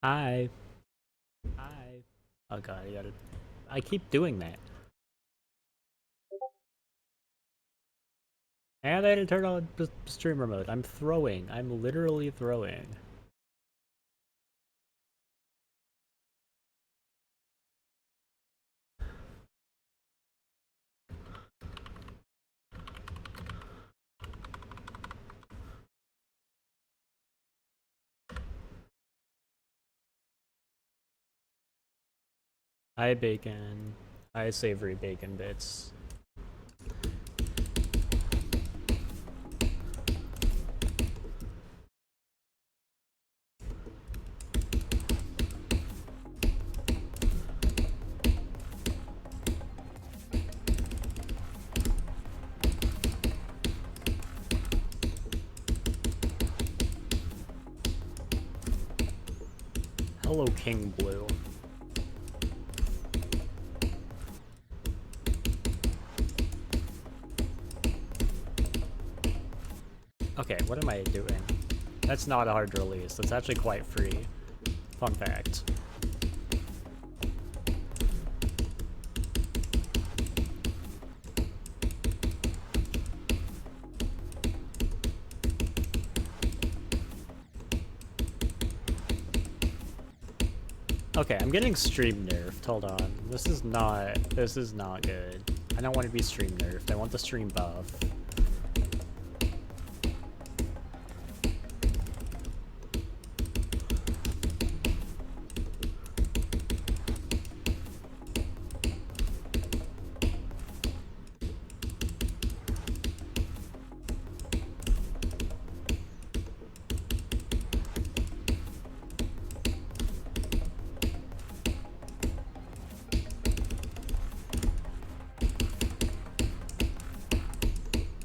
Hi. Hi. Oh god, I keep doing that. And I didn't turn on streamer mode. I'm throwing. I'm literally throwing. Hi bacon. Hi savory bacon bits. Hello King Blue. Okay, what am I doing? That's not a hard release. That's actually quite free. Fun fact. Okay, I'm getting stream nerfed. Hold on. This is not good. I don't want to be stream nerfed. I want the stream buff.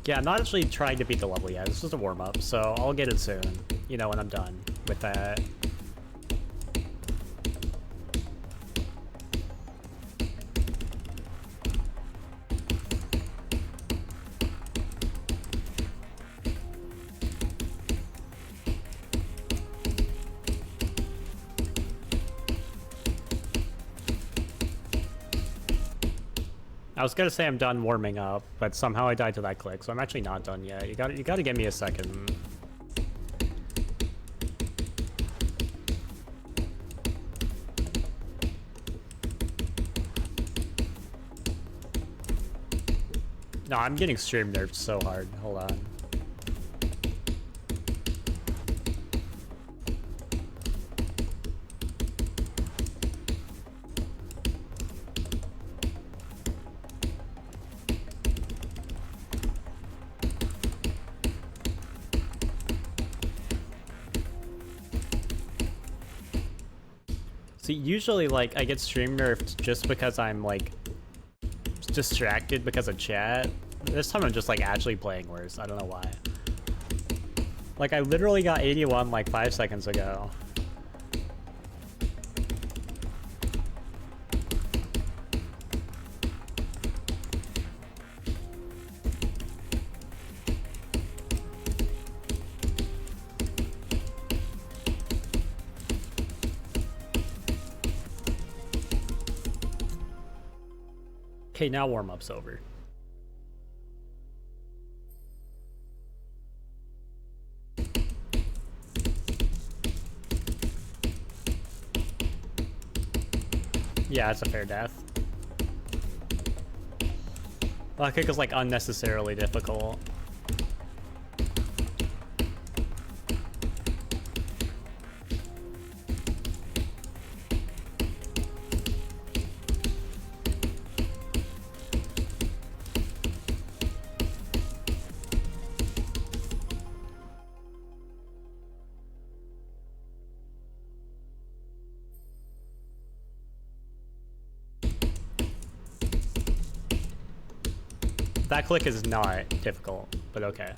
Yeah, I'm not actually trying to beat the level yet. This is a warm-up, so I'll get it soon. You know, when I'm done with that. I was gonna say I'm done warming up, but somehow I died to that click, so I'm actually not done yet. You gotta give me a second. No, I'm getting stream nerfed so hard. Hold on. See, usually, like, I get stream nerfed just because I'm, like, distracted because of chat. This time I'm just, like, actually playing worse. I don't know why. Like, I literally got 81, like, 5 seconds ago. Okay, now warm-up's over. Yeah, it's a fair death. That kick is, like, unnecessarily difficult. That click is not difficult, but okay.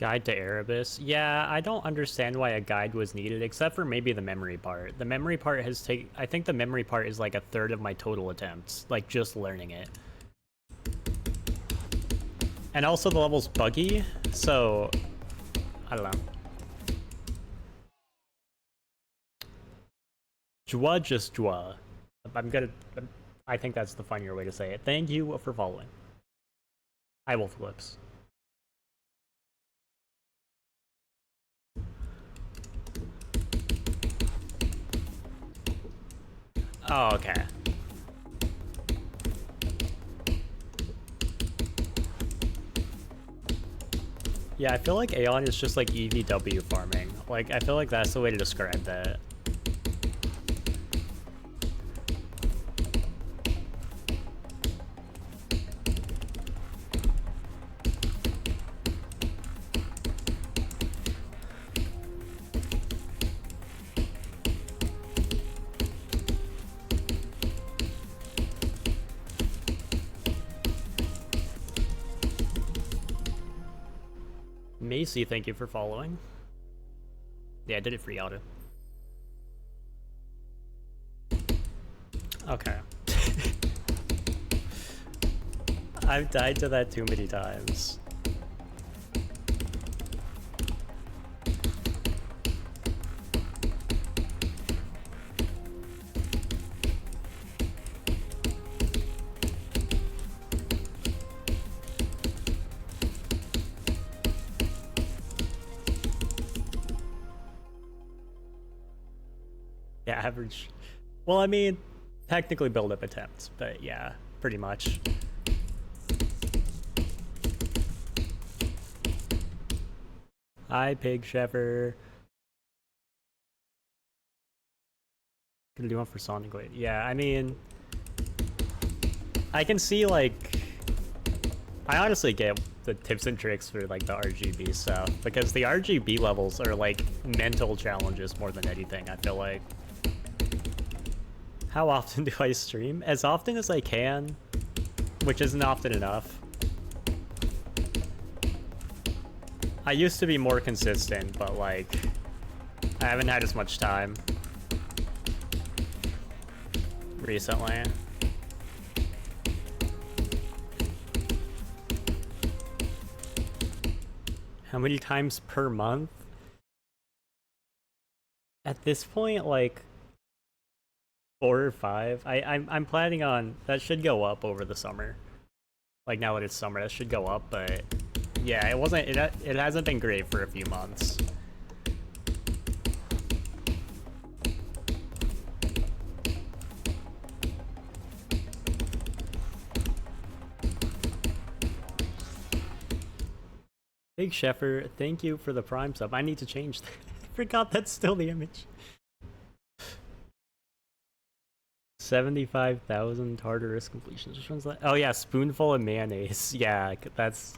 Guide to Erebus. Yeah, I don't understand why a guide was needed, except for maybe the memory part. The memory part has taken... I think the memory part is like a third of my total attempts, like just learning it. And also the level's buggy, so... I don't know. Jwa just jwa. I think that's the funnier way to say it. Thank you for following. Hi, Wolf Lips. Oh, okay. Yeah, I feel like Aeon is just like EVW farming. Like, I feel like that's the way to describe that. Macy, thank you for following. Yeah, I did it for Yada. Okay. I've died to that too many times. Yeah, average. Well, I mean, technically build-up attempts, but yeah, pretty much. Hi, Pig Shepherd. Gonna do one for Sonic Blade. Yeah, I mean, I can see, like, I honestly get the tips and tricks for, like, the RGB stuff, because the RGB levels are, like, mental challenges more than anything, I feel like. How often do I stream? As often as I can, which isn't often enough. I used to be more consistent, but like, I haven't had as much time recently. How many times per month? At this point, like 4 or 5. I'm planning on that should go up over the summer. Like now that it's summer, that should go up, but yeah, it hasn't been great for a few months. Big Sheffer, thank you for the Prime sub. I need to change that. I forgot that's still the image. 75,000 Tartarus completions. Which one's that? Oh yeah, spoonful of mayonnaise. Yeah, that's...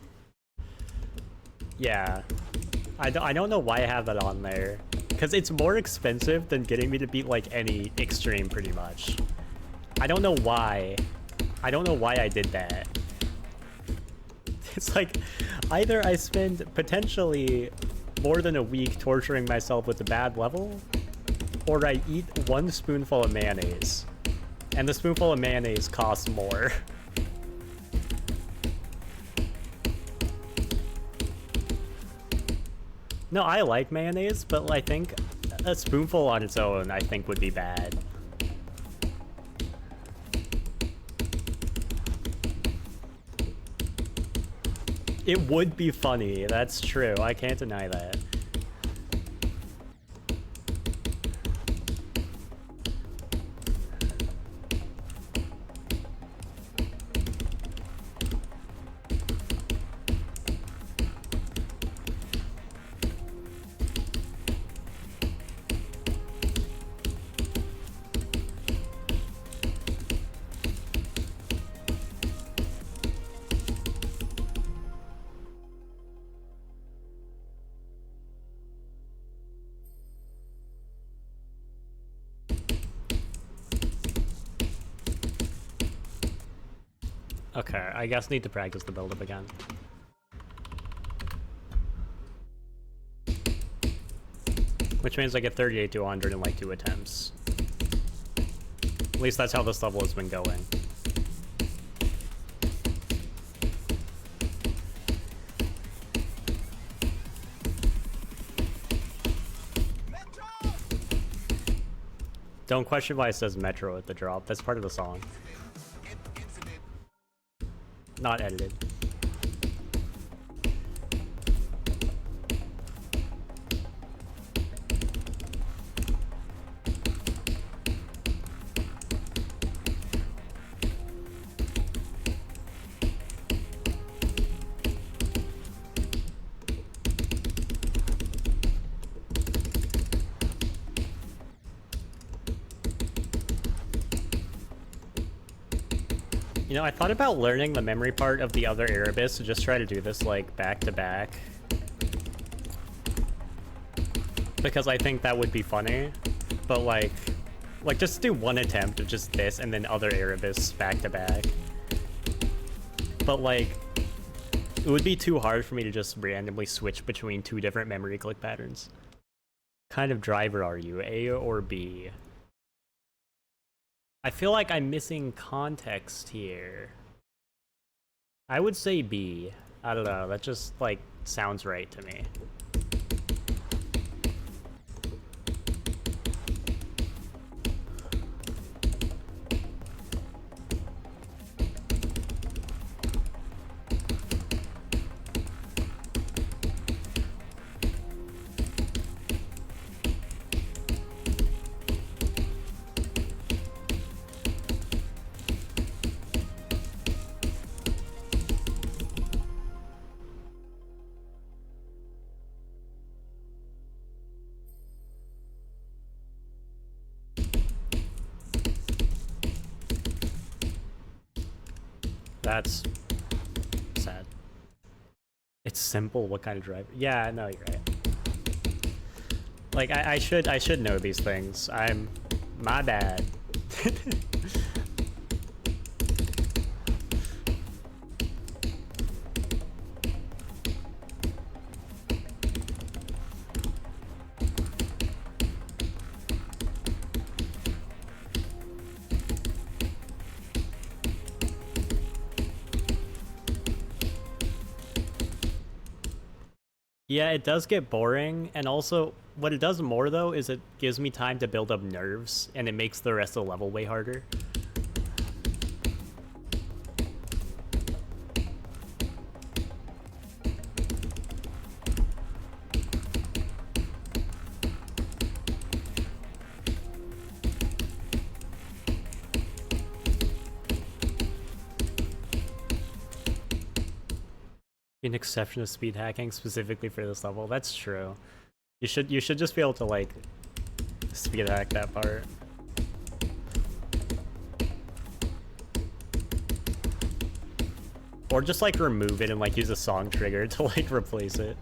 Yeah. I don't know why I have that on there. Because it's more expensive than getting me to beat, like, any extreme, pretty much. I don't know why. I don't know why I did that. It's like, either I spend potentially more than a week torturing myself with a bad level, or I eat one spoonful of mayonnaise. And the spoonful of mayonnaise costs more. No, I like mayonnaise, but I think a spoonful on its own, I think, would be bad. It would be funny, that's true. I can't deny that. Okay, I guess need to practice the build-up again. which means I get 38 to 100 in like 2 attempts. At least that's how this level has been going. Don't question why it says Metro at the drop. That's part of the song. Not edited. You know, I thought about learning the memory part of the other Erebus to just try to do this, like, back to back. Because I think that would be funny. But, like, just do one attempt of just this and then other Erebus back to back. But, like, it would be too hard for me to just randomly switch between 2 different memory click patterns. What kind of driver are you, A or B? I feel like I'm missing context here. I would say B. I don't know, that just, like, sounds right to me. That's sad. It's simple. What kind of driver? Yeah, no, you're right. Like, I should know these things. My bad. Yeah, it does get boring, and also, what it does more, though, is it gives me time to build up nerves, and it makes the rest of the level way harder. An exception to speed hacking specifically for this level. That's true. You should just be able to, like, speed hack that part. Or just, like, remove it and, like, use a song trigger to, like, replace it.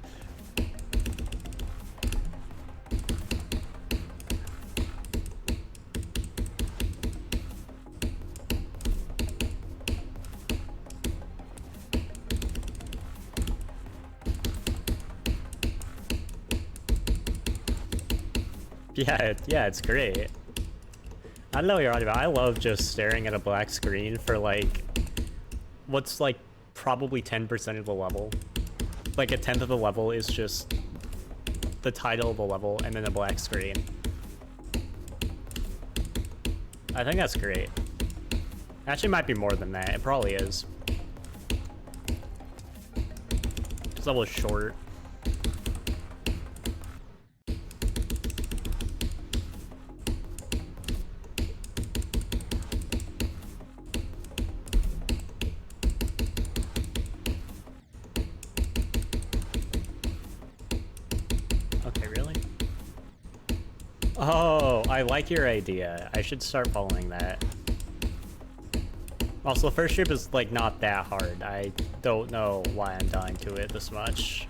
Yeah, it's great. I don't know what you're on about. I love just staring at a black screen for, like, what's, like, probably 10% of the level. Like, a tenth of the level is just the title of the level and then a black screen. I think that's great. Actually, might be more than that. It probably is. This level is short. Oh, I like your idea. I should start following that. Also, the first ship is, like, not that hard. I don't know why I'm dying to it this much.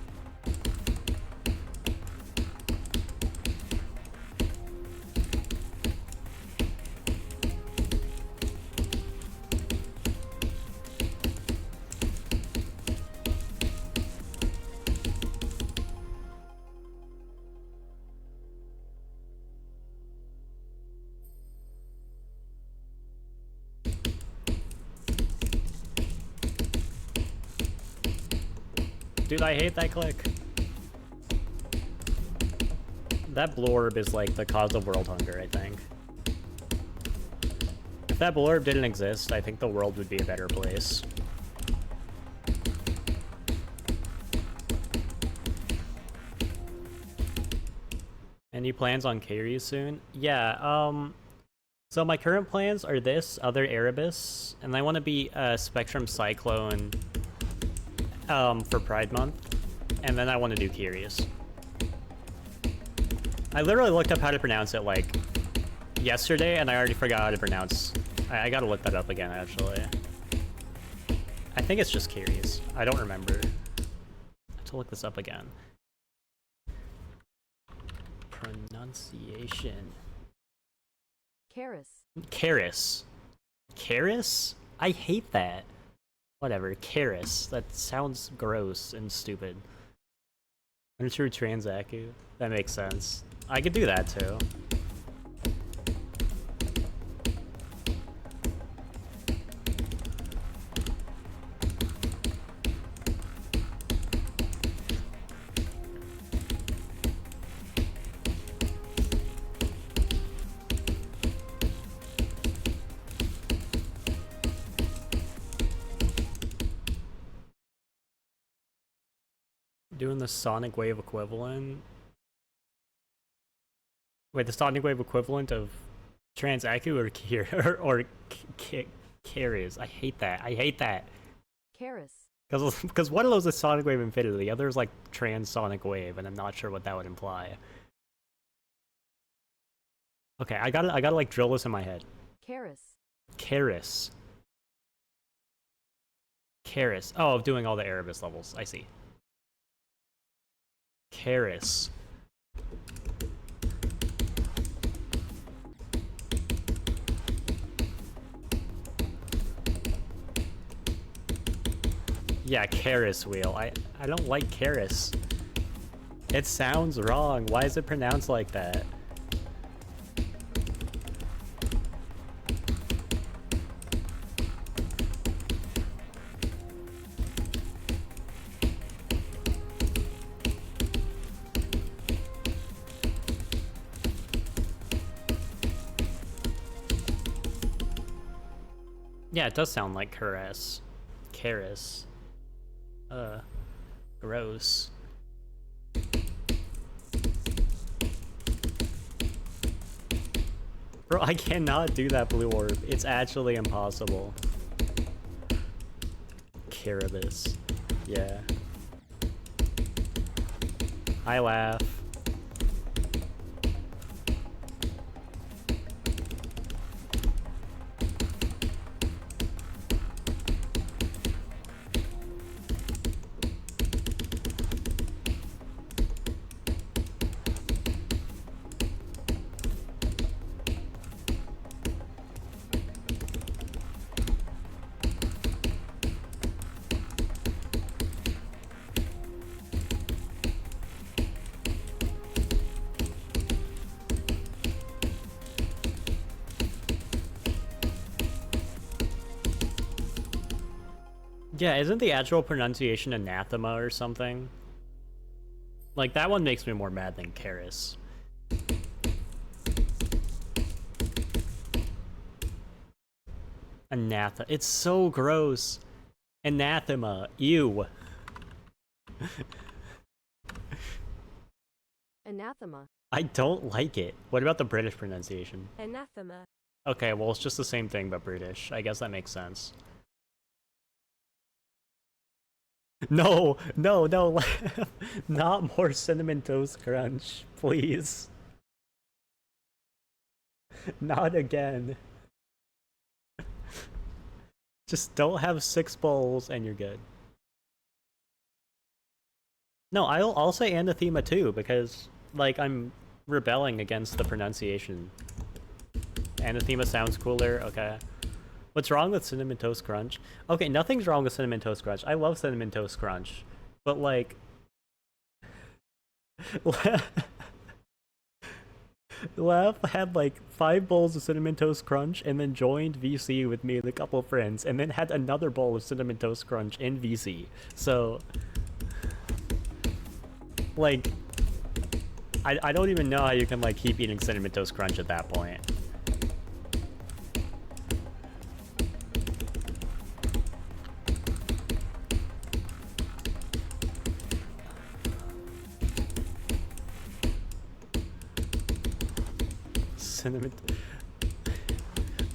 dude, I hate that click. That blue orb is like the cause of world hunger, I think. If that blue orb didn't exist, I think the world would be a better place. Any plans on carries soon? Yeah, so my current plans are this, other Erebus, and I want to be a Spectrum Cyclone for Pride Month, and then I want to do carries. I literally looked up how to pronounce it, like, yesterday, and I already forgot how to pronounce. I gotta look that up again, actually. I think it's just carries. I don't remember. I have to look this up again. Pronunciation. Karis. Karis. Karis? I hate that. Whatever, Karis. That sounds gross and stupid. Untrue Transaku. That makes sense. I could do that too. Doing the Sonic Wave equivalent. Wait, the Sonic Wave equivalent of Transaku or Karis? I hate that. I hate that. Karis. Because one of those is Sonic Wave Infinity, the other is like Trans Sonic Wave, and I'm not sure what that would imply. Okay, I gotta like drill this in my head. Karis. Karis. Karis. Oh, doing all the Erebus levels. I see. Karis. Yeah, Karis wheel. I don't like Karis. It sounds wrong. Why is it pronounced like that? Yeah, it does sound like Karis. Karis. Gross. Bro, I cannot do that blue orb. It's actually impossible. Erebus. Yeah. I laugh. Yeah, isn't the actual pronunciation anathema or something? Like, that one makes me more mad than Karis. Anathema. It's so gross. Anathema. Ew. Anathema. I don't like it. What about the British pronunciation? Anathema. Okay, well, it's just the same thing, but British. I guess that makes sense. No, no, no, not more Cinnamon Toast Crunch, please. Not again. Just don't have 6 bowls and you're good. No, I'll say anathema too, because, like, I'm rebelling against the pronunciation. Anathema sounds cooler, okay. What's wrong with Cinnamon Toast Crunch? Okay, nothing's wrong with Cinnamon Toast Crunch. I love Cinnamon Toast Crunch. But, like... Laugh had, like, 5 bowls of Cinnamon Toast Crunch and then joined VC with me and a couple of friends, and then had another bowl of Cinnamon Toast Crunch in VC. So... Like, I don't even know how you can like keep eating Cinnamon Toast Crunch at that point. Cinnamon.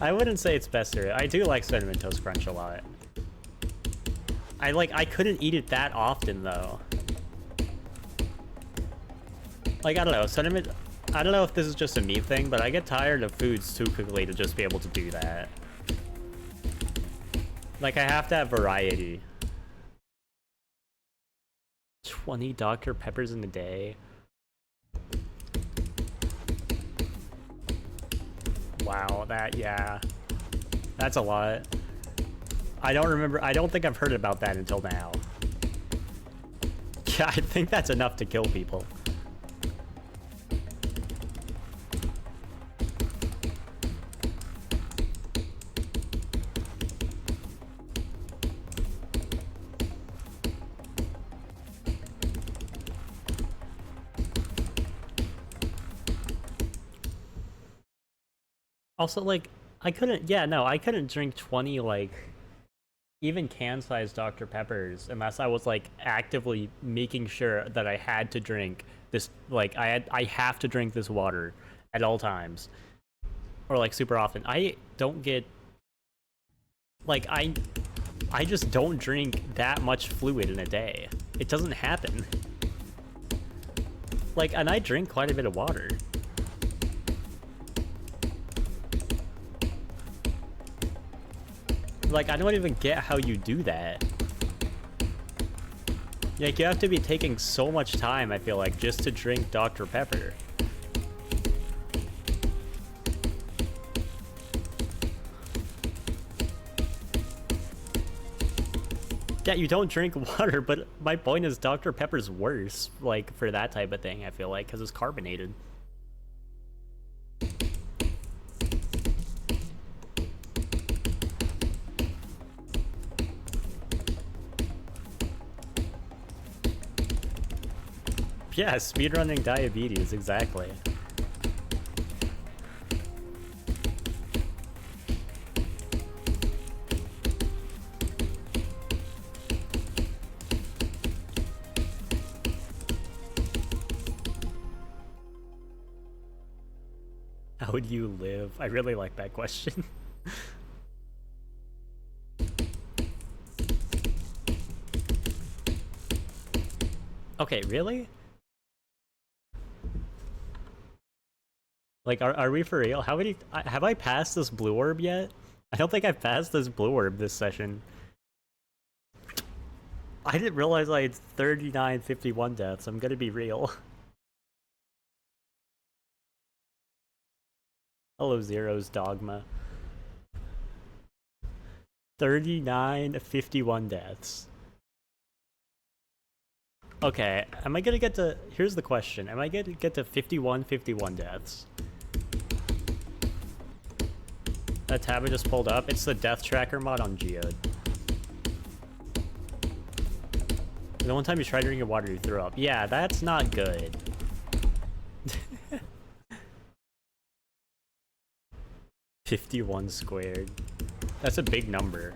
I wouldn't say it's best cereal. I do like Cinnamon Toast Crunch a lot. I couldn't eat it that often though. Like, I don't know, I don't know if this is just a me thing, but I get tired of foods too quickly to just be able to do that. Like, I have to have variety. 20 Dr. Peppers in a day. Wow, yeah. That's a lot. I don't think I've heard about that until now. Yeah, I think that's enough to kill people. Also, like, I couldn't drink 20, like, even can-sized Dr. Peppers unless I was, like, actively making sure that I had to drink this, like, I have to drink this water at all times. Or, like, super often. I don't get, like, I just don't drink that much fluid in a day. It doesn't happen. Like, and I drink quite a bit of water. Like, I don't even get how you do that. Like, you have to be taking so much time, I feel like, just to drink Dr. Pepper. Yeah, you don't drink water, but my point is Dr. Pepper's worse, like, for that type of thing, I feel like, because it's carbonated. Yeah, speedrunning diabetes, exactly. How would you live? I really like that question. Okay, really? Like, are we for real? How many... Have I passed this blue orb yet? I don't think I've passed this blue orb this session. I didn't realize I had 3951 deaths. I'm gonna be real. Hello, Zero's Dogma. 3951 deaths. Okay, am I gonna get to... Here's the question. Am I gonna get to 51 deaths? That tab I just pulled up, it's the death tracker mod on Geode. The one time you tried drinking water, you threw up. Yeah, that's not good. $51 squared. That's a big number.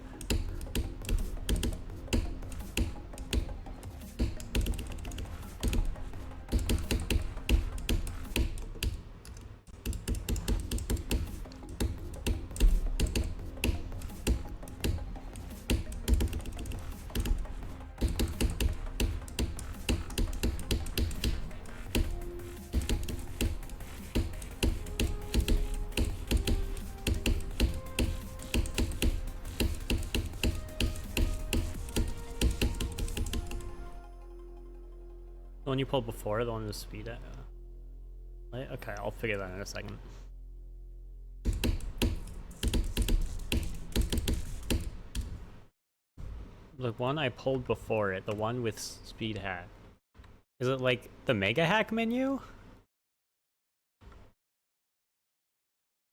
The one you pulled before, the one with speed at... Okay, I'll figure that out in a second. The one I pulled before it, the one with speed hack. Is it like the mega hack menu?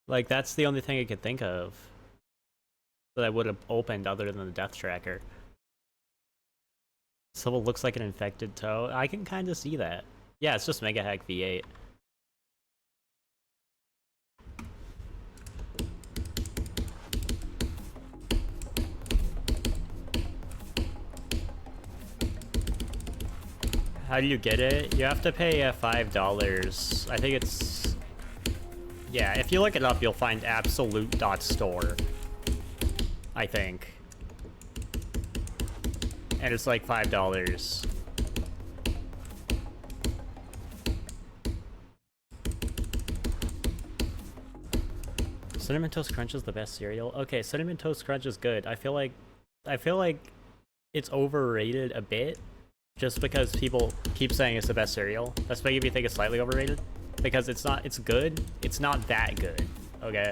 Like, that's the only thing I could think of that I would have opened other than the death tracker. Someone looks like an infected toe. I can kind of see that. Yeah, it's just Mega Hack V8. How do you get it? You have to pay $5. I think it's... Yeah, if you look it up, you'll find absolute.store. I think. And it's like $5. Cinnamon Toast Crunch is the best cereal. Okay, Cinnamon Toast Crunch is good. I feel like it's overrated a bit just because people keep saying it's the best cereal. That's making me think it's slightly overrated because it's not. It's good. It's not that good. Okay.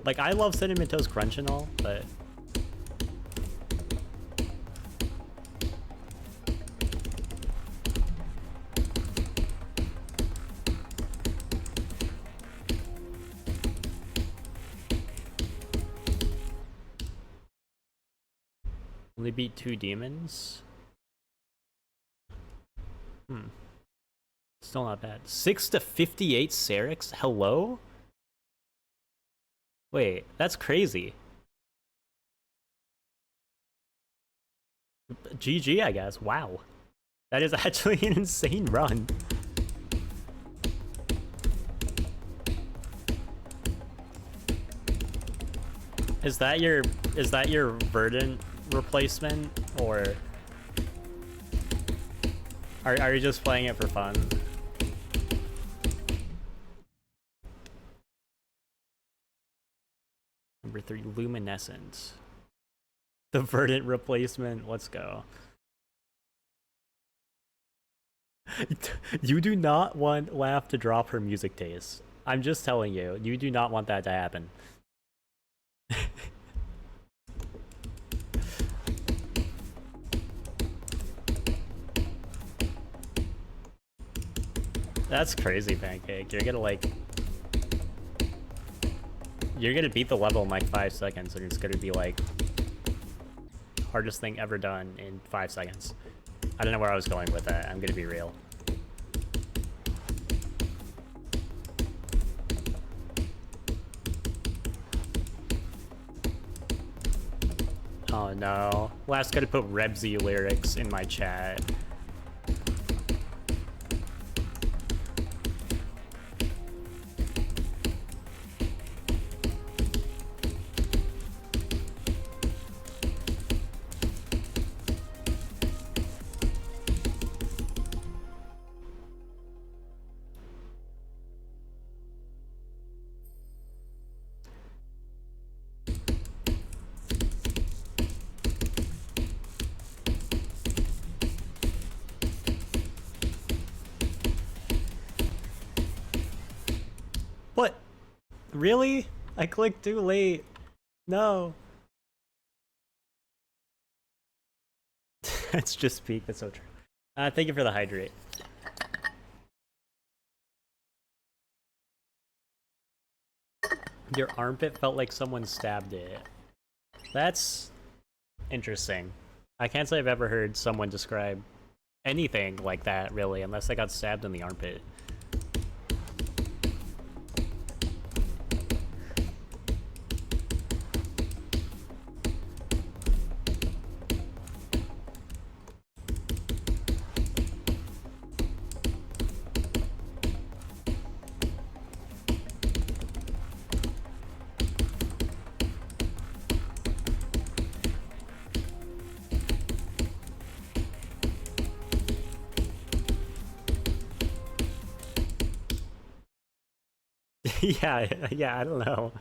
Like, I love Cinnamon Toast Crunch and all, but... Only beat 2 demons? Still not bad. 6 to 58 Syrinx? Hello? Wait, that's crazy. GG, I guess. Wow. That is actually an insane run. Is that your Verdant replacement, or are you just playing it for fun? Number 3, Luminescent. The Verdant replacement. Let's go. You do not want Laugh to drop her music taste. I'm just telling you. You do not want that to happen. That's crazy, Pancake. You're gonna like... You're gonna beat the level in like 5 seconds, and it's gonna be like... hardest thing ever done in 5 seconds. I don't know where I was going with that, I'm gonna be real. Oh no. Last gotta put Rebsy lyrics in my chat. What? Really? I clicked too late. No. That's just peak. That's so true. Thank you for the hydrate. Your armpit felt like someone stabbed it. That's interesting. I can't say I've ever heard someone describe anything like that, really, unless they got stabbed in the armpit. Yeah, I don't know.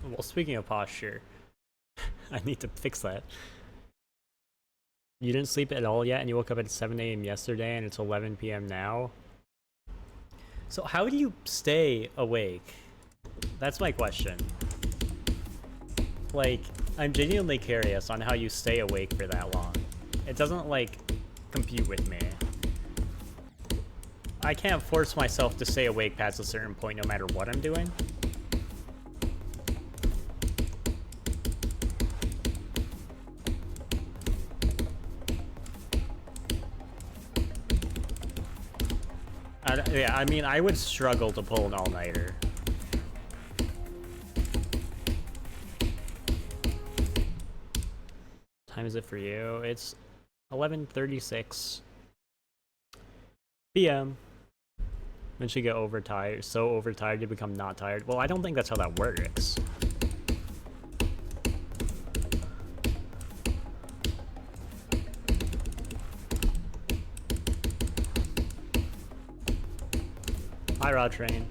Well, speaking of posture, I need to fix that. You didn't sleep at all yet, and you woke up at 7 a.m. yesterday, and it's 11 p.m. now? So how do you stay awake? That's my question. Like, I'm genuinely curious on how you stay awake for that long. It doesn't, like, compute with me. I can't force myself to stay awake past a certain point no matter what I'm doing. Yeah, I mean, I would struggle to pull an all-nighter. Time is it for you? It's 11:36 p.m. When she get overtired, so overtired to become not tired. Well, I don't think that's how that works. Hi, Rod Train.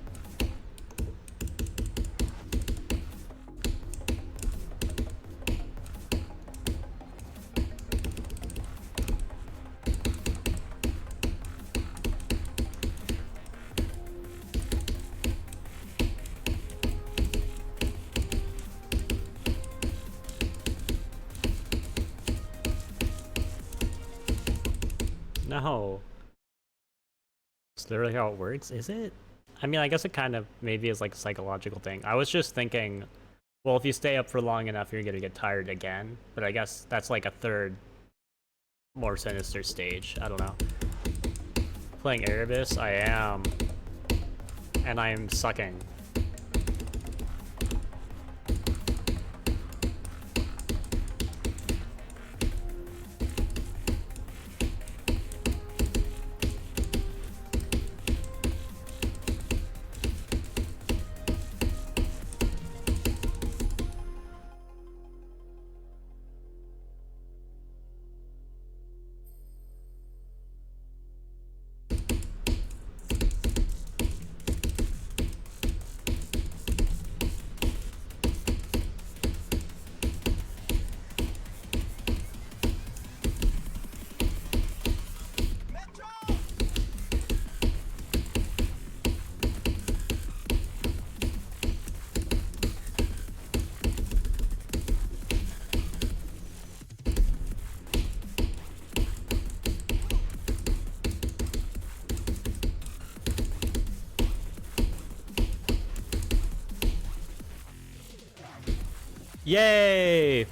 No. It's literally how it works, is it? I mean, I guess it kind of maybe is like a psychological thing. I was just thinking, well, if you stay up for long enough, you're gonna get tired again. But I guess that's like a third, more sinister stage. I don't know. Playing Erebus? I am. And I'm sucking. Yay!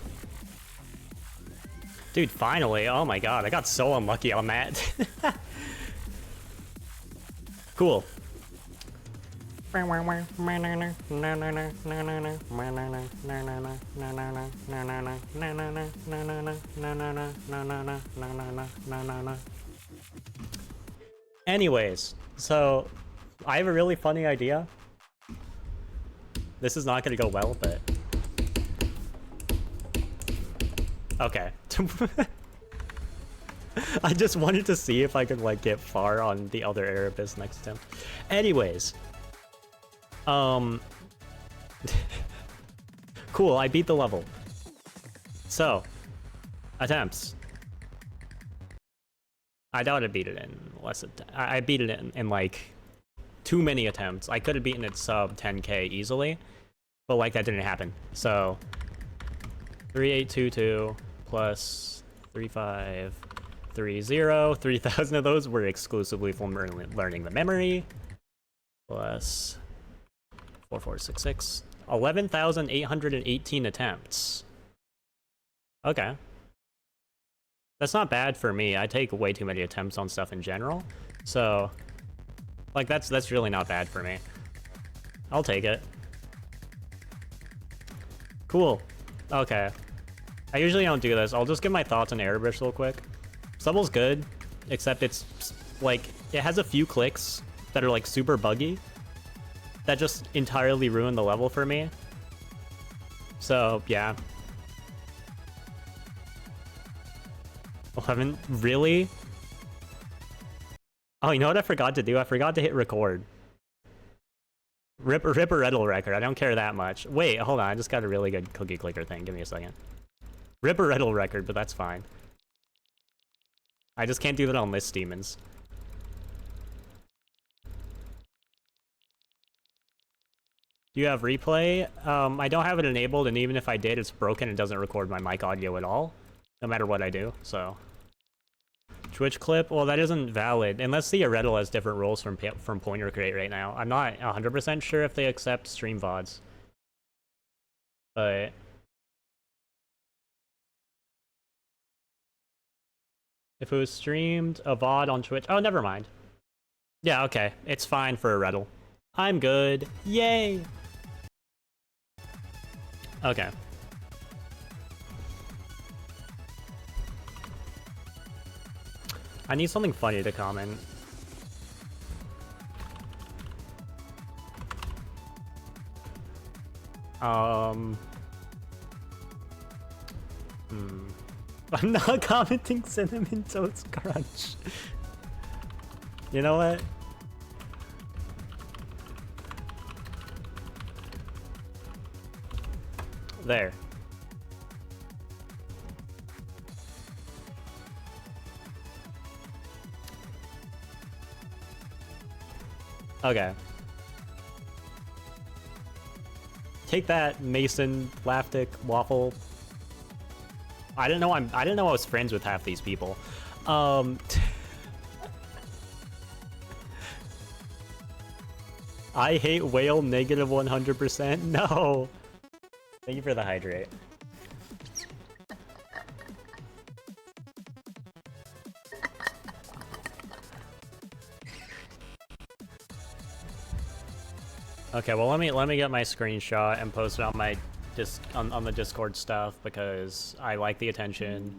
Dude, finally. Oh my god, I got so unlucky on that. Cool. Anyways, so I have a really funny idea. This is not gonna go well, but okay. I just wanted to see if I could like get far on the other Erebus next attempt. Anyways. Cool, I beat the level. So, attempts. I doubt I beat it in less than I beat it in like too many attempts. I could have beaten it sub 10k easily, but like that didn't happen. So 3822 plus 3530. 3,000 of those were exclusively from learning the memory. Plus 4466. 11,818 attempts. Okay. That's not bad for me. I take way too many attempts on stuff in general. So, like, that's really not bad for me. I'll take it. Cool. Okay. I usually don't do this. I'll just give my thoughts on Erebus real quick. This level's good, except it's, like, it has a few clicks that are, like, super buggy that just entirely ruin the level for me. So, yeah. 11? Really? Oh, you know what I forgot to do? I forgot to hit record. Rip a Riddle record. I don't care that much. Wait, hold on. I just got a really good cookie clicker thing. Give me a second. Rip a Riddle record, but that's fine. I just can't do that on list demons. Do you have replay? I don't have it enabled, and even if I did, it's broken. It doesn't record my mic audio at all, no matter what I do, so. Twitch clip? Well, that isn't valid, unless the Erebus has different rules from Pointer Crate right now. I'm not 100% sure if they accept stream VODs. But... if it was streamed, a VOD on Twitch... oh, never mind. Yeah, okay. It's fine for Erebus. I'm good. Yay! Okay. I need something funny to comment. I'm not commenting Cinnamon Toast Crunch. You know what? There. Okay. Take that, Mason, Laftic, Waffle. I didn't know I was friends with half these people. I hate whale negative 100%. No. Thank you for the hydrate. Okay, well let me get my screenshot and post it on my on the Discord stuff because I like the attention.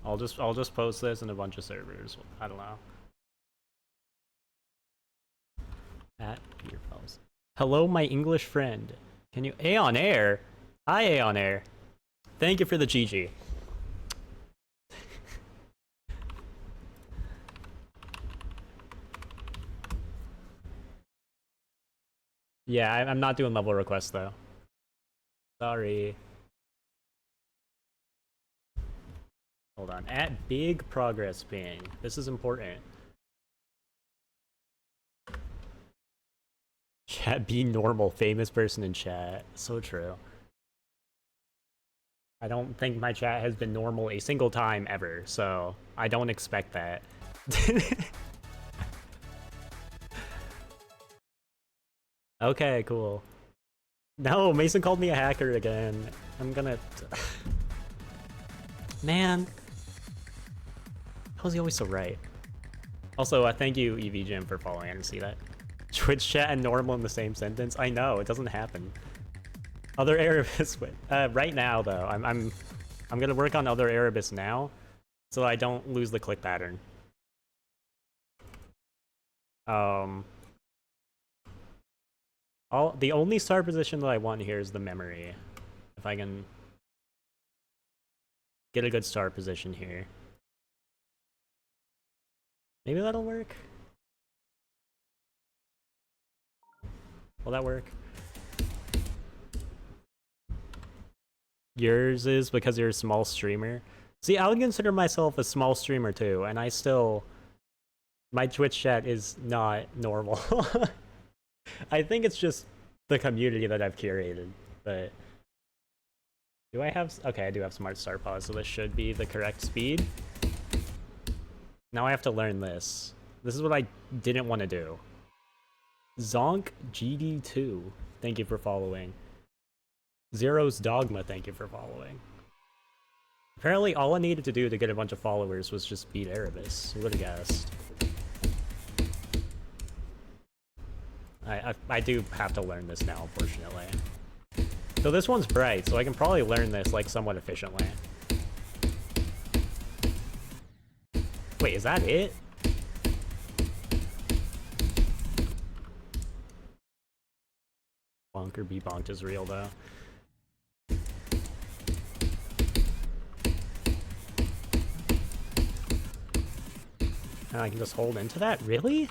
I'll just post this in a bunch of servers. I don't know. At Beer Pals. Hello, my English friend. Can you A on air? Hi, A on air. Thank you for the GG. Yeah, I'm not doing level requests though. Sorry. Hold on. At big progress ping. This is important. Chat, be normal. Famous person in chat. So true. I don't think my chat has been normal a single time ever, so I don't expect that. Okay, cool. No, Mason called me a hacker again. I'm gonna... Man. How is he always so right? Also, thank you, EV Jim, for following. I didn't see that. Twitch chat and normal in the same sentence? I know, it doesn't happen. Other Erebus... right now, though, I'm gonna work on other Erebus now, so I don't lose the click pattern. The only star position that I want here is the memory. If I can get a good star position here. Maybe that'll work. Will that work? Yours is because you're a small streamer? See, I would consider myself a small streamer too, and I still... my Twitch chat is not normal. I think it's just the community that I've curated, but... do I have... okay, I do have Smart Start Pause, so this should be the correct speed. Now I have to learn this. This is what I didn't want to do. Zonk GD2, thank you for following. Zero's Dogma, thank you for following. Apparently all I needed to do to get a bunch of followers was just beat Erebus. Who would have guessed? I do have to learn this now, unfortunately. So this one's bright, so I can probably learn this like somewhat efficiently. Wait, is that it? Bonker be bonked is real though. And I can just hold into that? Really?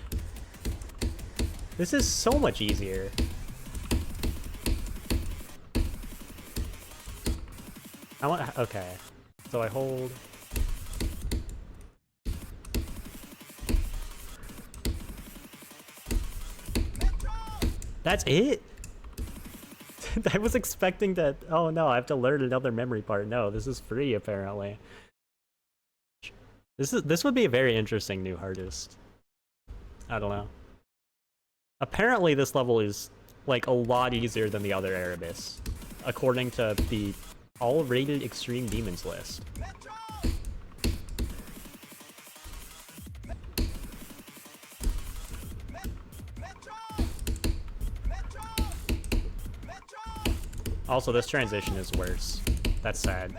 This is so much easier. I want. Okay. So I hold. That's it? I was expecting that. Oh no, I have to learn another memory part. No, this is free apparently. This would be a very interesting new hardest. I don't know. Apparently this level is like a lot easier than the other Erebus, according to the all-rated extreme demons list. Also, this transition is worse. That's sad.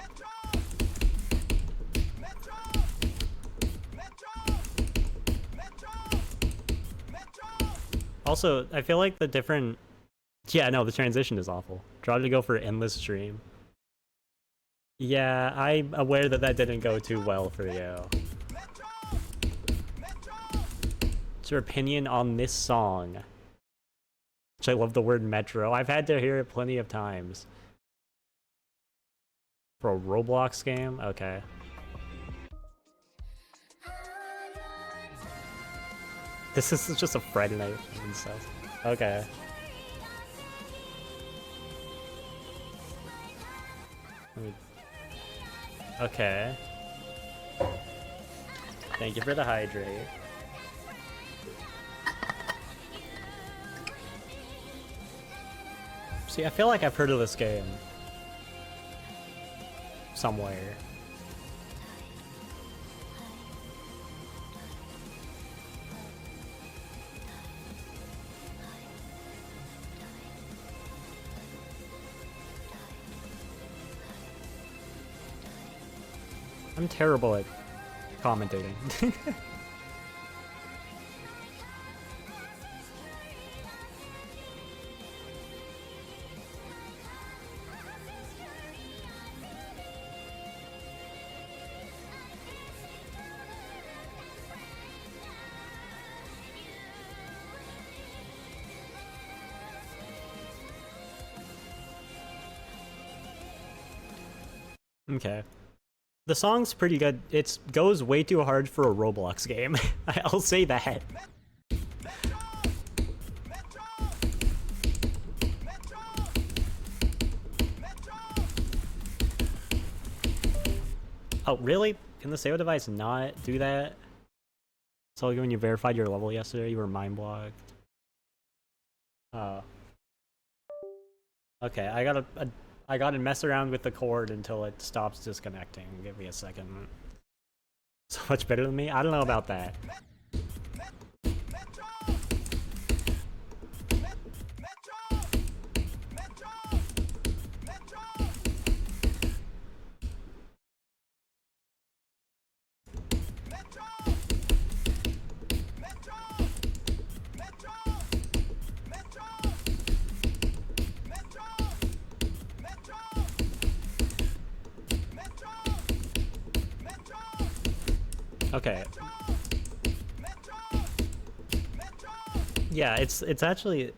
Also, I feel like the different... Yeah, no, the transition is awful. Try to go for endless stream. Yeah, I'm aware that that didn't go too well for you. What's your opinion on this song? Which I love the word metro. I've had to hear it plenty of times. For a Roblox game? Okay. This is just a Friday night and stuff. Okay. Okay. Thank you for the hydrate. See, I feel like I've heard of this game somewhere. I'm terrible at commentating. Okay. The song's pretty good. It goes way too hard for a Roblox game. I'll say that. Oh, really? Can the save device not do that? So when you verified your level yesterday, you were mind blocked. Oh. Okay, I gotta mess around with the cord until it stops disconnecting. Give me a second. So much better than me? I don't know about that. Okay. Yeah, it's actually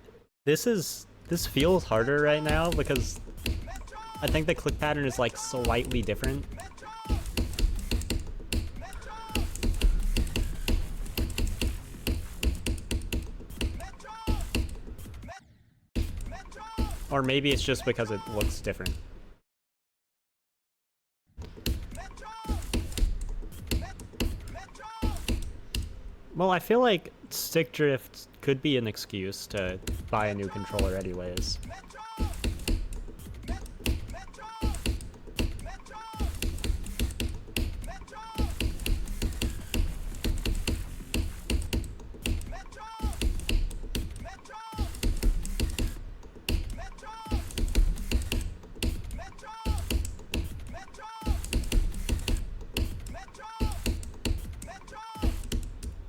this feels harder right now because I think the click pattern is like slightly different. Or maybe it's just because it looks different. Well, I feel like stick drift could be an excuse to buy a new controller anyways.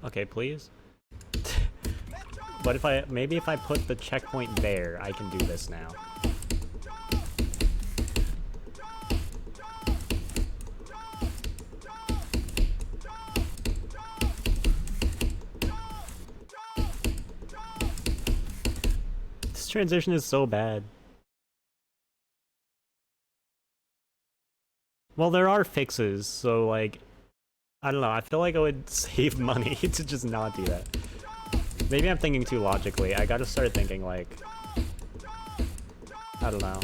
Okay, please. But maybe if I put the checkpoint there, I can do this now. This transition is so bad. Well, there are fixes, so like, I don't know. I feel like I would save money to just not do that. Maybe I'm thinking too logically. I gotta start thinking like, I don't know.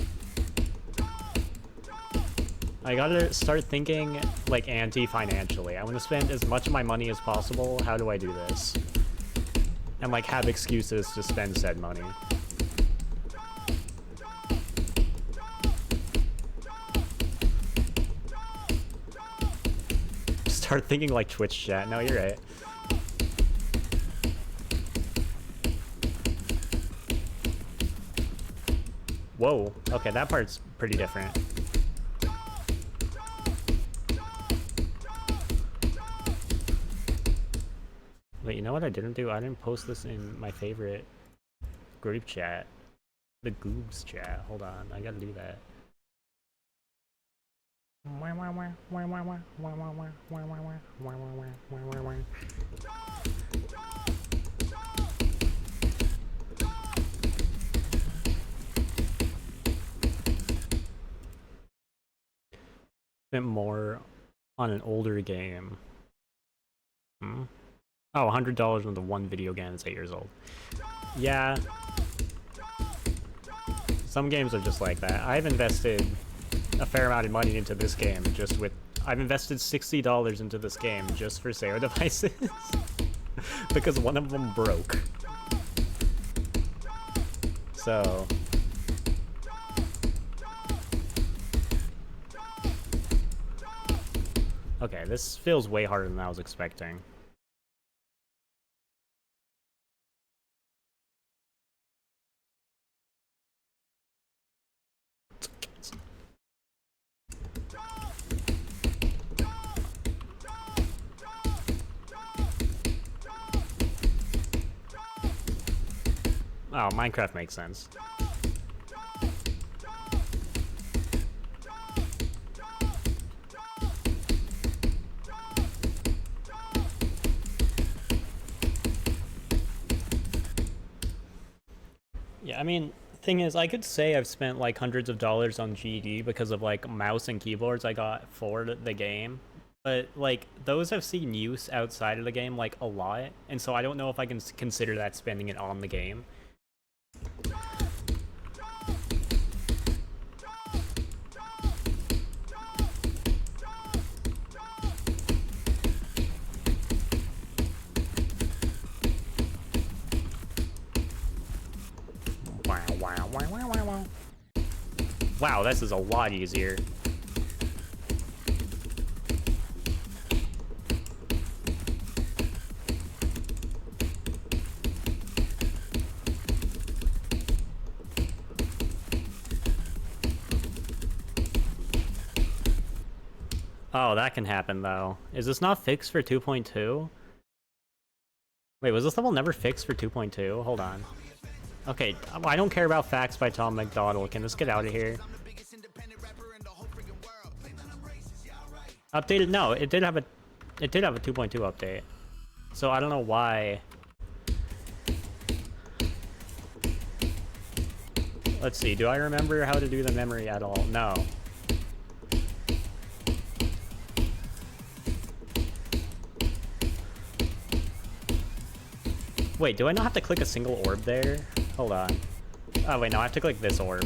I gotta start thinking like anti-financially. I want to spend as much of my money as possible. How do I do this? And like have excuses to spend said money. Start thinking like Twitch chat. No, you're right. Whoa. Okay, that part's pretty different. Wait, you know what I didn't do? I didn't post this in my favorite group chat. The Goobs chat. Hold on, I gotta do that. Bit more on an older game. Hmm? Oh, $100 on the one video game that's 8 years old. Yeah. Some games are just like that. I've invested a fair amount of money into this game just with... I've invested $60 into this game just for Sarah devices. Because one of them broke. So... Okay, this feels way harder than I was expecting. Oh, Minecraft makes sense. Yeah, I mean, thing is, I could say I've spent like hundreds of dollars on GD because of like mouse and keyboards I got for the game. But like those have seen use outside of the game like a lot, and so I don't know if I can consider that spending it on the game. Wow, this is a lot easier. Oh, that can happen though. Is this not fixed for 2.2? Wait, was this level never fixed for 2.2? Hold on. Okay, I don't care about facts by Tom McDonald. Can this get out of here? Updated? No, it did have a 2.2 update. So I don't know why. Let's see, do I remember how to do the memory at all? No. Wait, do I not have to click a single orb there? Hold on. Oh wait, no, I have to click this orb.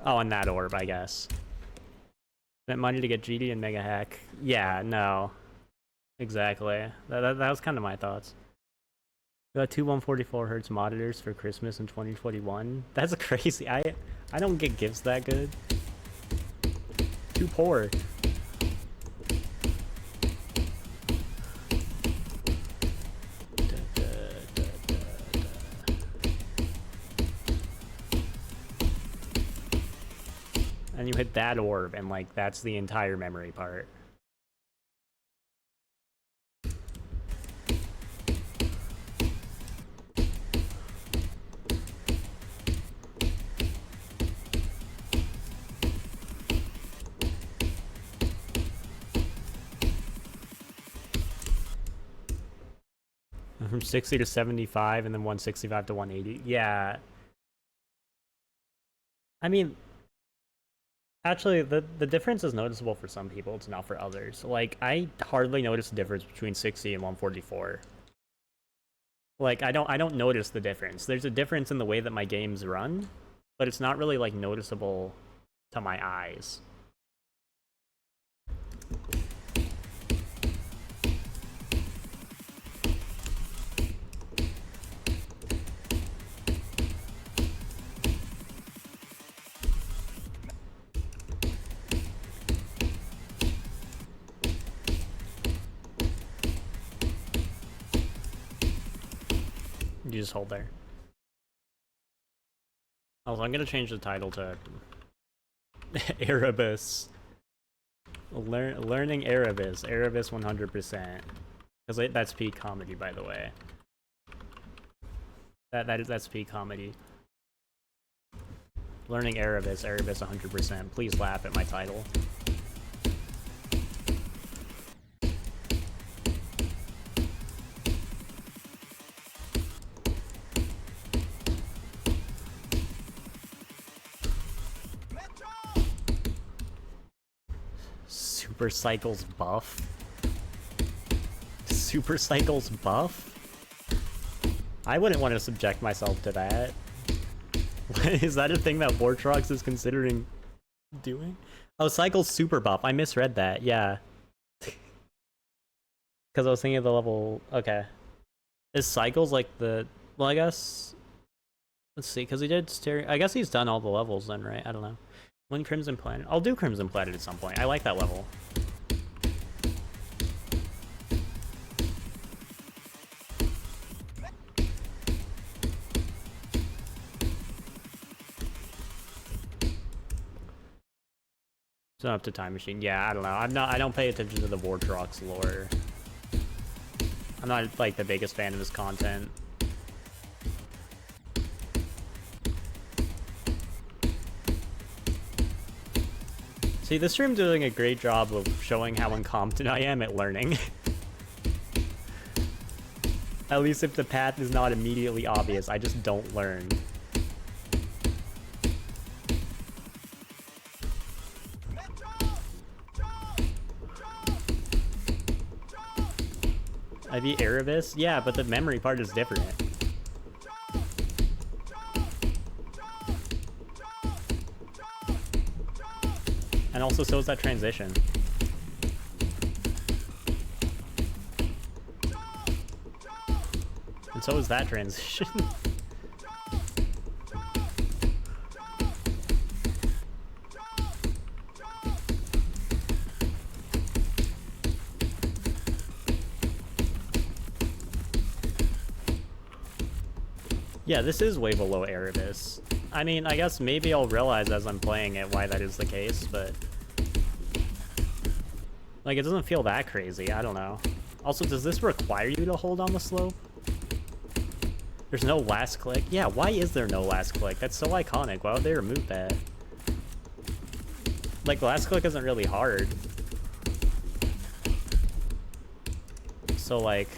Oh, and that orb, I guess. Spent money to get GD and Mega Hack. Yeah, no. Exactly. That was kind of my thoughts. Got two 144Hz monitors for Christmas in 2021. That's crazy. I don't get gifts that good. Too poor. And you hit that orb, and like that's the entire memory part. From 60 to 75 and then 165 to 180. Yeah. I mean, actually, the difference is noticeable for some people. It's not for others. Like, I hardly notice the difference between 60 and 144. Like, I don't notice the difference. There's a difference in the way that my games run, but it's not really, like, noticeable to my eyes. You just hold there. Also, I'm gonna change the title to Erebus. Learning Erebus. Erebus 100%. Because that's peak comedy, by the way. That's peak comedy. Learning Erebus. Erebus 100%. Please laugh at my title. Super Cycles buff? Super Cycles buff? I wouldn't want to subject myself to that. Is that a thing that Vortrox is considering doing? Oh, Cycles super buff. I misread that, yeah. Because I was thinking of the level... Okay. Is Cycles like the... Well, I guess... Let's see, because he did stereo... I guess he's done all the levels then, right? I don't know. When Crimson Planet... I'll do Crimson Planet at some point. I like that level. So up to Time Machine. Yeah, I don't know. I don't pay attention to the Vortrox lore. I'm not like the biggest fan of his content. See, this stream doing a great job of showing how incompetent I am at learning. At least if the path is not immediately obvious, I just don't learn. I beat Erebus? Yeah, but the memory part is different. And also, so is that transition. And so is that transition. Yeah, this is way below Erebus. I mean, I guess maybe I'll realize as I'm playing it why that is the case, but... Like, it doesn't feel that crazy, I don't know. Also, does this require you to hold on the slope? There's no last click? Yeah, why is there no last click? That's so iconic, why would they remove that? Like, last click isn't really hard. So, like...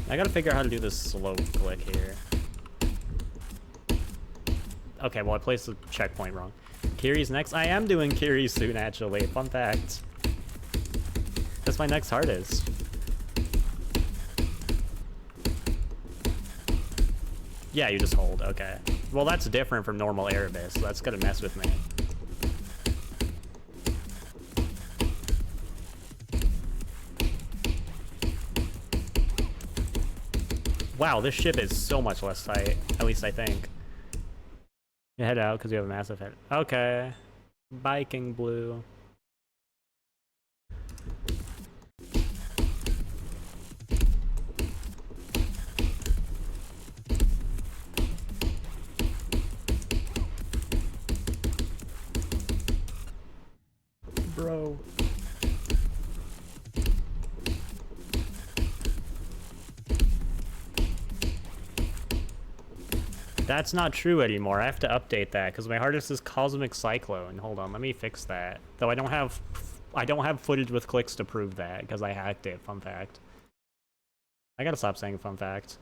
I gotta figure out how to do this slope click here. Okay, well I placed the checkpoint wrong. Kiri's next? I am doing Kiri soon, actually. Fun fact. That's my next hardest. Yeah, you just hold, okay. Well, that's different from normal Erebus, so that's gonna mess with me. Wow, this ship is so much less tight. At least I think. You head out because you have a massive head. Okay. Bye, King Blue. Bro. That's not true anymore. I have to update that because my hardest is Cosmic Cyclone. Hold on, let me fix that. Though I don't have I don't have footage with clicks to prove that because I hacked it. Fun fact. I gotta stop saying fun fact.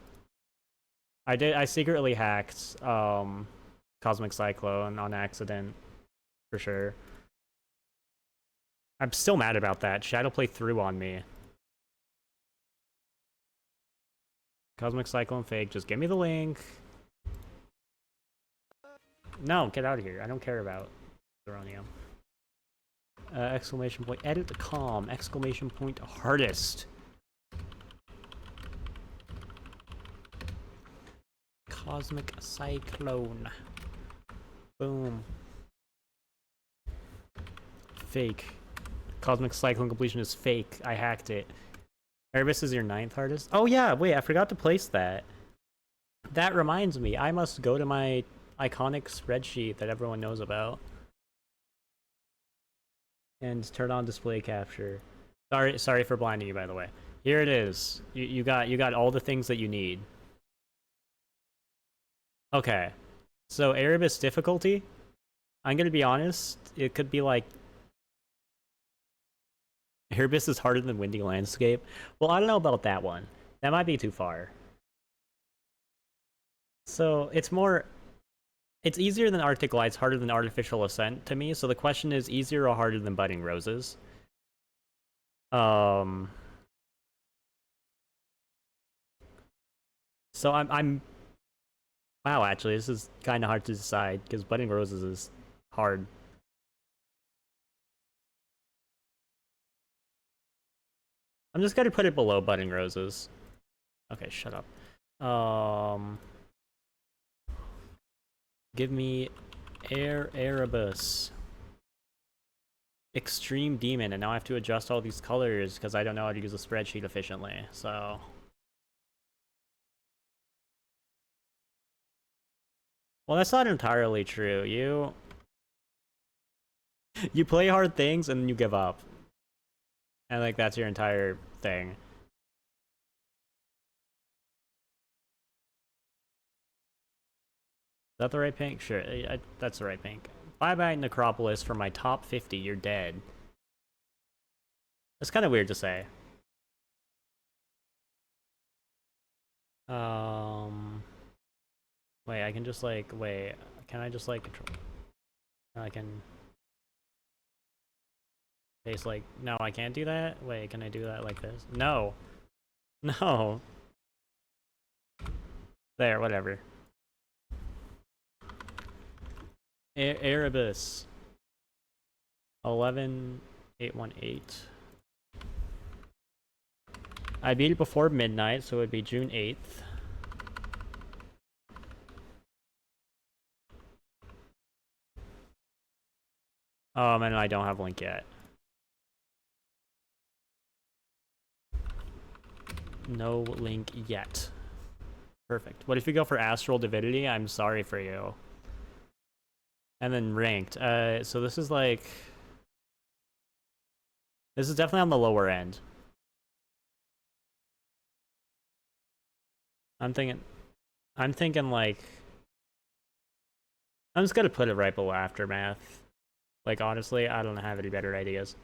I secretly hacked Cosmic Cyclone on accident, for sure. I'm still mad about that. Shadowplay threw on me. Cosmic Cyclone fake. Just give me the link. No, get out of here. I don't care about Zeronium. Exclamation point. Edit the calm. Exclamation point hardest. Cosmic Cyclone. Boom. Fake. Cosmic Cyclone completion is fake. I hacked it. Erebus is your 9th hardest? Oh yeah, wait, I forgot to place that. That reminds me, I must go to my iconic spreadsheet that everyone knows about. And turn on display capture. Sorry for blinding you, by the way. Here it is. You got all the things that you need. Okay. So Erebus difficulty, I'm gonna be honest, it could be like Erebus is harder than Windy Landscape. Well, I don't know about that one. That might be too far. So it's easier than Arctic Lights, harder than Artificial Ascent to me. So the question is, easier or harder than Budding Roses? So I'm wow, actually, this is kind of hard to decide because Budding Roses is hard. I'm just gonna put it below Budding Roses. Okay, shut up. Give me Erebus. Extreme Demon, and now I have to adjust all these colors because I don't know how to use a spreadsheet efficiently, so... Well, that's not entirely true. You play hard things and then you give up. And like that's your entire thing. Is that the right pink? Sure, that's the right pink. Bye-bye Necropolis for my top 50. You're dead. That's kind of weird to say. Wait, I can just like, wait, can I just like control? I can paste like, no, I can't do that? Wait, can I do that like this? No. No. There, whatever. Erebus. 11818. I beat it before midnight, so it would be June 8th. And I don't have link yet. No link yet. Perfect. What if you go for Astral Divinity? I'm sorry for you. And then ranked. So this is like... This is definitely on the lower end. I'm thinking like... I'm just gonna put it right below Aftermath. Like, honestly, I don't have any better ideas.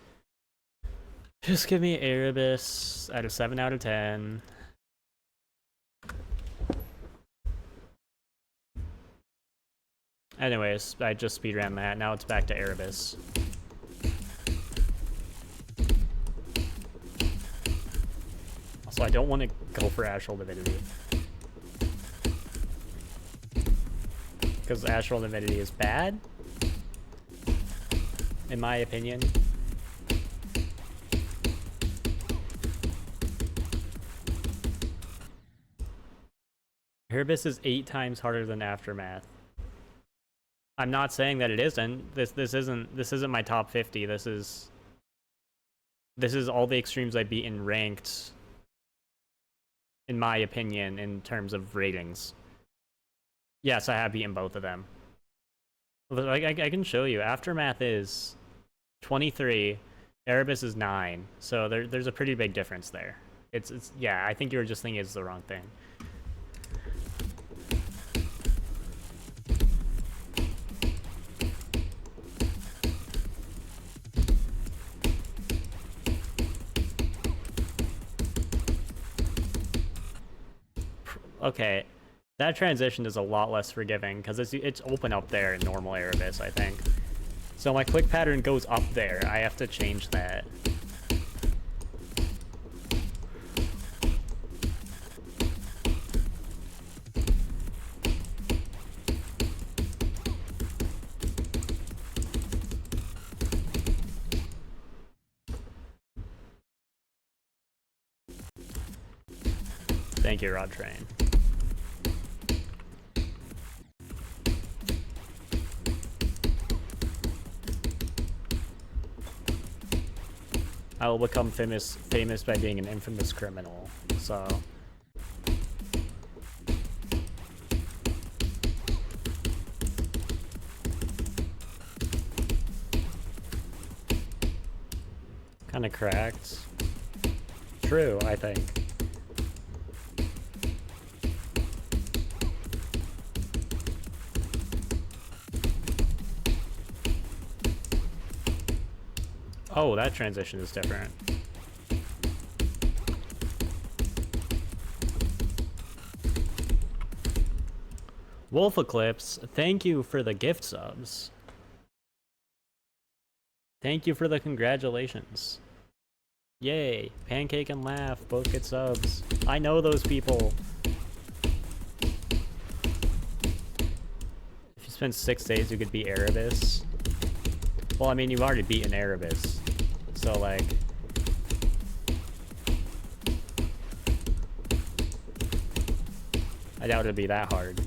Just give me Erebus at a 7 out of 10. Anyways, I just speedran that. Now it's back to Erebus. Also, I don't want to go for Astral Divinity. Because Astral Divinity is bad. In my opinion. Erebus is 8 times harder than Aftermath. I'm not saying that it isn't. This isn't my top 50. This is all the extremes I beat in ranked, in my opinion, in terms of ratings. Yes, I have beaten both of them. Like I can show you. Aftermath is 23, Erebus is 9. So there's a pretty big difference there. It's yeah, I think you were just thinking it's the wrong thing. Okay, that transition is a lot less forgiving because it's open up there in normal Erebus, I think. So my quick pattern goes up there. I have to change that. Thank you, Rod Train. I will become famous by being an infamous criminal, so... Kinda cracked. True, I think. Oh, that transition is different. Wolf Eclipse, thank you for the gift subs. Thank you for the congratulations. Yay, Pancake and Laugh both get subs. I know those people. If you spend 6 days, you could beat Erebus. Well, I mean, you've already beaten Erebus. So, like... I doubt it'd be that hard.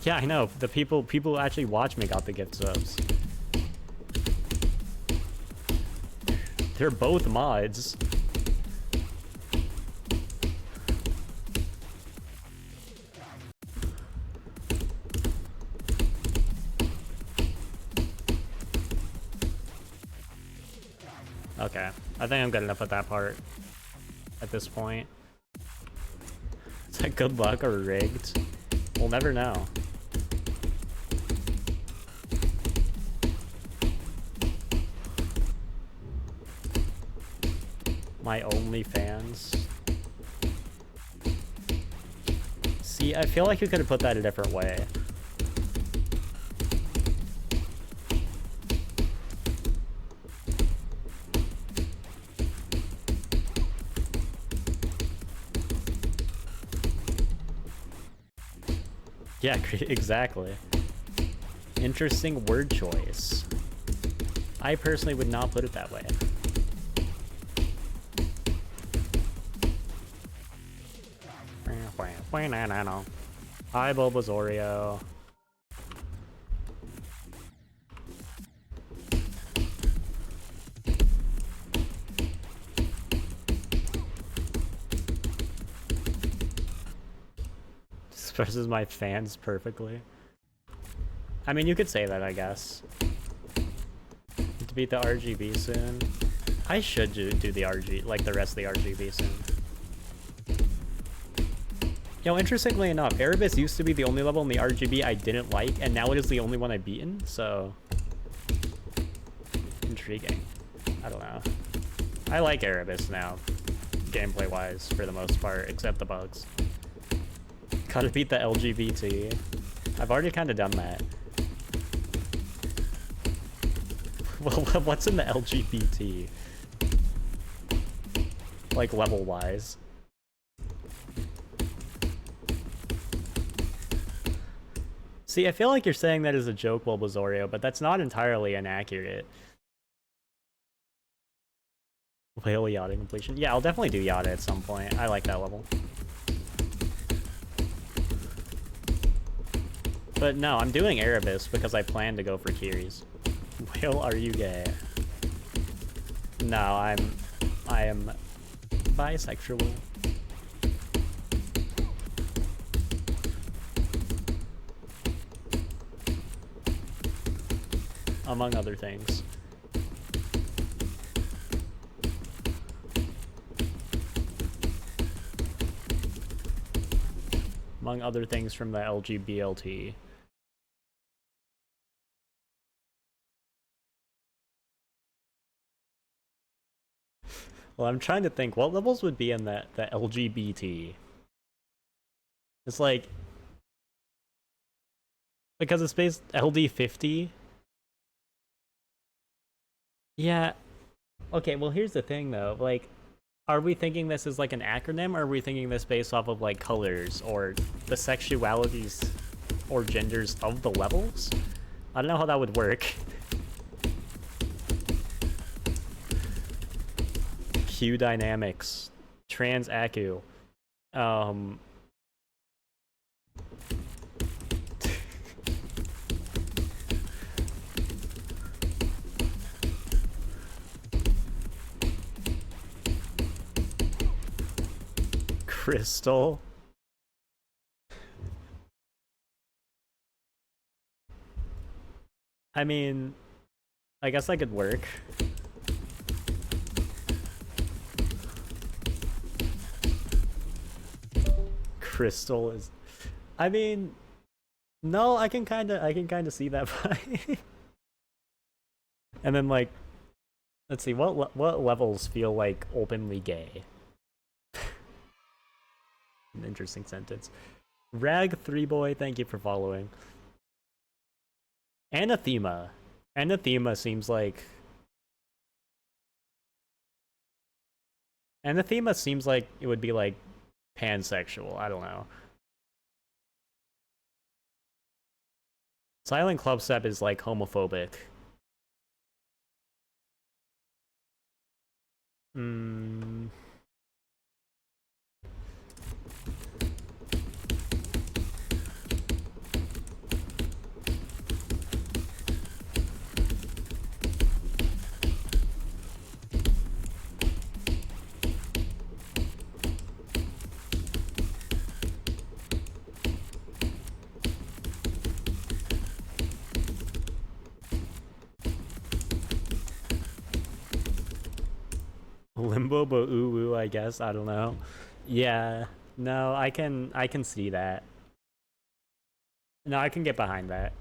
Yeah, I know. The people who actually watch me got the gift subs. They're both mods. Okay, I think I'm good enough with that part at this point. Is that good luck or rigged? We'll never know. My OnlyFans. See, I feel like you could have put that a different way. Yeah, exactly. Interesting word choice. I personally would not put it that way. Hi, Bulbasario. Expresses my fans perfectly. I mean, you could say that, I guess. To beat the RGB soon. I should do the RG, like the rest of the RGB soon. You know, interestingly enough, Erebus used to be the only level in the RGB I didn't like, and now it is the only one I've beaten, so... Intriguing. I don't know. I like Erebus now, gameplay-wise, for the most part, except the bugs. Gotta beat the LGBT. I've already kind of done that. Well, what's in the LGBT? Like, level-wise. See, I feel like you're saying that as a joke, Bulbasario, but that's not entirely inaccurate. Whale Yada completion. Yeah, I'll definitely do Yada at some point. I like that level. But no, I'm doing Erebus because I plan to go for Kiri's. Whale, are you gay? No, I am bisexual. Among other things. among other things from the LGBLT. Well, I'm trying to think what levels would be in the LGBT. It's like because it's based LD50. Yeah. Okay, well here's the thing though. Like, are we thinking this is like an acronym, or are we thinking this based off of like colors or the sexualities or genders of the levels? I don't know how that would work. Q dynamics, trans acu, crystal. I mean, I guess that could work. Crystal is, I mean, no, I can kind of see that vibe. And then like, let's see, what levels feel like openly gay? An interesting sentence. Rag3boy, thank you for following. Anathema. Anathema seems like... Anathema seems like it would be like pansexual, I don't know. Silent Club Step is like homophobic. Limbo but ooh, I guess, I don't know. Yeah, no, I can see that. No, I can get behind that.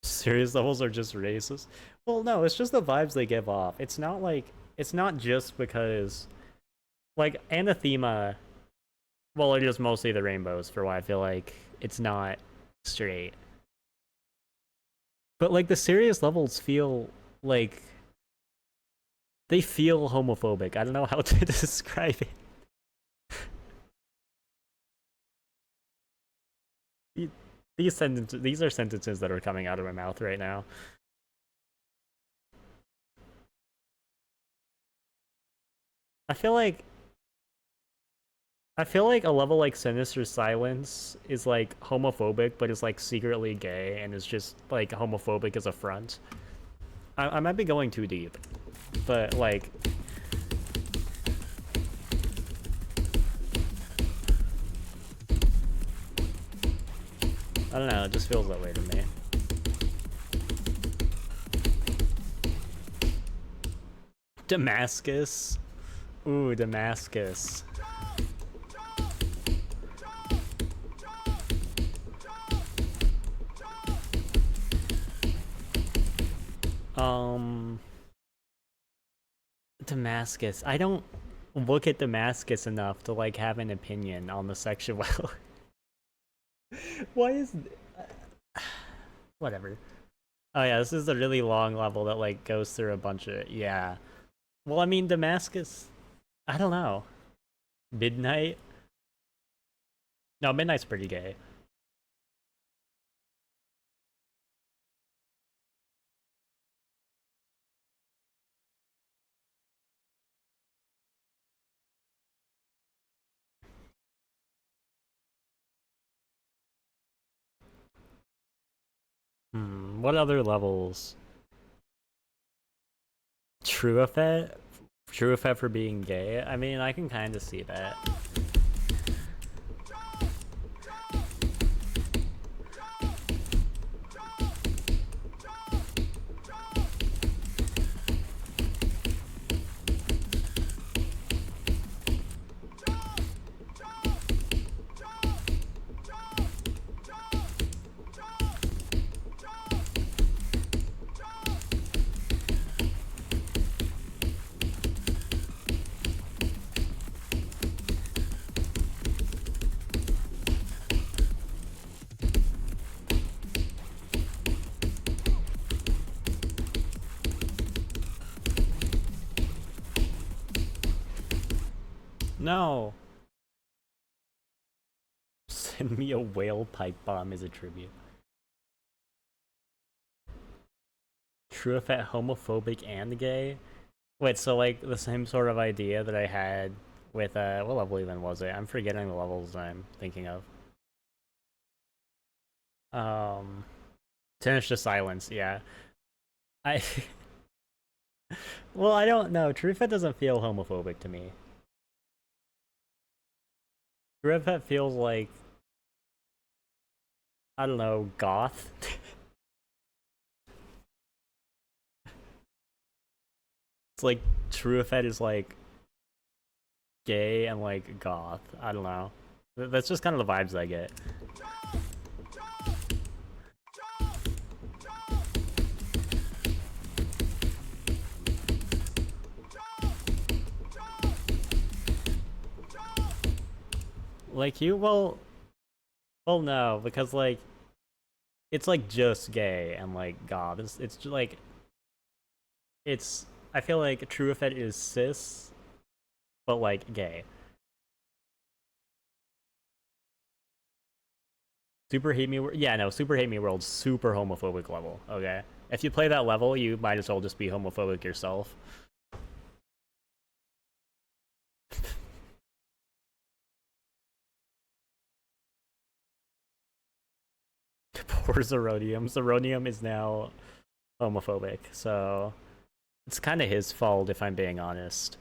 Serious levels are just racist. Well, no, it's just the vibes they give off. It's not like, it's not just because, like, Anathema, well, it is mostly the rainbows for why I feel like it's not straight. But like the serious levels feel like they feel homophobic. I don't know how to describe it. These are sentences that are coming out of my mouth right now. I feel like a level like Sinister Silence is like homophobic, but is like secretly gay and is just like homophobic as a front. I might be going too deep, but like, I don't know, it just feels that way to me. Damascus. Ooh, Damascus. Damascus. I don't look at Damascus enough to like have an opinion on the sexuality. Why is whatever. Oh yeah, this is a really long level that like goes through a bunch of, yeah. Well, I mean, Damascus, I don't know. Midnight? No, Midnight's pretty gay. What other levels? True Effect? True Effect for being gay? I mean, I can kind of see that. No. Send me a whale pipe bomb as a tribute. True effect homophobic and gay? Wait, so like the same sort of idea that I had with what level even was it? I'm forgetting the levels I'm thinking of. Finish the silence, yeah. I well, I don't know. True effect doesn't feel homophobic to me. True effect feels like, I don't know, goth. It's like True effect is like gay and like goth. I don't know. That's just kind of the vibes I get. Like you, well, no, because like it's like just gay and like goth. It's just like it's. I feel like True effect is cis, but like gay. Super Hate Me World. Yeah, no, Super Hate Me World's super homophobic level. Okay, if you play that level, you might as well just be homophobic yourself. Poor Zeronium. Zeronium is now homophobic, so it's kind of his fault if I'm being honest.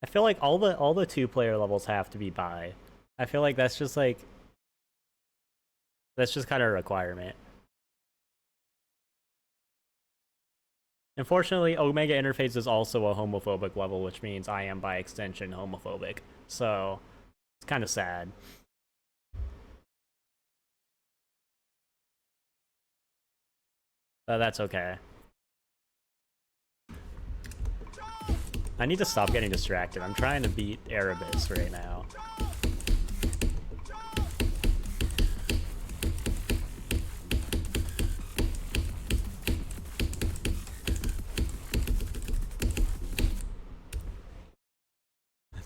I feel like all the 2-player levels have to be bi. I feel like that's just like that's just kind of a requirement. Unfortunately, Omega Interface is also a homophobic level, which means I am by extension homophobic. So it's kind of sad. But that's okay. I need to stop getting distracted. I'm trying to beat Erebus right now.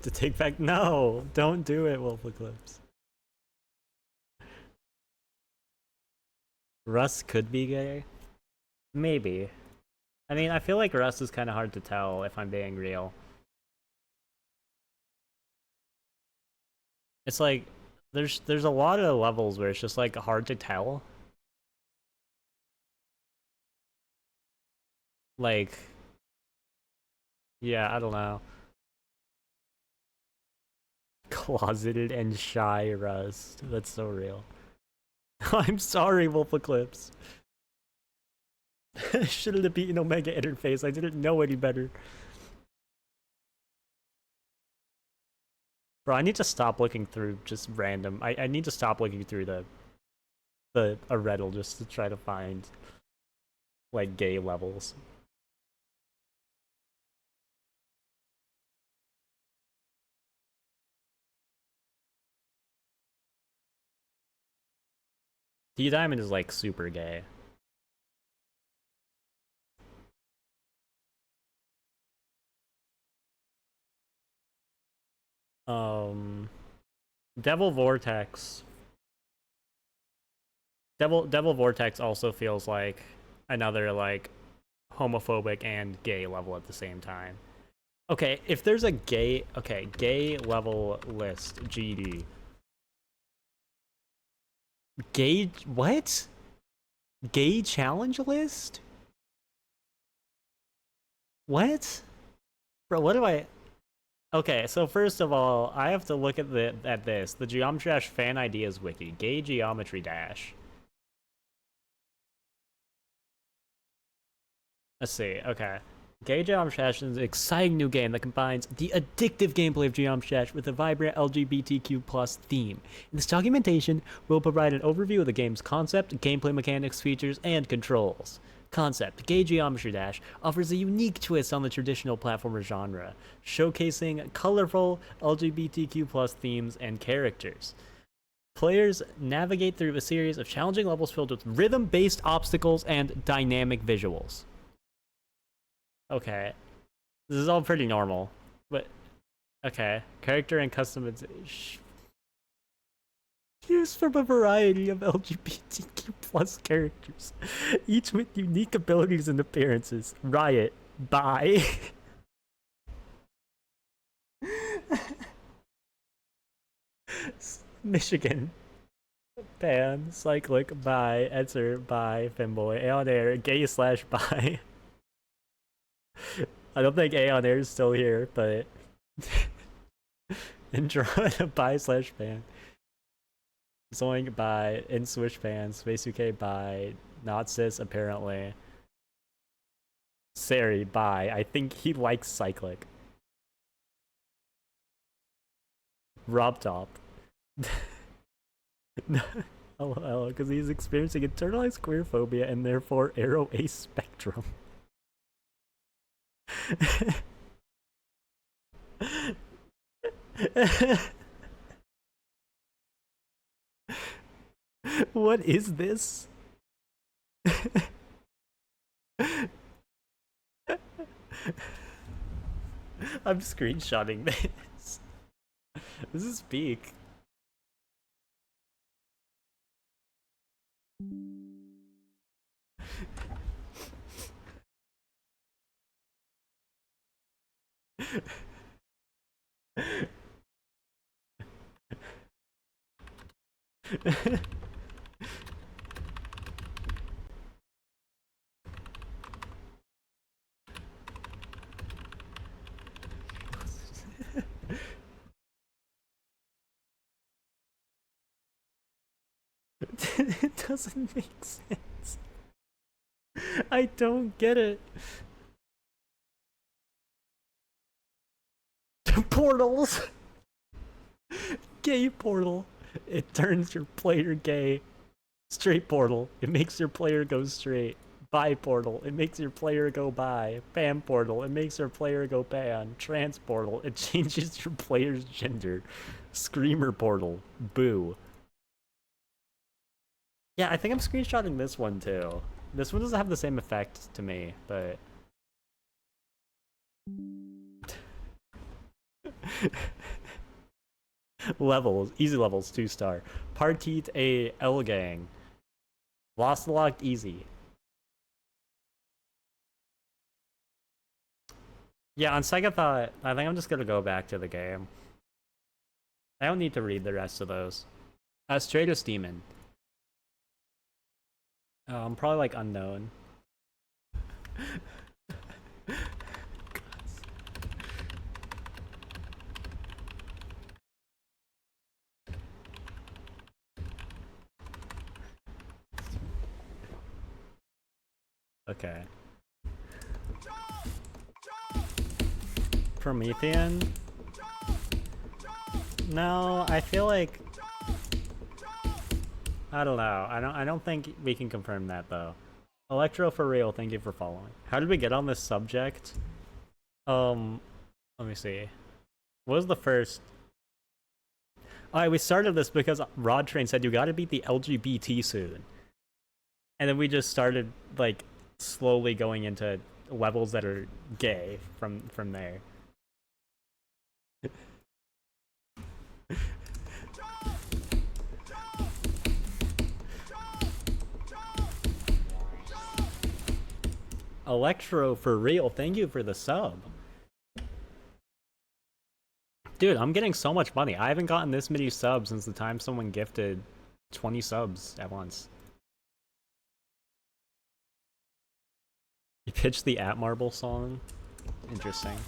To take back— no! Don't do it, Wolf Eclipse. Russ could be gay? Maybe. I mean, I feel like Russ is kind of hard to tell if I'm being real. It's like there's a lot of levels where it's just like hard to tell. Like, yeah, I don't know. Closeted and shy Rust. That's so real. I'm sorry, Wolf Eclipse. Shouldn't have beaten Omega Interface. I didn't know any better. Bro, I need to stop looking through just random. I need to stop looking through a Riddle just to try to find like gay levels. D Diamond is like super gay. Devil Vortex. Devil Vortex also feels like another like homophobic and gay level at the same time. Okay, if there's a gay level list, GD. Gay what? Gay challenge list? What? Bro, what do I— okay, so first of all, I have to look at this. The Geometry Dash fan ideas wiki. Gay Geometry Dash. Let's see, okay. Gay Geometry Dash is an exciting new game that combines the addictive gameplay of Geometry Dash with a vibrant LGBTQ+ theme. In this documentation, we'll provide an overview of the game's concept, gameplay mechanics, features, and controls. concept, Gay Geometry Dash offers a unique twist on the traditional platformer genre, showcasing colorful LGBTQ+ themes and characters. Players navigate through a series of challenging levels filled with rhythm-based obstacles and dynamic visuals. Okay. This is all pretty normal, but okay. Character and customization. Choose from a variety of LGBTQ+ characters, each with unique abilities and appearances. Riot. Bye. Michigan. Pan. Cyclic. Bye. Etzer. Bye. Femboy. Aeon Air. Gay slash bye. I don't think Aeon Air is still here, but Andromeda bye slash pan. Zoink by in Swish Pan, Space UK by not cis apparently. Sari by I think he likes Cyclic. Rob Top. LOL, because he's experiencing internalized queer phobia and therefore arrow ace spectrum. What is this? I'm screenshotting this. This is peak. It doesn't make sense. I don't get it. Portals. Gay portal. It turns your player gay. Straight portal. It makes your player go straight. Bi portal. It makes your player go bi. Pan portal. It makes your player go pan. Trans portal. It changes your player's gender. Screamer portal. Boo. Yeah, I think I'm screenshotting this one too. This one doesn't have the same effect to me, but levels, easy levels, 2-star. Partit a L gang. Lost locked easy. Yeah, on second thought, I think I'm just gonna go back to the game. I don't need to read the rest of those. Stratus Demon. I'm probably like unknown. Okay. Promethean? No, I feel like I don't know. I don't think we can confirm that though. Electro for real, thank you for following. How did we get on this subject? Let me see. What was the first? Alright, we started this because Rod Train said you gotta beat the LGBT soon. And then we just started like slowly going into levels that are gay from there. Electro for real, thank you for the sub. Dude, I'm getting so much money. I haven't gotten this many subs since the time someone gifted 20 subs at once. You pitched the At Marble song? Interesting.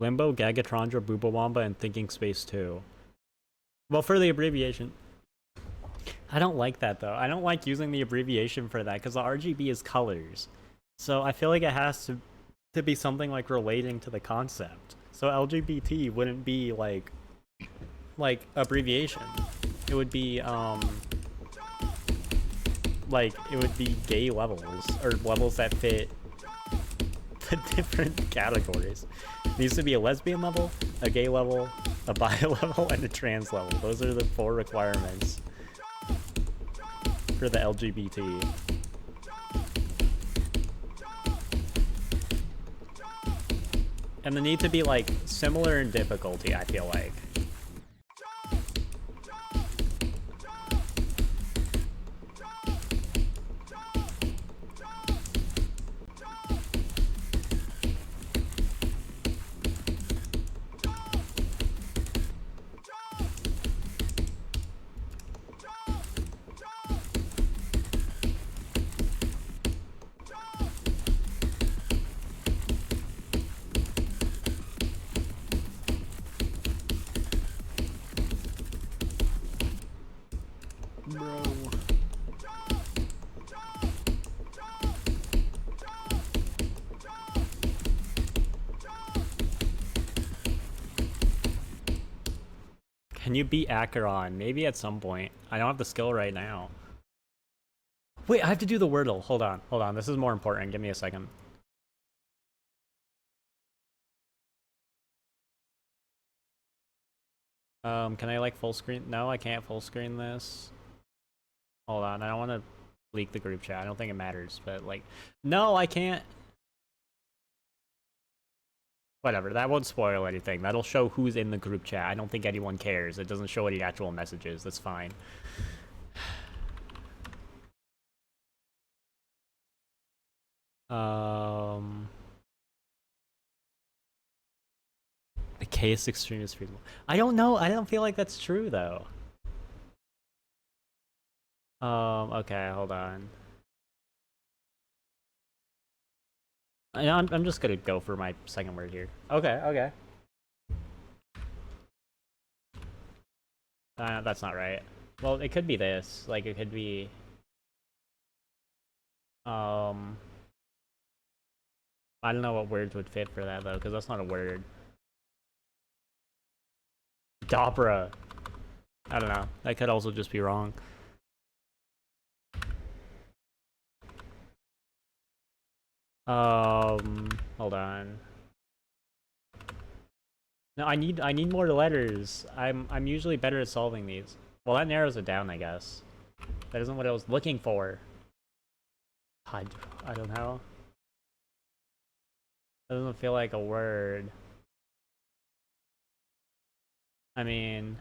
Limbo, Gagatrondra, Boobawamba, and Thinking Space 2. Well, for the abbreviation. I don't like that, though. I don't like using the abbreviation for that, because the RGB is colors. So I feel like it has to be something, like, relating to the concept. So LGBT wouldn't be, like, like abbreviation. It would be like it would be gay levels or levels that fit the different categories. It needs to be a lesbian level, a gay level, a bi level, and a trans level. Those are the 4 requirements for the LGBT. And they need to be like similar in difficulty, I feel like. Can you beat Acheron? Maybe at some point. I don't have the skill right now. Wait, I have to do the Wordle. Hold on. This is more important. Give me a second. Can I like full screen? No, I can't full screen this. Hold on, I don't want to leak the group chat. I don't think it matters, but like, no, I can't. Whatever, that won't spoil anything. That'll show who's in the group chat. I don't think anyone cares. It doesn't show any actual messages. That's fine. The case extreme is feasible. I don't know. I don't feel like that's true though. Okay, hold on. I'm just gonna go for my second word here. Okay. That's not right. Well, it could be this. Like, it could be... I don't know what words would fit for that, though, because that's not a word. Dobra. I don't know. That could also just be wrong. Hold on. No, I need more letters. I'm usually better at solving these. Well, that narrows it down, I guess. That isn't what I was looking for. I don't know. That doesn't feel like a word. I mean...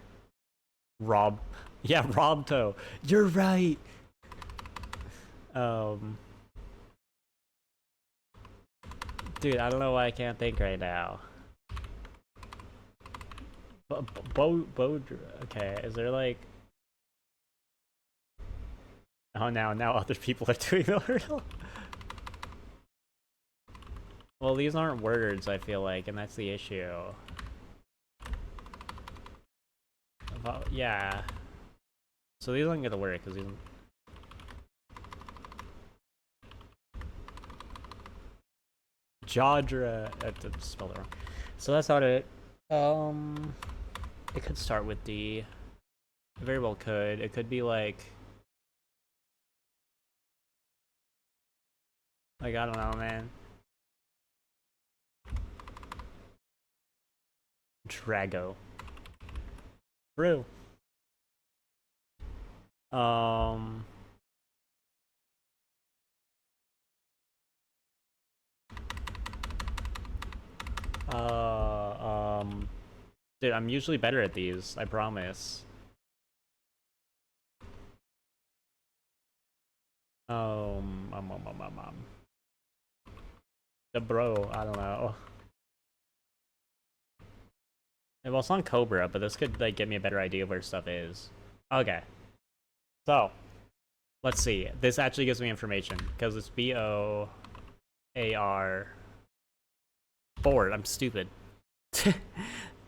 Rob... Yeah, Robto. You're right! Dude, I don't know why I can't think right now. Okay, is there like... Oh, now other people are doing the Wordle? Well, these aren't words, I feel like, and that's the issue. Well, yeah. So these aren't gonna work, because these... Jadra... I spelled it wrong. So that's not it. It could start with D. It very well could. It could be like... Like, I don't know, man. Drago. Brew. Dude, I'm usually better at these, I promise. The bro, I don't know. Well, it's on Cobra, but this could, like, give me a better idea of where stuff is. Okay. So, let's see. This actually gives me information, because it's B-O-A-R... Bored, I'm stupid.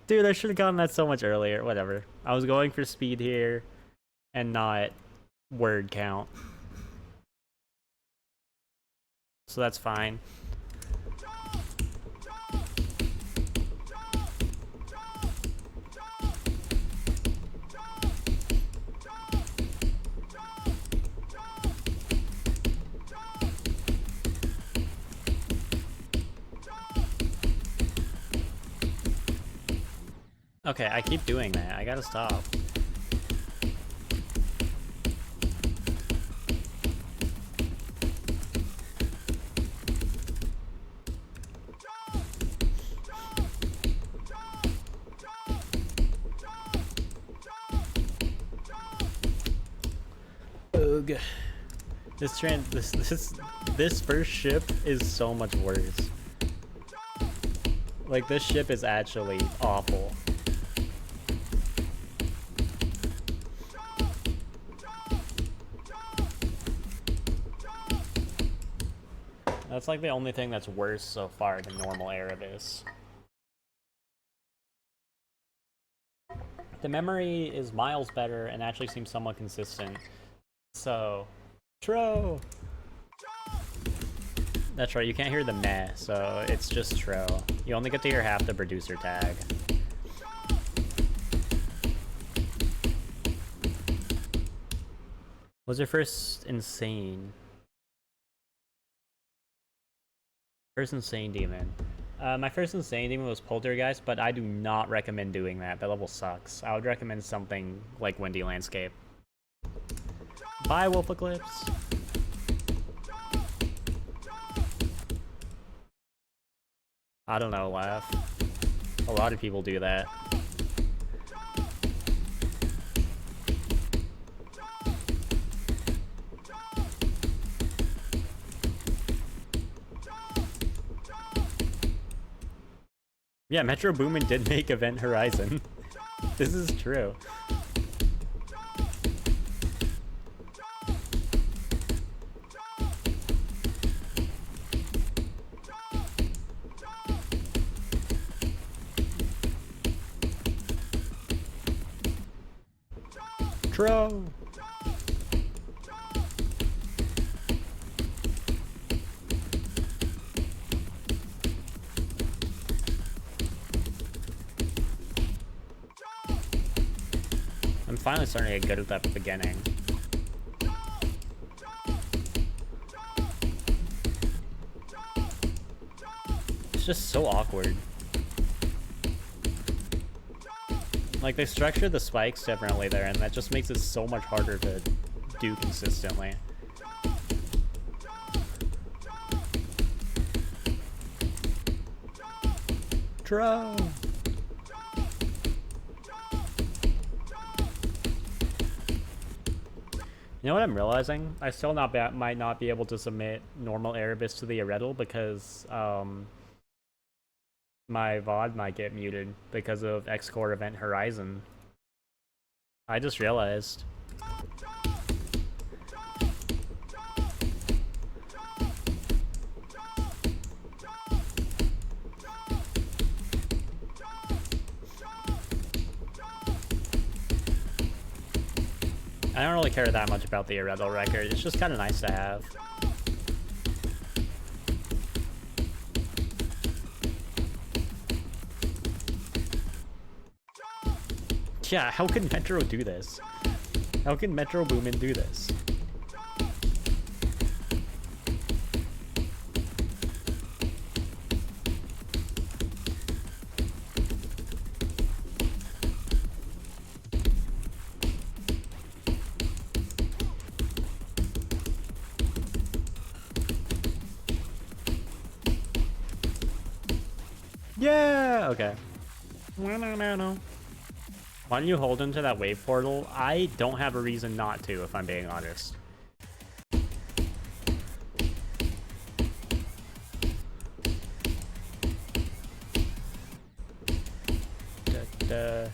Dude, I should have gotten that so much earlier. Whatever. I was going for speed here, and not word count. So that's fine. Okay, I keep doing that. I gotta stop. Ugh. This first ship is so much worse. Like, this ship is actually awful. That's like the only thing that's worse so far than normal Erebus. The memory is miles better and actually seems somewhat consistent. So, Tro! That's right, you can't hear the meh, so it's just Tro. You only get to hear half the producer tag. Was your first insane? First insane demon. My first insane demon was Poltergeist, but I do not recommend doing that. That level sucks. I would recommend something like Windy Landscape. Bye, Wolf Eclipse. I don't know, laugh. A lot of people do that. Yeah, Metro Boomin did make Event Horizon. This is true. Tro! I'm finally starting to get good at that beginning. It's just so awkward. Like, they structure the spikes differently there, and that just makes it so much harder to do consistently. Tro! You know what I'm realizing? I still might not be able to submit normal Erebus to the Irreddle because my VOD might get muted because of X-Core Event Horizon. I just realized. I don't really care that much about the Irreddle record, it's just kind of nice to have. Yeah, how can Metro do this? How can Metro Boomin do this? Yeah! Okay. No. Why don't you hold into that wave portal? I don't have a reason not to, if I'm being honest. Da.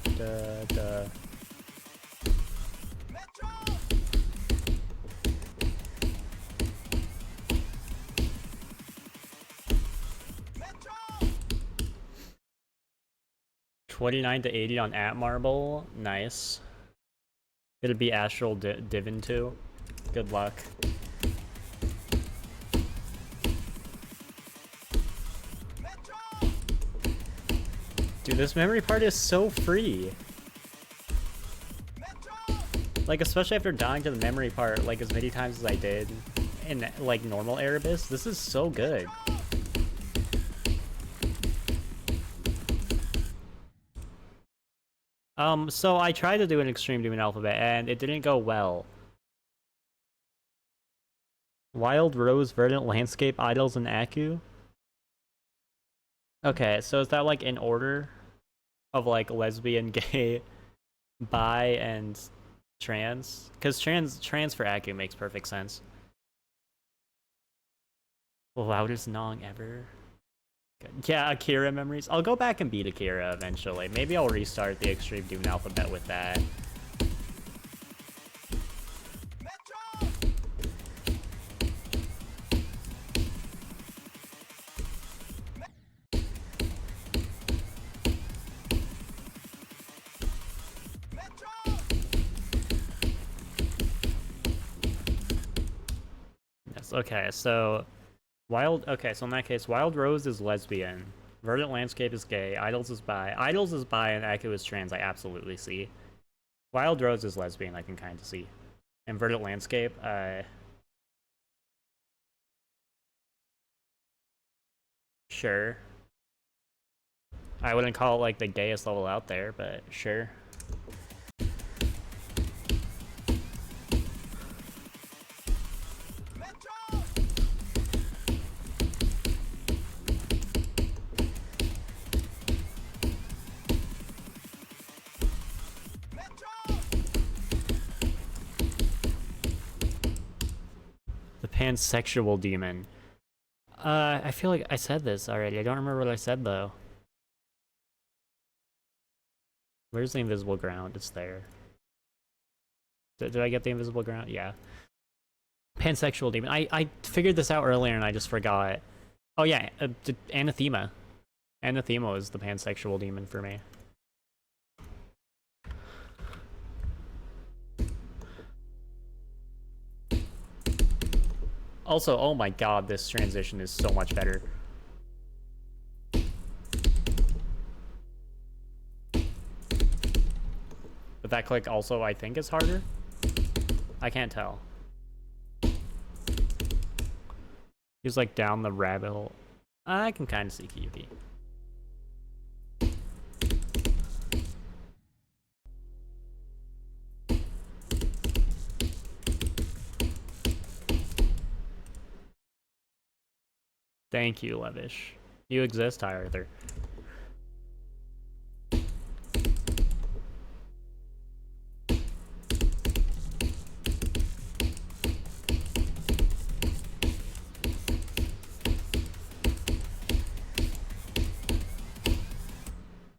29 to 80 on at marble. Nice. It'll be Astral Divin too. Good luck. Dude, this memory part is so free. Like, especially after dying to the memory part, like, as many times as I did in, like, normal Erebus, this is so good. So I tried to do an Extreme Doom in Alphabet, and it didn't go well. Wild Rose, Verdant Landscape, Idols, and Aku? Okay, so is that like in order of like lesbian, gay, bi, and trans? Because trans for Aku makes perfect sense. Loudest Nong ever. Yeah, Akira memories. I'll go back and beat Akira eventually. Maybe I'll restart the Extreme Doom Alphabet with that. Yes, okay, so okay, so in that case, Wild Rose is lesbian, Verdant Landscape is gay, Idols is bi. Idols is bi and Aku is trans, I absolutely see. Wild Rose is lesbian, I can kind of see. And Verdant Landscape, sure. I wouldn't call it like the gayest level out there, but sure. The pansexual demon. I feel like I said this already. I don't remember what I said though. Where's the invisible ground? It's there. Did I get the invisible ground? Yeah. Pansexual demon. I figured this out earlier and I just forgot. Oh yeah, Anathema. Anathema is the pansexual demon for me. Also, oh my god, this transition is so much better. But that click also, I think, is harder? I can't tell. He's like down the rabbit hole. I can kind of see Kyuki. Thank you, Levish. You exist, Hi Arthur.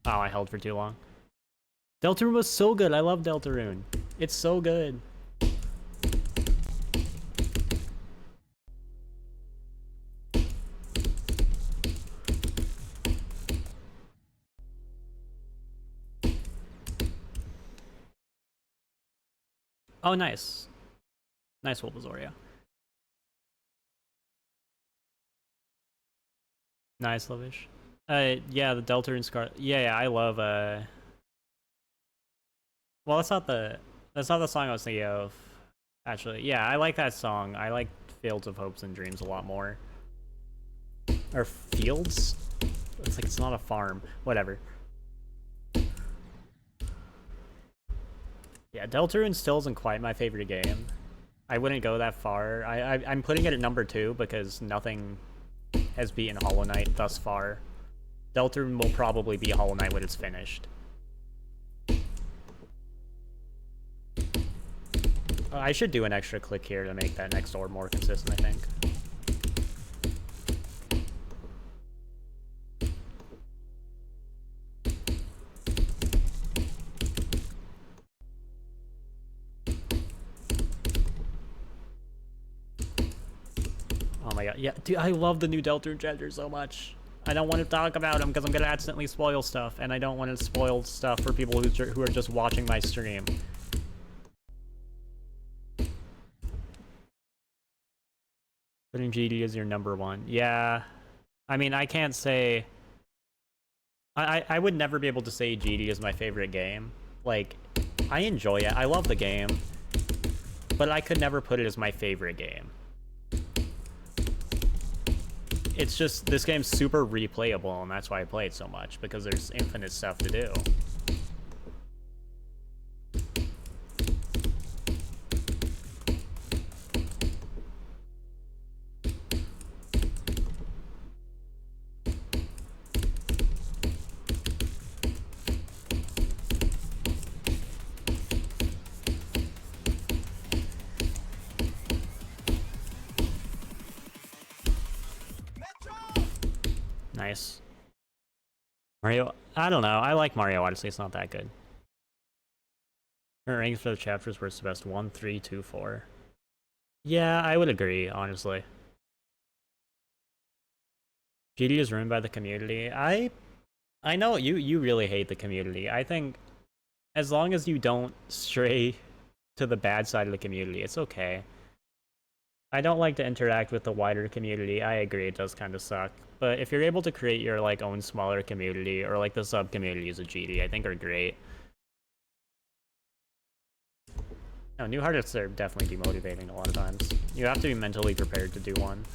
Oh, I held for too long. Deltarune was so good. I love Deltarune. It's so good. Oh, nice. Nice Bulbasaur. Nice, Levish. Yeah, the Deltarune Scar. Yeah, I love, well, that's not the song I was thinking of, actually. Yeah, I like that song. I like Fields of Hopes and Dreams a lot more. Or Fields? It's like, it's not a farm. Whatever. Yeah, Deltarune still isn't quite my favorite game. I wouldn't go that far. I'm putting it at number 2 because nothing has beaten Hollow Knight thus far. Deltarune will probably be Hollow Knight when it's finished. I should do an extra click here to make that next door more consistent, I think. Oh my god, yeah, dude, I love the new Deltarune chapter so much. I don't want to talk about them because I'm gonna accidentally spoil stuff, and I don't want to spoil stuff for people who are just watching my stream. Putting GD as your number 1. Yeah. I mean, I can't say... I would never be able to say GD is my favorite game. Like, I enjoy it. I love the game. But I could never put it as my favorite game. It's just, this game's super replayable, and that's why I play it so much, because there's infinite stuff to do. nice. Mario, I don't know. I like Mario Odyssey. It's not that good. Current rankings for the chapters were the best 1, 3, 2, 4. Yeah, I would agree, honestly. GD is ruined by the community. I know you really hate the community. I think as long as you don't stray to the bad side of the community, it's okay. I don't like to interact with the wider community. I agree, it does kind of suck. But if you're able to create your like own smaller community or like the sub communities of GD, I think are great. No, new artists are definitely demotivating a lot of times. You have to be mentally prepared to do one.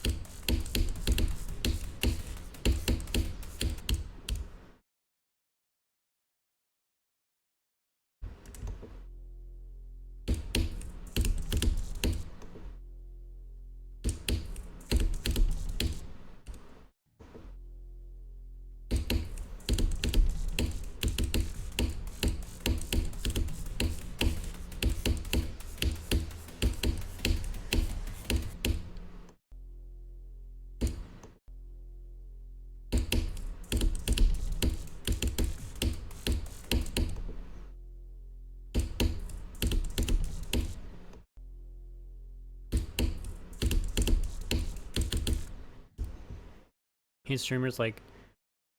These streamers like,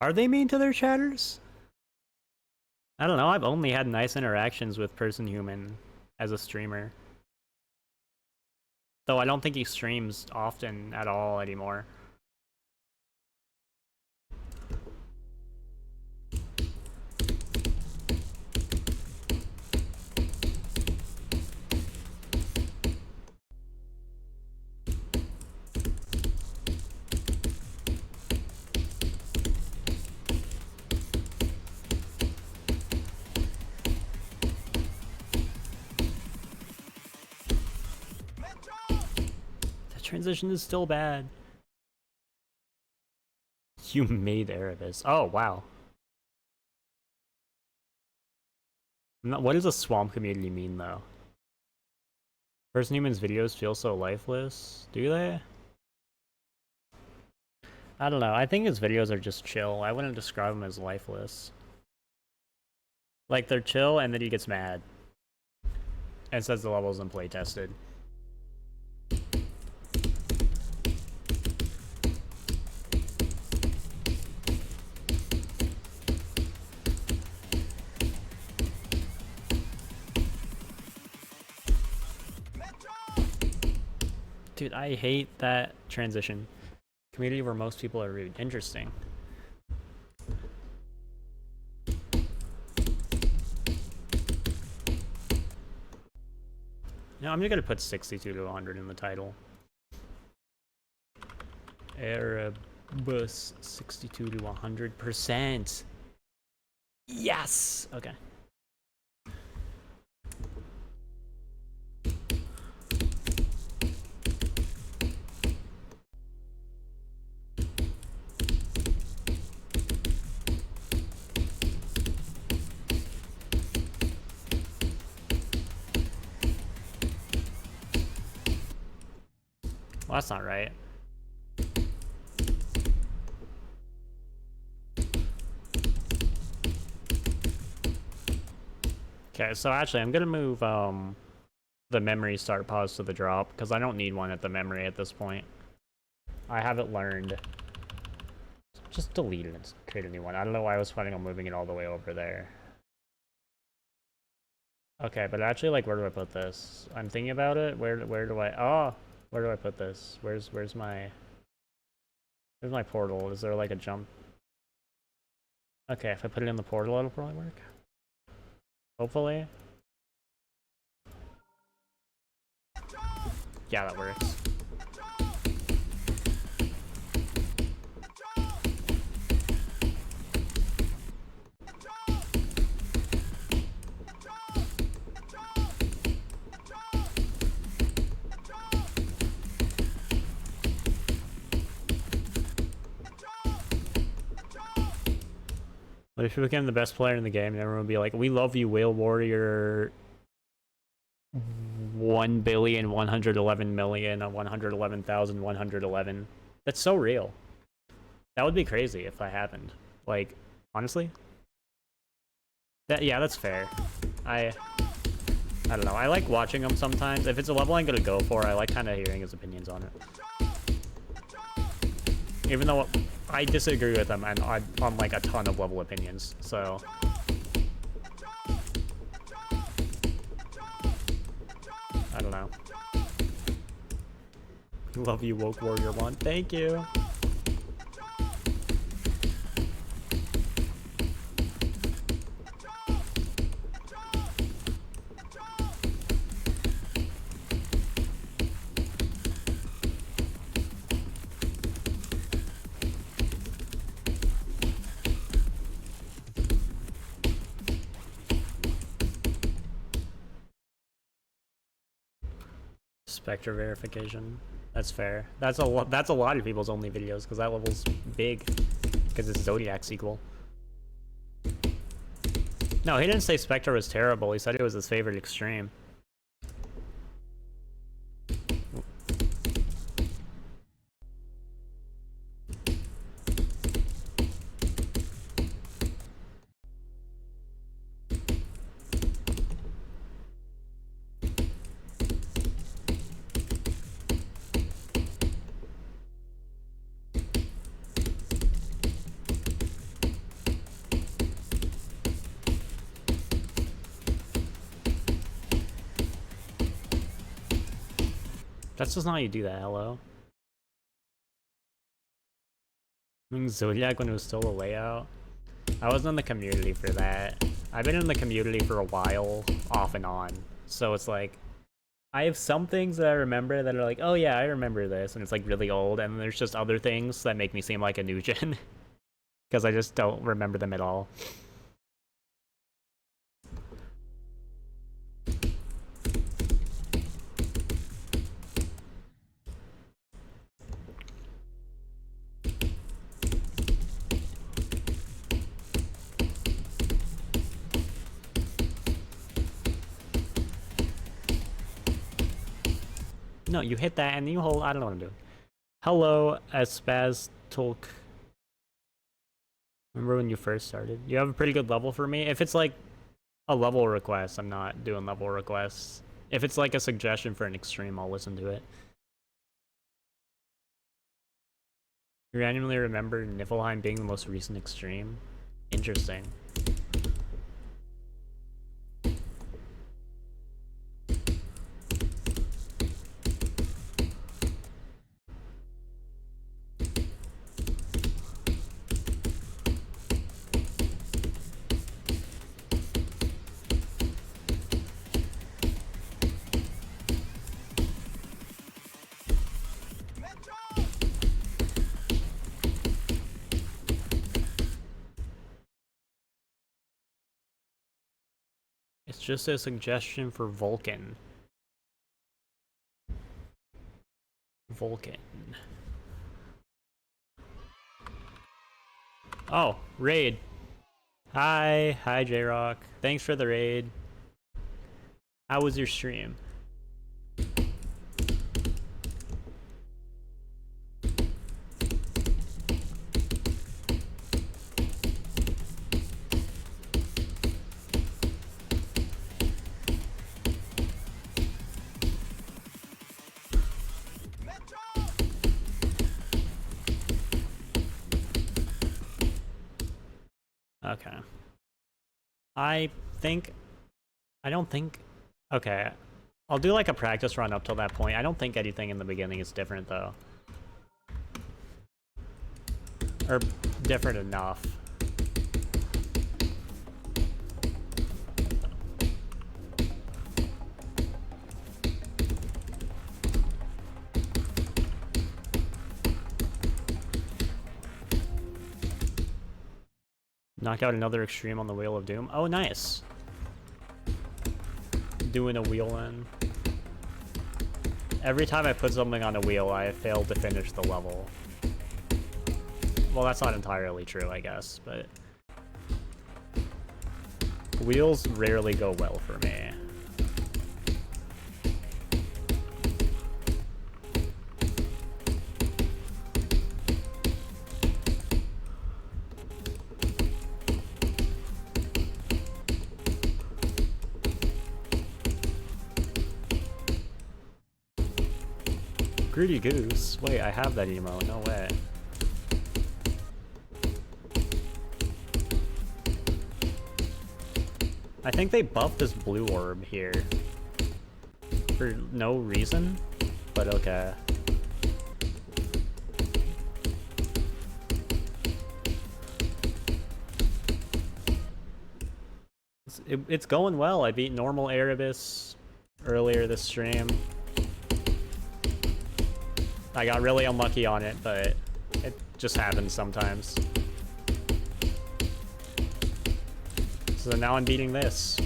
are they mean to their chatters? I don't know, I've only had nice interactions with Person Human as a streamer. Though I don't think he streams often at all anymore. Transition is still bad. You made Erebus. Oh, wow. What does a swamp community mean, though? Person Human's videos feel so lifeless. Do they? I don't know. I think his videos are just chill. I wouldn't describe them as lifeless. Like, they're chill, and then he gets mad. And says the level isn't play tested. Dude, I hate that transition. Community where most people are rude. Interesting. No, I'm just gonna put 62 to 100 in the title. Erebus 62 to 100%. Yes! Okay. Well, that's not right. Okay, so actually I'm gonna move the memory start pause to the drop, because I don't need one at the memory at this point. I haven't learned. Just delete it and create a new one. I don't know why I was planning on moving it all the way over there. Okay, but actually, like, where do I put this? I'm thinking about it. Where do I... Oh! Where do I put this? Where's my portal? Is there like a jump? Okay, if I put it in the portal, it'll probably work. Hopefully. Yeah, that works. But if you became the best player in the game, everyone would be like, "We love you, Whale Warrior 1,111,111,111,111." That's so real. That would be crazy if that happened. Like, honestly? Yeah, that's fair. I don't know. I like watching him sometimes. If it's a level I'm gonna go for, I like kind of hearing his opinions on it. Even though I disagree with him on like a ton of level opinions, so... I don't know. Love you, Woke Warrior 1. Thank you! Spectre verification. That's fair. That's a lot of people's only videos because that level's big because it's Zodiac sequel. No, he didn't say Spectre was terrible. He said it was his favorite extreme. That's just not how you do that, hello. I mean, Zodiac when it was still a layout. I wasn't in the community for that. I've been in the community for a while, off and on. So it's like, I have some things that I remember that are like, oh yeah, I remember this, and it's like really old, and then there's just other things that make me seem like a new gen. Because I just don't remember them at all. No, you hit that and you hold. I don't know what I'm doing. Hello, Espaz Tolk. Remember when you first started? You have a pretty good level for me. If it's like a level request, I'm not doing level requests. If it's like a suggestion for an extreme, I'll listen to it. You randomly remember Niflheim being the most recent extreme? Interesting. It's just a suggestion for Vulcan. Vulcan. Oh, raid. Hi, J-Rock. Thanks for the raid. How was your stream? Okay. I don't think... Okay. I'll do like a practice run up till that point. I don't think anything in the beginning is different though. Or different enough. Knock out another extreme on the Wheel of Doom. Oh, nice. Doing a wheel in. Every time I put something on a wheel, I fail to finish the level. Well, that's not entirely true, I guess, but... Wheels rarely go well for me. Greedy Goose. Wait, I have that emo. No way. I think they buffed this blue orb here. For no reason, but okay. It's going well. I beat normal Erebus earlier this stream. I got really unlucky on it, but it just happens sometimes. So now I'm beating this.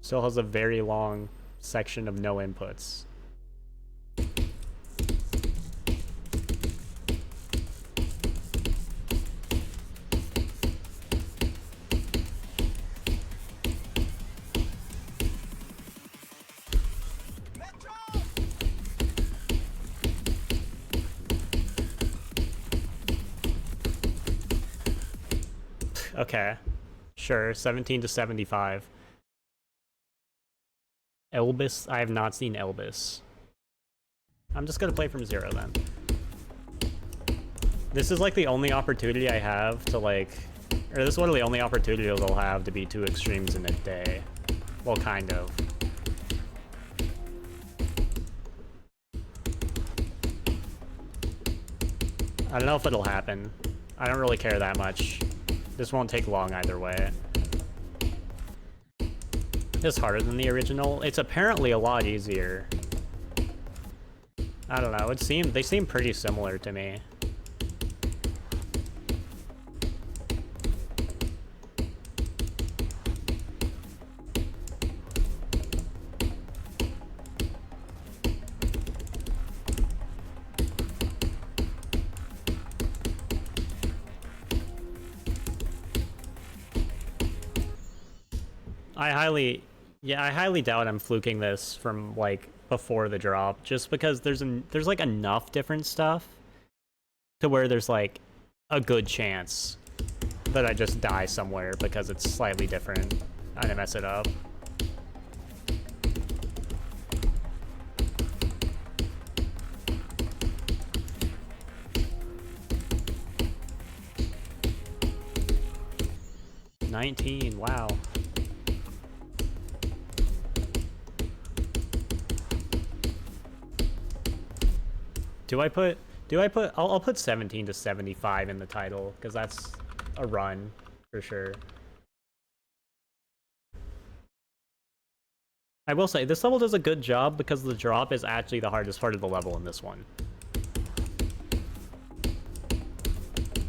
Still has a very long section of no inputs. Okay, sure, 17 to 75. Erebus? I have not seen Erebus. I'm just gonna play from 0 then. This is like the only opportunity I have to like, or this is one of the only opportunities I'll have to be 2 extremes in a day. Well, kind of. I don't know if it'll happen. I don't really care that much. This won't take long either way. It's harder than the original. It's apparently a lot easier. I don't know. They seem pretty similar to me. I highly doubt I'm fluking this from like before the drop, just because there's like enough different stuff to where there's like a good chance that I just die somewhere because it's slightly different and I mess it up. $19, wow. I'll put 17 to 75 in the title, because that's a run, for sure. I will say, this level does a good job because the drop is actually the hardest part of the level in this one.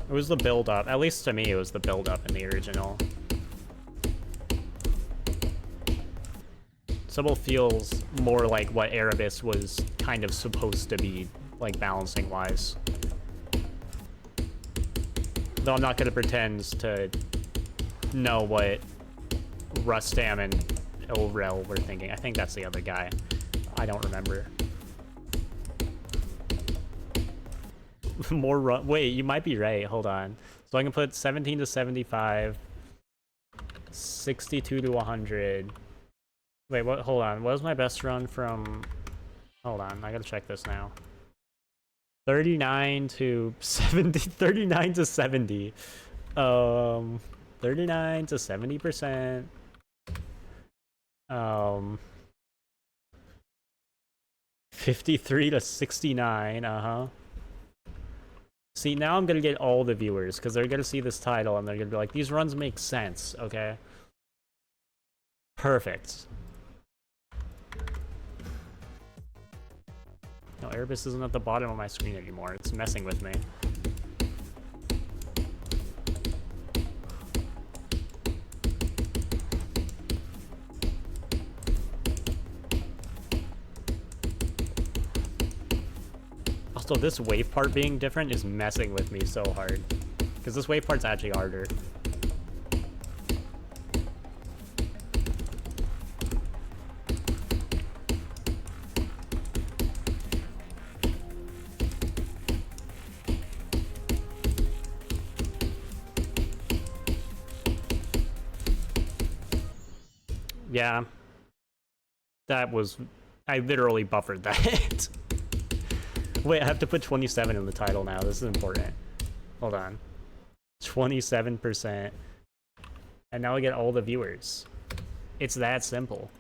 It was the build-up, at least to me it was the build-up in the original. Sybil feels more like what Erebus was kind of supposed to be, like balancing wise. Though I'm not gonna pretend to know what Rustam and Ilrel were thinking. I think that's the other guy. I don't remember. Wait, you might be right. Hold on. So I can put 17 to 75, 62 to 100. Wait, what? Hold on. What was my best run from? Hold on. I gotta check this now. 39 to 70. 39 to 70. 39 to 70%. 53 to 69. See, now I'm gonna get all the viewers because they're gonna see this title and they're gonna be like, these runs make sense, okay? Perfect. No, Erebus isn't at the bottom of my screen anymore. It's messing with me. Also, this wave part being different is messing with me so hard. Because this wave part's actually harder. Yeah. That was... I literally buffered that. Wait, I have to put 27 in the title now. This is important. Hold on. 27%. And now I get all the viewers. It's that simple.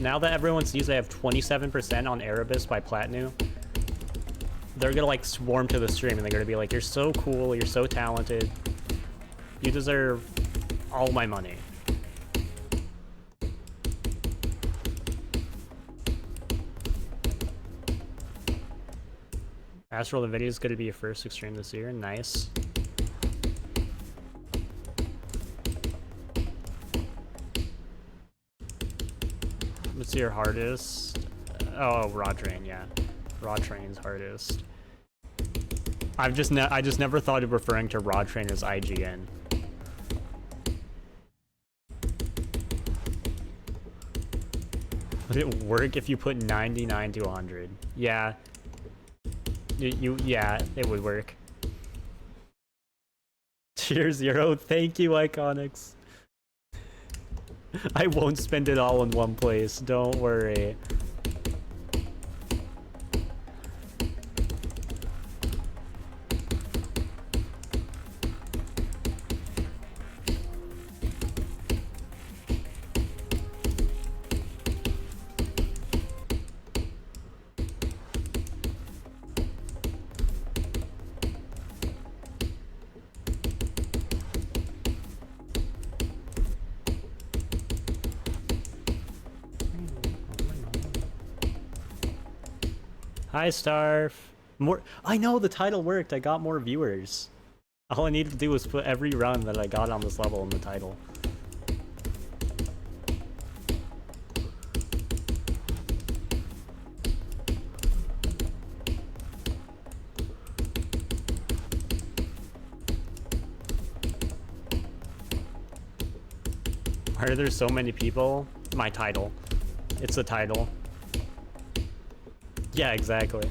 Now that everyone sees I have 27% on Erebus by Platnu, they're gonna like swarm to the stream and they're gonna be like, you're so cool, you're so talented. You deserve all my money. Astral the video is gonna be your first extreme this year. Nice. What's your hardest? Oh, Raw Train, yeah. Raw Train's hardest. I just never thought of referring to Raw Train as IGN. Would it work if you put 99 to 100? Yeah. Yeah, it would work. Tier 0, thank you, Iconics. I won't spend it all in one place, don't worry. Hi, Starf. More. I know the title worked. I got more viewers. All I needed to do was put every run that I got on this level in the title. Why are there so many people? My title. It's the title. Yeah, exactly.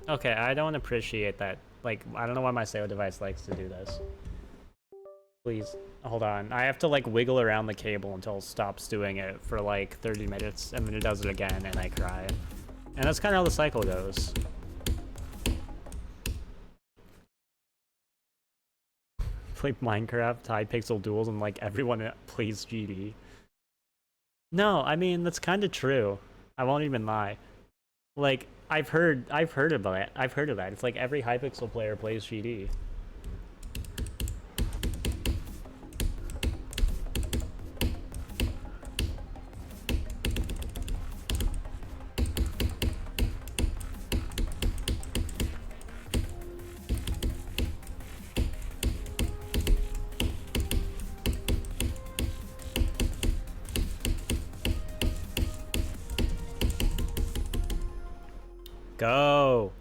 Okay, I don't appreciate that. Like, I don't know why my save device likes to do this. Please, hold on. I have to, like, wiggle around the cable until it stops doing it for, like, 30 minutes, and then it does it again, and I cry. And that's kind of how the cycle goes. Play Minecraft, high pixel duels, and like everyone plays GD. No, I mean that's kind of true. I won't even lie. Like I've heard about it. I've heard of that. It's like every high pixel player plays GD. Go.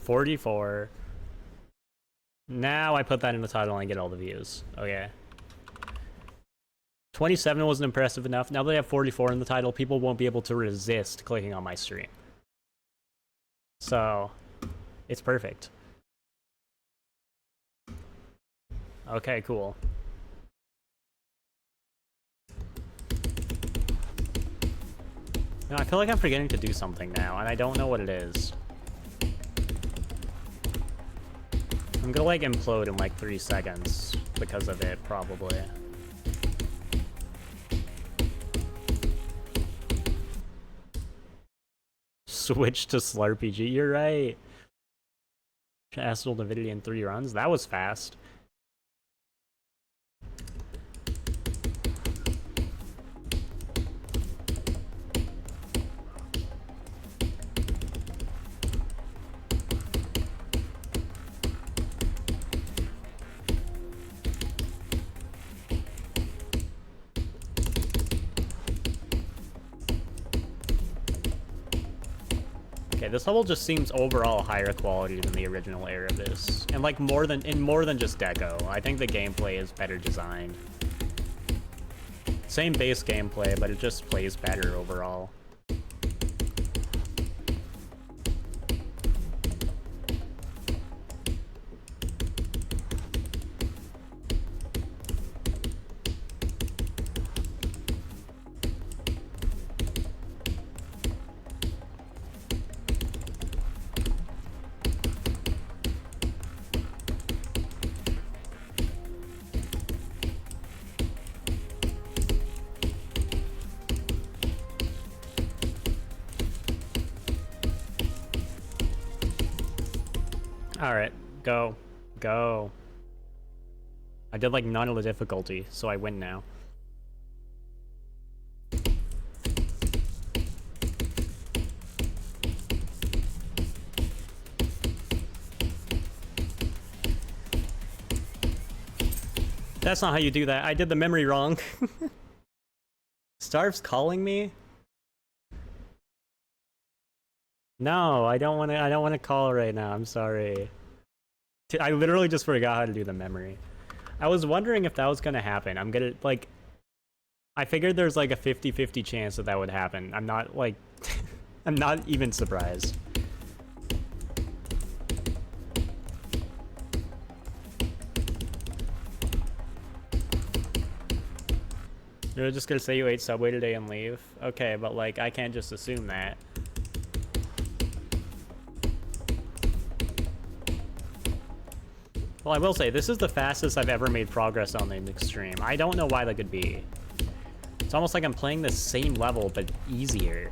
$44. Now I put that in the title and I get all the views. Okay. 27 wasn't impressive enough. Now that I have 44 in the title, people won't be able to resist clicking on my stream. So, it's perfect. Okay, cool. No, I feel like I'm forgetting to do something now, and I don't know what it is. I'm gonna like implode in like 3 seconds because of it, probably. Switch to Slurpg, you're right. Astral Divinity in 3 runs? That was fast. this level just seems overall higher quality than the original Erebus. And like more than just deco. I think the gameplay is better designed. Same base gameplay, but it just plays better overall. Alright, go. Go. I did like none of the difficulty, so I win now. That's not how you do that. I did the memory wrong. Starv's calling me? No, I don't want to call right now. I'm sorry. I literally just forgot how to do the memory. I was wondering if that was going to happen. I'm going to like I figured there's like a 50-50 chance that would happen. I'm not like I'm not even surprised. You're just going to say you ate Subway today and leave? Okay, but like I can't just assume that. Well, I will say, this is the fastest I've ever made progress on the extreme. I don't know why that could be. It's almost like I'm playing the same level, but easier.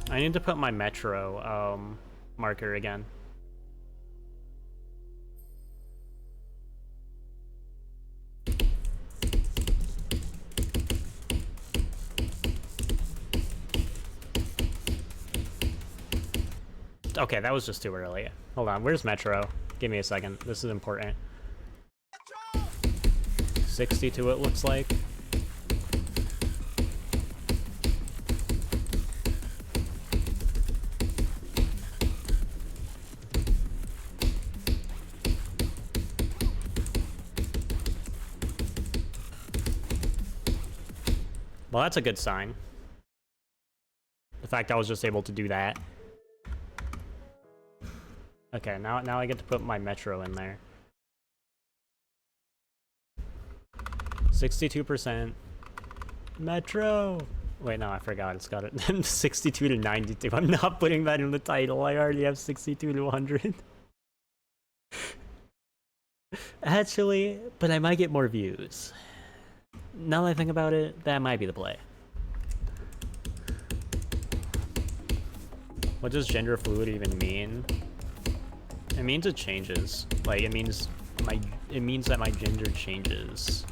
I need to put my metro marker again. Okay, that was just too early. Hold on, where's Metro? Give me a second. This is important. 62 it looks like. Well, that's a good sign. The fact I was just able to do that. Okay, now I get to put my metro in there. 62%. Metro! Wait, no, I forgot. It's got it. 62 to 92. I'm not putting that in the title. I already have 62 to 100. Actually, but I might get more views. Now that I think about it, that might be the play. What does gender fluid even mean? It means it changes. Like it means that my gender changes.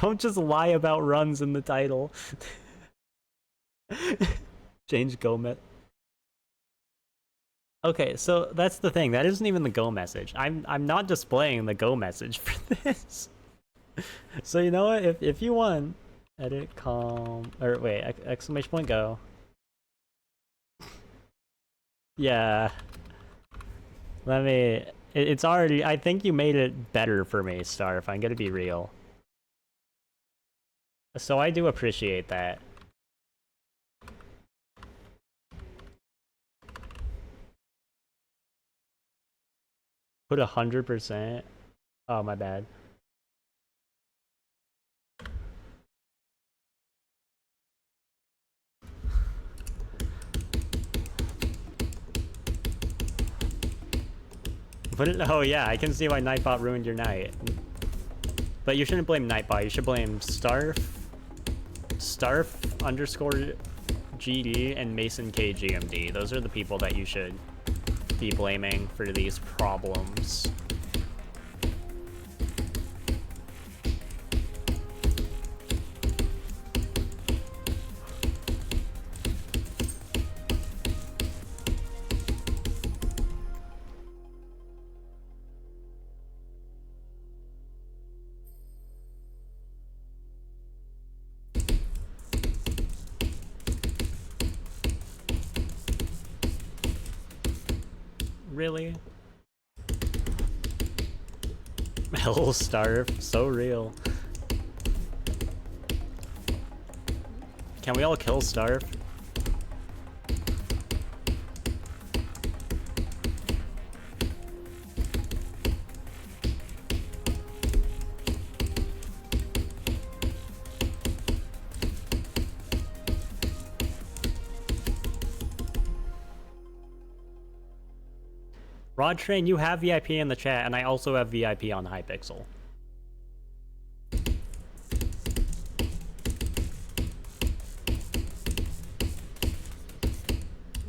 Don't just lie about runs in the title. Change Gomez. Okay, so that's the thing. That isn't even the go message. I'm not displaying the go message for this. So you know what? If you want, edit calm or wait, exclamation point go. Yeah. Let me. It's already. I think you made it better for me, Star. If I'm gonna be real. So I do appreciate that. Put 100%. Oh, my bad. Oh yeah, I can see why Nightbot ruined your night. But you shouldn't blame Nightbot. You should blame Starf _GD and Mason KGMD. Those are the people that you should be blaming for these problems. Really? Hell starve, so real. Can we all kill Starve? Rod Train, you have VIP in the chat, and I also have VIP on Hypixel.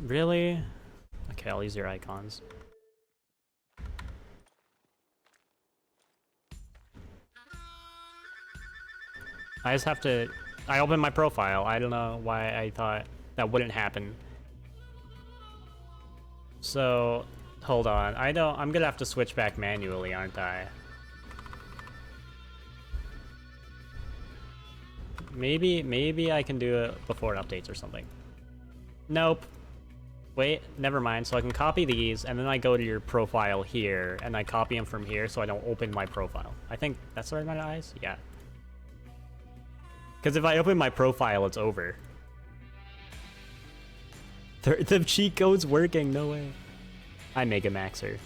Really? Okay, I'll use your icons. I just have to... I opened my profile. I don't know why I thought that wouldn't happen. So, hold on. I'm gonna have to switch back manually, aren't I? Maybe I can do it before it updates or something. Nope. Wait, never mind. So I can copy these, and then I go to your profile here, and I copy them from here so I don't open my profile. I think that's the right amount of eyes? Yeah. Because if I open my profile, it's over. The cheat code's working, no way. I Mega Maxer.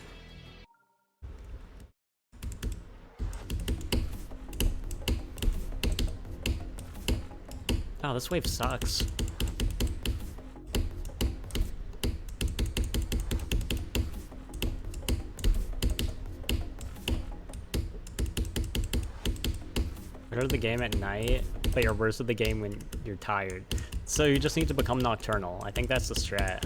Oh, this wave sucks. Better the game at night, but you're worse at the game when you're tired. So you just need to become nocturnal. I think that's the strat.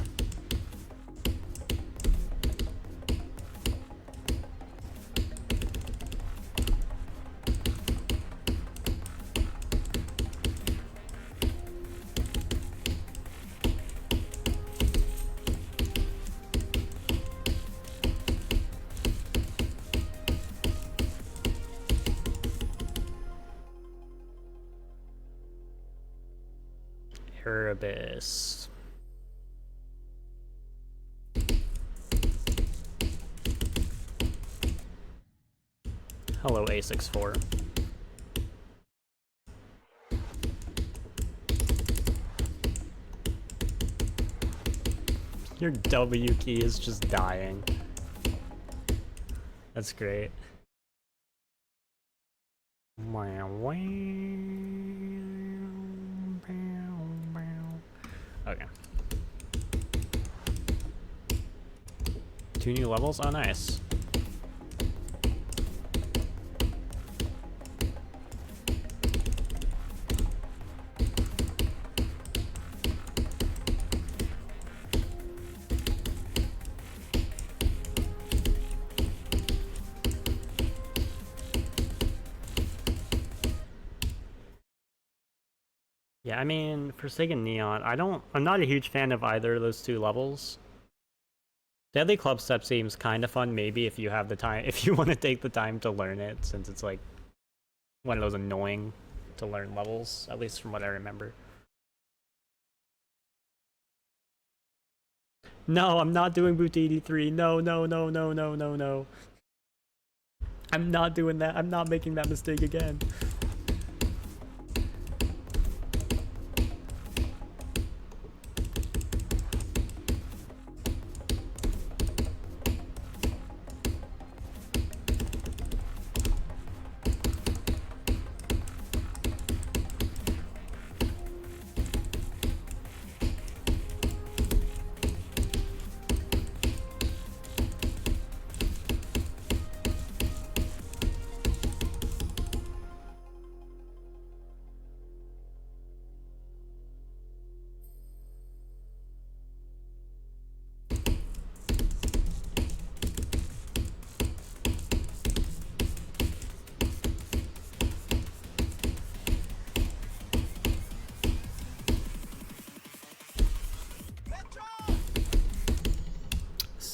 Erebus. Hello, A64. Your W key is just dying. That's great. Okay. 2 new levels? Oh, nice. Yeah, I mean, Forsaken Neon, I'm not a huge fan of either of those 2 levels. Deadly Club Step seems kind of fun, maybe if you have the time, if you want to take the time to learn it, since it's like one of those annoying to learn levels, at least from what I remember. No, I'm not doing Boot 83. No, no, no, no, no, no, no. I'm not doing that. I'm not making that mistake again.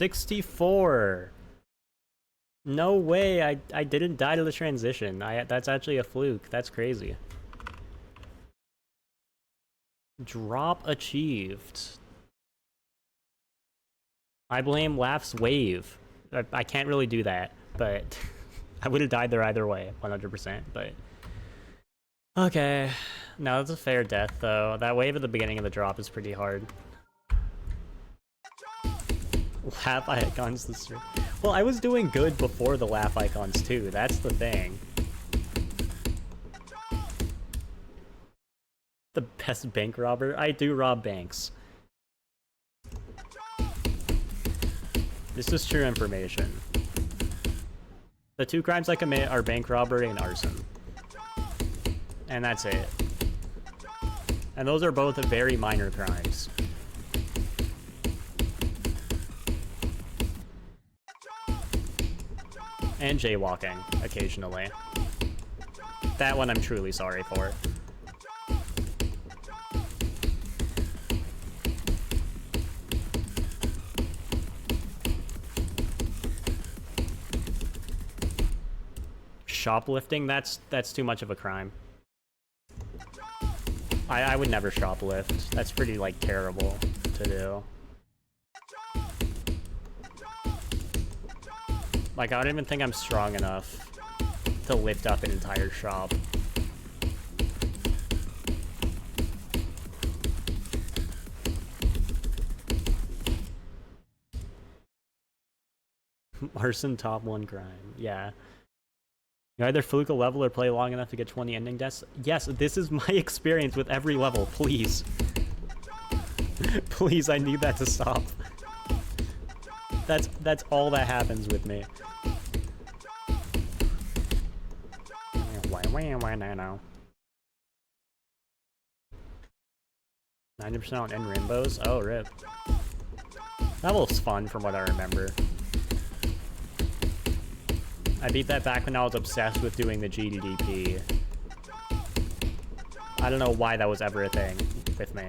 $64. No way, I didn't die to the transition. That's actually a fluke. That's crazy. Drop achieved. I blame Laugh's wave. I can't really do that, but I would have died there either way, 100%, but... Okay. No, that's a fair death, though. That wave at the beginning of the drop is pretty hard. Laugh icons this year. Well, I was doing good before the laugh icons, too. That's the thing. The best bank robber? I do rob banks. This is true information. The two crimes I commit are bank robbery and arson. And that's it. And those are both very minor crimes. And jaywalking, occasionally. That one I'm truly sorry for. Shoplifting, that's too much of a crime. I would never shoplift. That's pretty, like, terrible to do. Like, I don't even think I'm strong enough to lift up an entire shop. Arson top 1 crime. Yeah. You either fluke a level or play long enough to get 20 ending deaths. Yes, this is my experience with every level, please. Please, I need that to stop. That's all that happens with me. Why now? 90% on end rainbows? Oh, rip. That was fun from what I remember. I beat that back when I was obsessed with doing the GDDP. I don't know why that was ever a thing with me.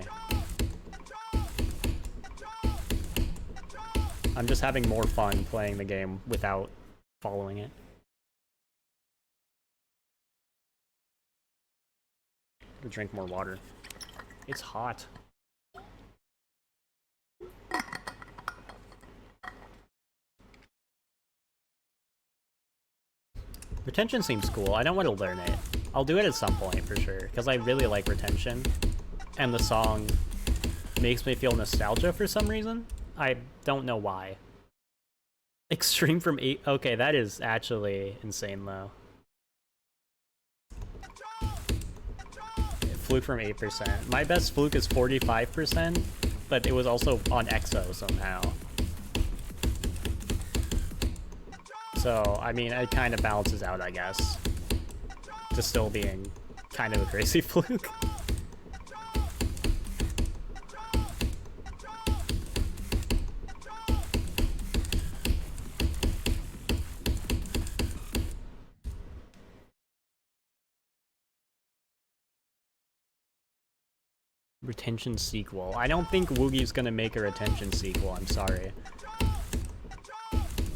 I'm just having more fun playing the game without following it. Drink more water. It's hot. Retention seems cool. I don't want to learn it. I'll do it at some point for sure, because I really like retention. And the song makes me feel nostalgia for some reason. I don't know why. Extreme from 8. Okay, that is actually insane though. Fluke from 8%. My best fluke is 45%, but it was also on EXO somehow. So, I mean, it kind of balances out, I guess. To still being kind of a crazy fluke. Retention sequel. I don't think Woogie's gonna make a retention sequel, I'm sorry.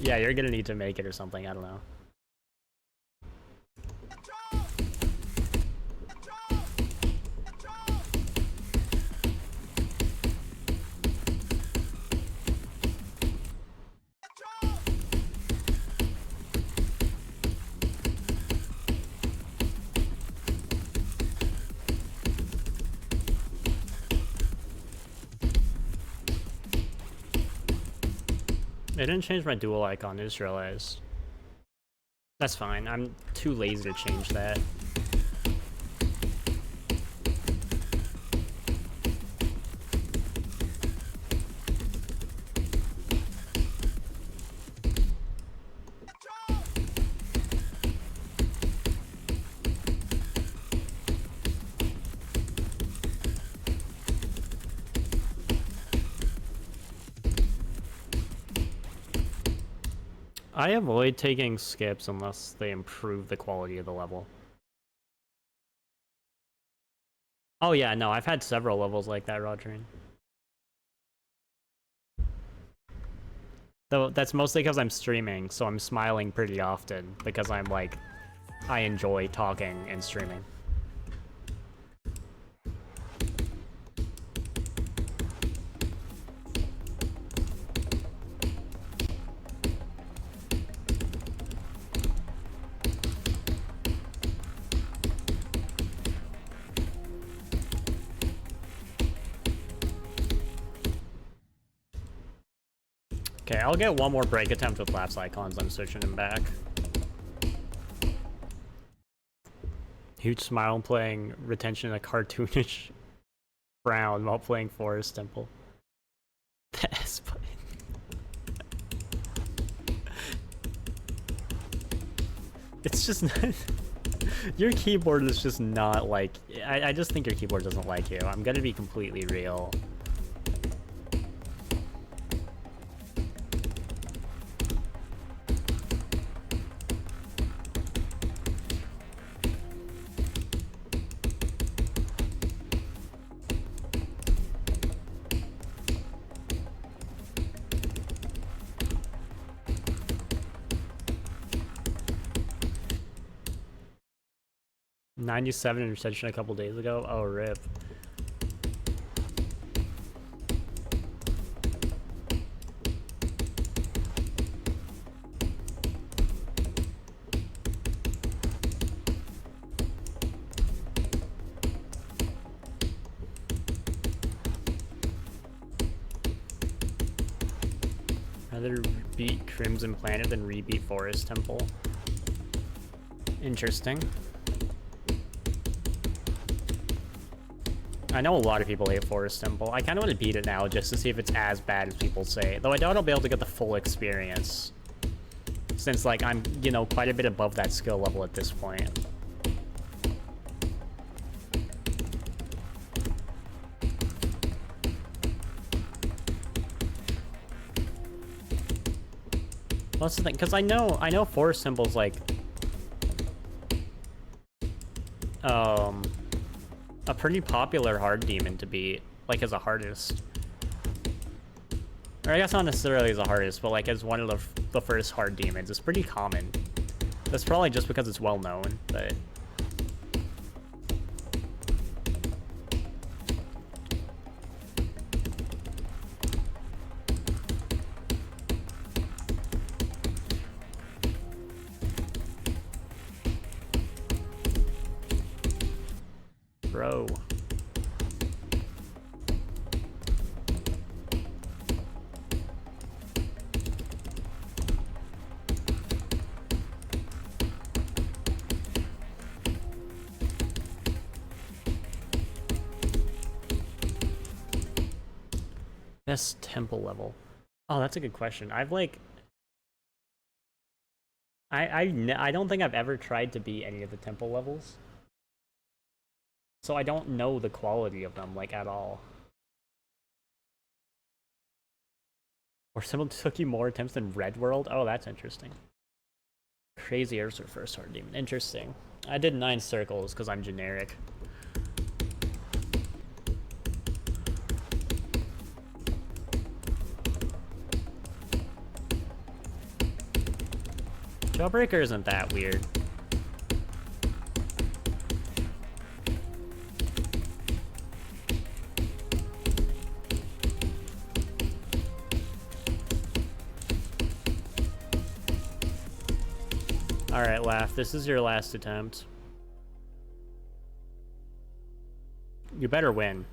Yeah, you're gonna need to make it or something, I don't know. They didn't change my dual icon, I just realized. That's fine, I'm too lazy to change that. I avoid taking skips unless they improve the quality of the level. Oh yeah, no, I've had several levels like that, Rodrine. Though that's mostly because I'm streaming, so I'm smiling pretty often, because I'm like, I enjoy talking and streaming. Okay, I'll get one more break attempt with lapse icons. I'm switching him back. Huge smile playing retention in a cartoonish frown while playing Forest Temple. The S button. It's just not... Your keyboard is just not like... I just think your keyboard doesn't like you. I'm gonna be completely real. .97 interception a couple days ago. Oh, rip. Rather beat Crimson Planet than rebeat Forest Temple. Interesting. I know a lot of people hate Forest Temple. I kind of want to beat it now just to see if it's as bad as people say. Though I doubt I'll be able to get the full experience. Since, like, I'm, you know, quite a bit above that skill level at this point. Well, that's the thing, because I know Forest Temple's, like... a pretty popular hard demon to beat, like as a hardest. Or I guess not necessarily as a hardest, but like as one of the first hard demons. It's pretty common. That's probably just because it's well known, but... Bro. Best temple level. Oh, that's a good question. I've like... I don't think I've ever tried to beat any of the temple levels. So I don't know the quality of them, like, at all. Or someone took you more attempts than Red World? Oh, that's interesting. Crazy Earth's your first hard demon. Interesting. I did 9 circles because I'm generic. Jailbreaker isn't that weird. Alright, Laugh, this is your last attempt. You better win.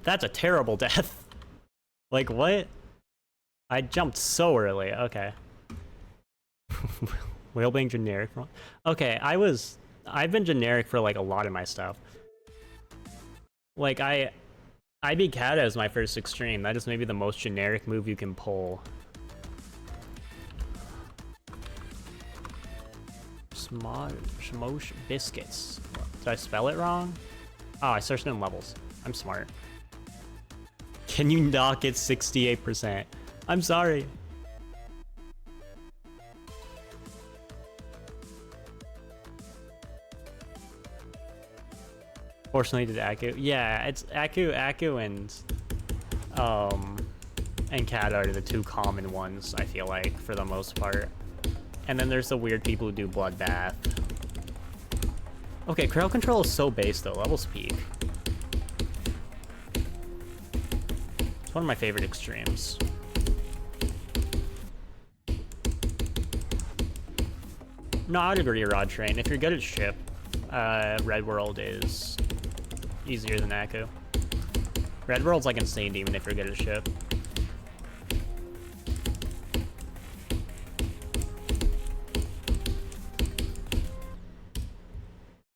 That's a terrible death. Like, what? I jumped so early. Okay. Whale being generic. Okay, I've been generic for like a lot of my stuff. Like I beat Kata as my first extreme. That is maybe the most generic move you can pull. Smosh biscuits. Did I spell it wrong? Oh, I searched in levels. I'm smart. Can you not get 68%? I'm sorry. Fortunately, did Aku? Yeah, it's Aku and Cat are the two common ones, I feel like, for the most part. And then there's the weird people who do Bloodbath. Okay, crowd control is so base though, levels peak. It's one of my favorite extremes. No, I would agree, Rod Train. If you're good at ship, Red World is easier than Aku. Red World's like insane even if you're good at ship.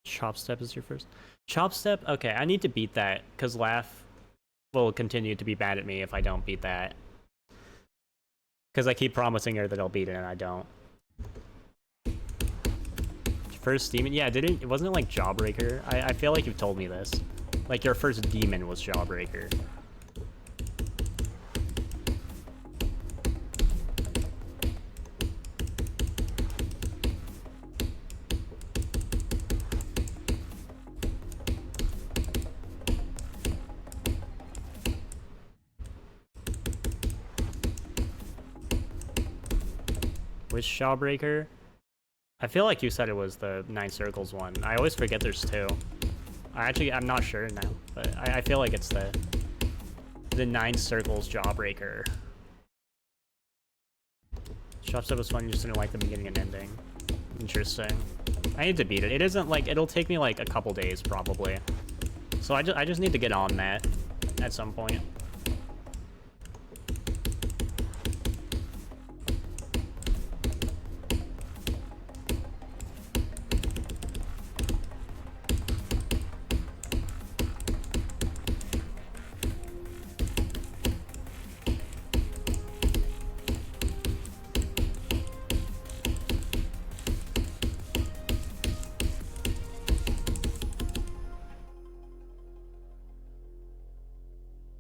Chop Step is your first. Chop Step? Okay, I need to beat that, because Laugh will continue to be bad at me if I don't beat that. Because I keep promising her that I'll beat it and I don't. First demon? Yeah, wasn't it like Jawbreaker? I feel like you've told me this. Like your first demon was Jawbreaker. Which Jawbreaker? I feel like you said it was the 9 Circles one. I always forget there's 2. I'm not sure now, but I feel like it's the 9 Circles Jawbreaker. Chop Step was fun, you just didn't like the beginning and ending. Interesting. I need to beat it. It isn't like, it'll take me like a couple days probably. So I just need to get on that at some point.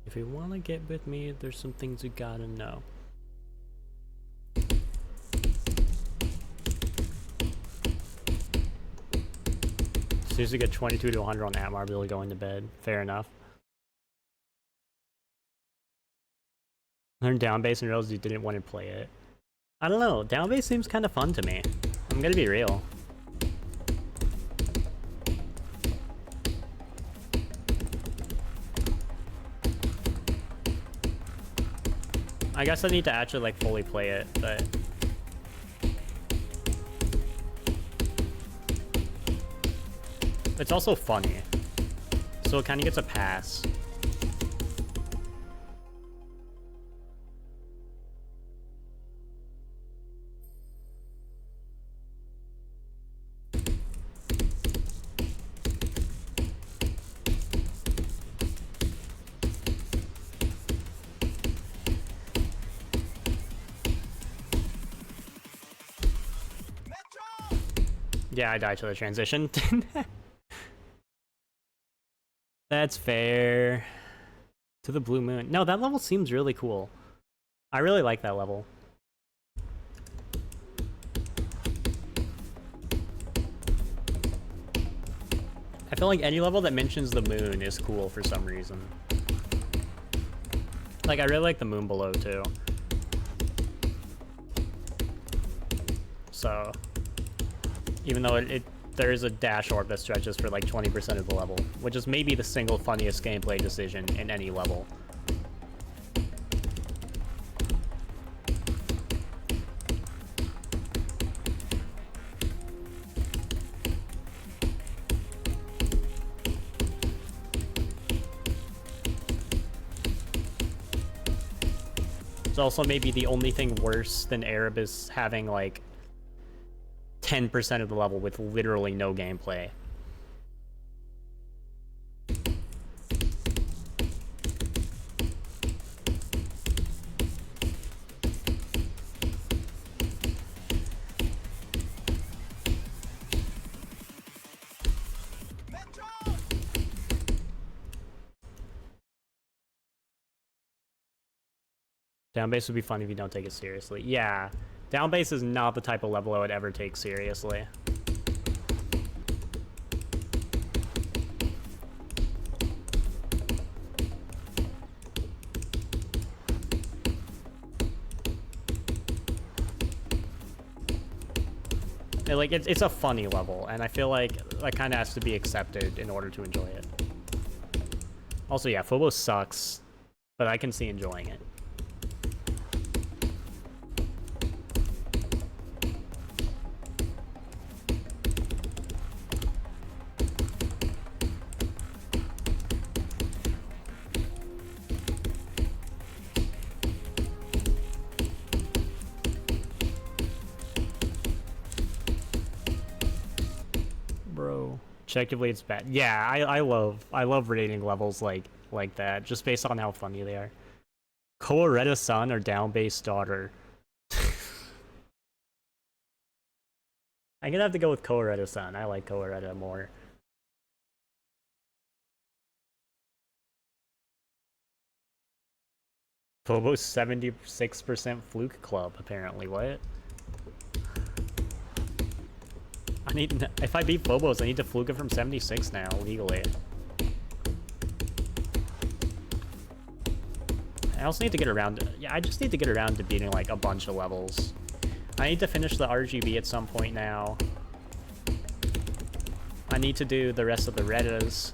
If you want to get with me, there's some things you gotta know. As soon as you get 22 to 100 on Atmar, really going to bed. Fair enough. Learn down bass and realized you didn't want to play it. I don't know, down bass seems kind of fun to me. I'm gonna be real. I guess I need to actually like fully play it, but it's also funny, so it kind of gets a pass. Yeah, I died to the transition. That's fair. To the Blue Moon. No, that level seems really cool. I really like that level. I feel like any level that mentions the moon is cool for some reason. Like, I really like the moon below, too. So, even though there is a dash orb that stretches for like 20% of the level, which is maybe the single funniest gameplay decision in any level. It's also maybe the only thing worse than Erebus having like 10% of the level with literally no gameplay. Down base would be fun if you don't take it seriously. Yeah. Down base is not the type of level I would ever take seriously. Like, it's a funny level, and I feel like that kind of has to be accepted in order to enjoy it. Also, yeah, Phobos sucks. but I can see enjoying it. Bro, objectively it's bad. Yeah, I love rating levels like that, just based on how funny they are. Coaretta son or down bass daughter? I'm gonna have to go with Coaretta son. I like Coaretta more. Phobos 76% fluke club, apparently. What? I need. If I beat Phobos, I need to fluke it from 76 now, legally. I also need to get around to, yeah, I just need to get around to beating like a bunch of levels. I need to finish the RGB at some point now. I need to do the rest of the Rettas.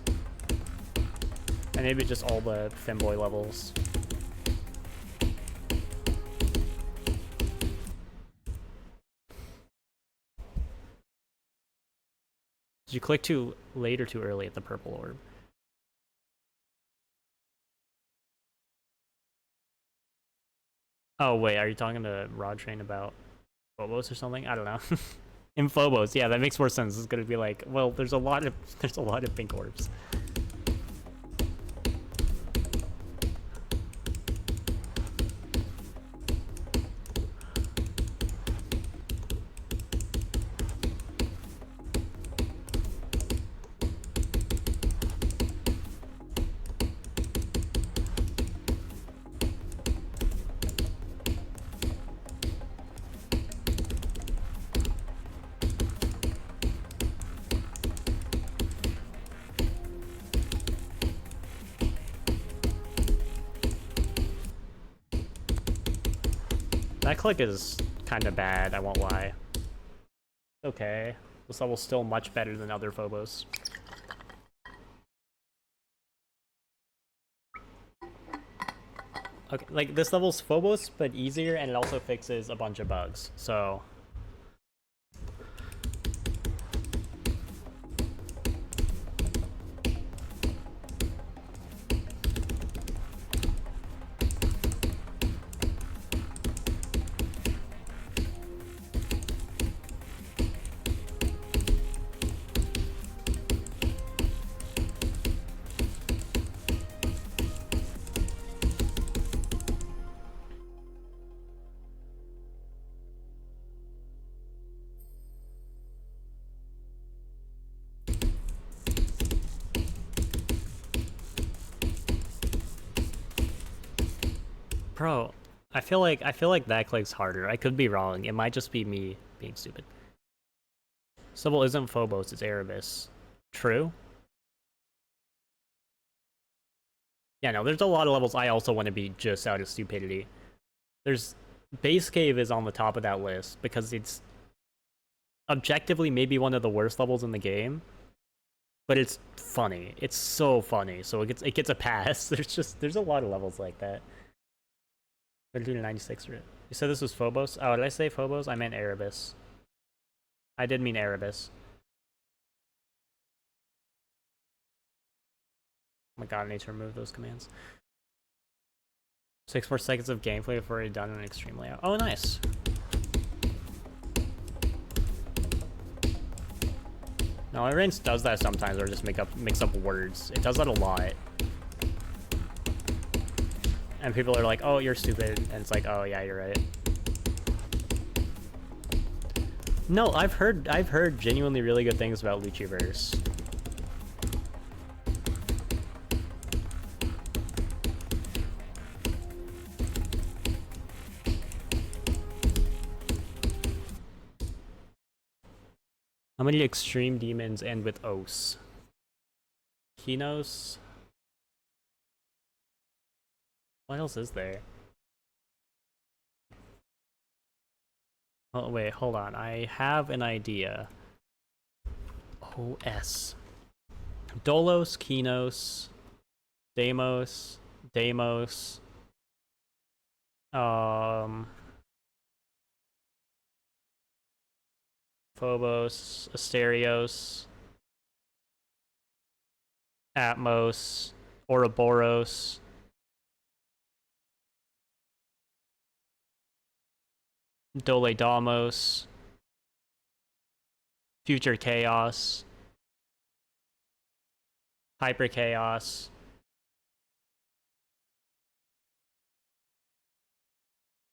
And maybe just all the femboy levels. Did you click too late or too early at the purple orb? Oh wait, are you talking to Rod Train about Phobos or something? I don't know. In Phobos, yeah, that makes more sense. It's gonna be like, well, there's a lot of pink orbs. That click is kind of bad, I won't lie. Okay, this level's still much better than other Phobos. Okay, like, this level's Phobos, but easier, and it also fixes a bunch of bugs, so... Bro, I feel like that click's harder. I could be wrong. It might just be me being stupid. Sybil isn't Phobos, it's Erebus. True? Yeah, no, there's a lot of levels I also want to beat just out of stupidity. There's... Base Cave is on the top of that list because it's objectively maybe one of the worst levels in the game, but it's funny. It's so funny, so it gets a pass. There's a lot of levels like that. 32 to 96. You said this was Phobos? Oh, did I say Phobos? I meant Erebus. I did mean Erebus. Oh my god, I need to remove those commands. 6 more seconds of gameplay before you're done in extreme layout. Oh, nice. No, my range does that sometimes, or just mix up words. It does that a lot. And people are like, oh, you're stupid. And it's like, oh, yeah, you're right. No, I've heard genuinely really good things about Luchiverse. How many extreme demons end with Os? Kinos? What else is there? Oh, wait, hold on. I have an idea. OS. Dolos, Kinos, Deimos, Deimos. Phobos, Asterios, Atmos, Ouroboros, Dole-Damos, Future Chaos, Hyper Chaos,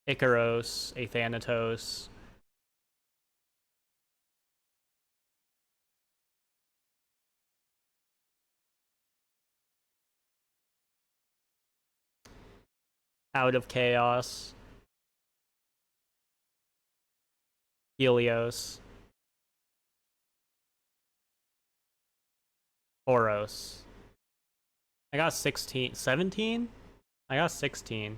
Icaros, Athanatos, Out of Chaos, Helios, Oros. I got 16, 17? I got 16.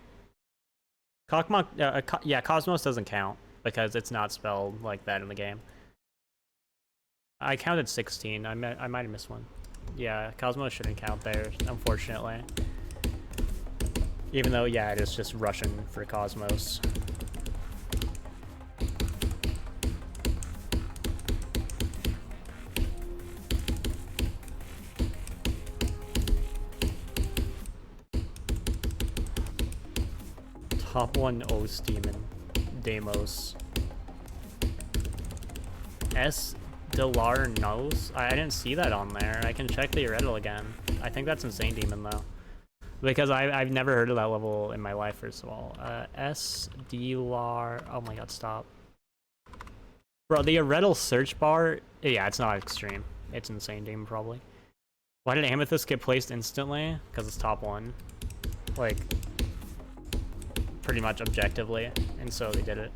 Yeah, Cosmos doesn't count because it's not spelled like that in the game. I counted 16. I might have missed one. Yeah, Cosmos shouldn't count there, unfortunately. Even though, yeah, it is just Russian for Cosmos. Top 1 Oath Demon. Deimos. S. Delarnos? I didn't see that on there. I can check the URL again. I think that's Insane Demon, though. Because I've never heard of that level in my life, first of all. S. Delar... Oh my god, stop. Bro, the Redel search bar... Yeah, it's not extreme. It's Insane Demon, probably. Why did Amethyst get placed instantly? Because it's top 1. Like... pretty much objectively, and so they did it.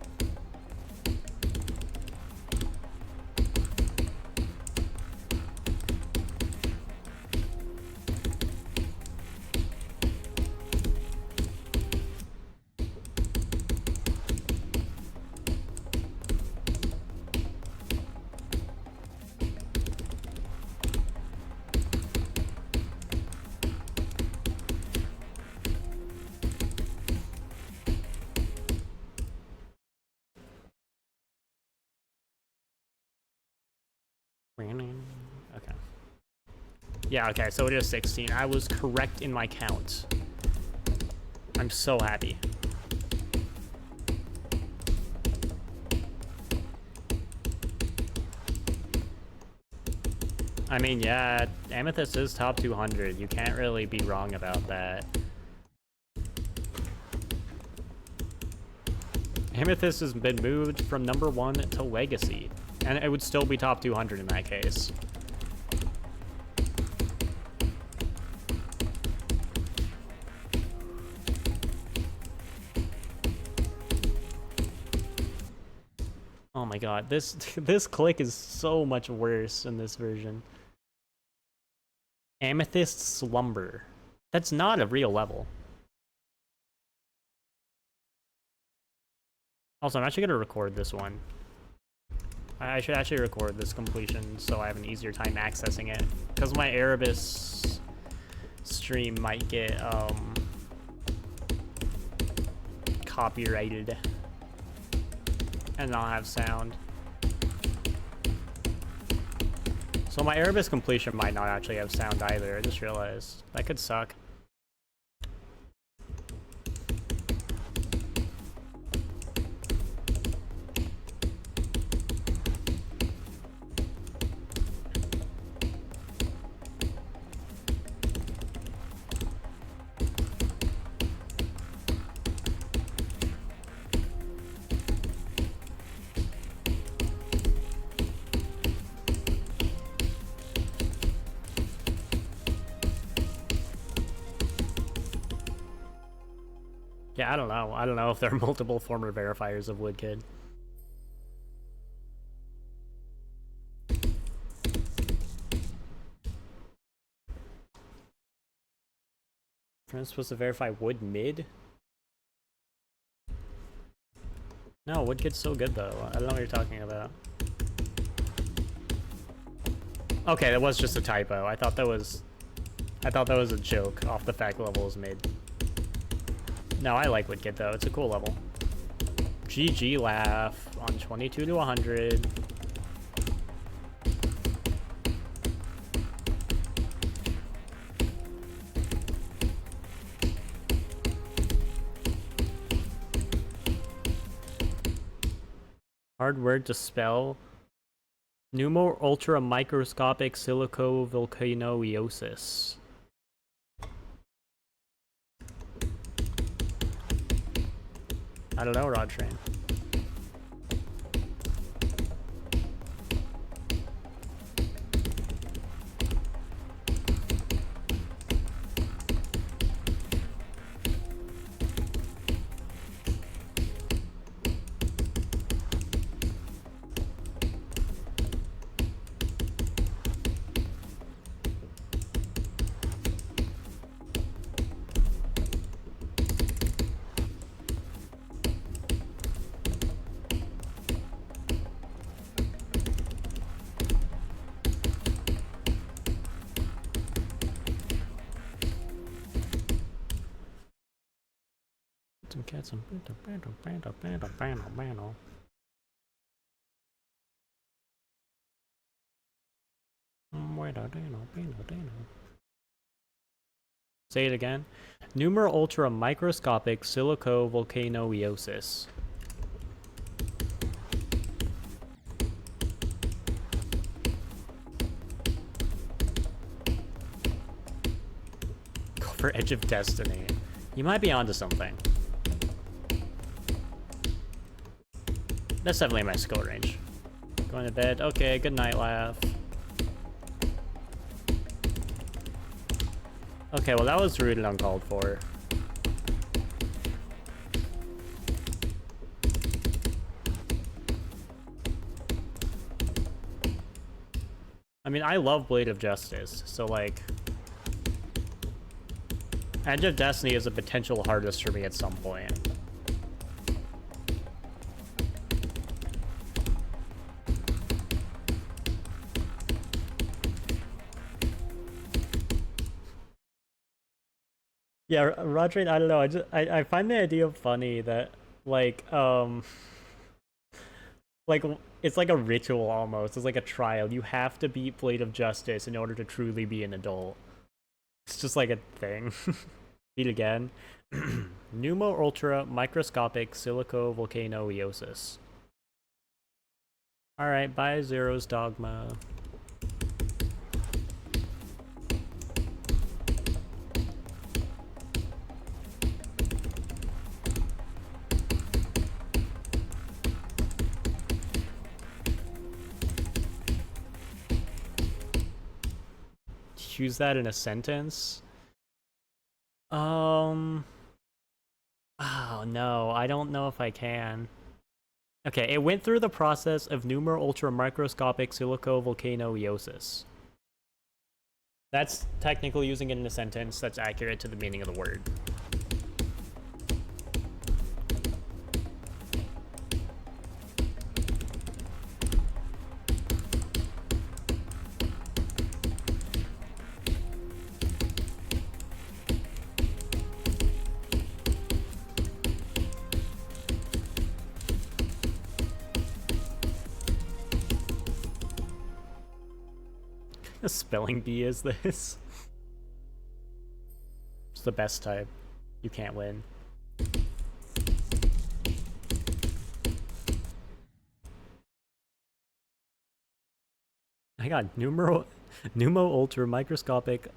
Okay. Yeah, okay, so it is 16. I was correct in my count. I'm so happy. I mean, yeah, Amethyst is top 200. You can't really be wrong about that. Amethyst has been moved from number 1 to Legacy. And it would still be top 200 in that case. Oh my god, this click is so much worse in this version. Amethyst Slumber. That's not a real level. Also, I'm actually gonna record this one. I should actually record this completion so I have an easier time accessing it. Because my Erebus stream might get copyrighted and not have sound. So my Erebus completion might not actually have sound either. I just realized. That could suck. Yeah, I don't know. I don't know if there are multiple former verifiers of Woodkid. Friend's supposed to verify Wood mid? No, Woodkid's so good though. I don't know what you're talking about. Okay, that was just a typo. I thought that was a joke off the fact level is mid. No, I like Wicked though. It's a cool level. GG laugh on 22 to 100. Hard word to spell. Pneumo ultra microscopic silicovolcanoiosis. I don't know, Rod Train. Get some Say it again. Numer ultra microscopic silicovolcanoiosis. Go for Edge of Destiny. You might be onto something. That's definitely my skill range. Going to bed. Okay, good night, laugh. Okay, well that was rude and uncalled for. I mean, I love Blade of Justice, so like... Edge of Destiny is a potential hardest for me at some point. Yeah, Roger, I don't know. I find the idea funny that like like it's like a ritual almost. It's like a trial. You have to beat Blade of Justice in order to truly be an adult. It's just like a thing. Beat again. Pneumo ultra microscopic silicovolcanoiosis. All right, bye Zero's Dogma. Use that in a sentence? Oh no, I don't know if I can. Okay, it went through the process of numer ultra microscopic silicovolcanoiosis. That's technically using it in a sentence that's accurate to the meaning of the word. A spelling bee is this? It's the best type. You can't win. I got Pneumo ultra microscopic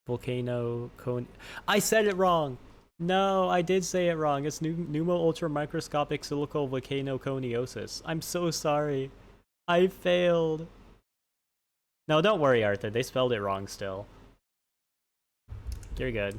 volcano cone. I said it wrong. No, I did say it wrong. It's pneumo ultra microscopic silicovolcanoconiosis. I'm so sorry. I failed. No, don't worry, Arthur. They spelled it wrong still. You're good.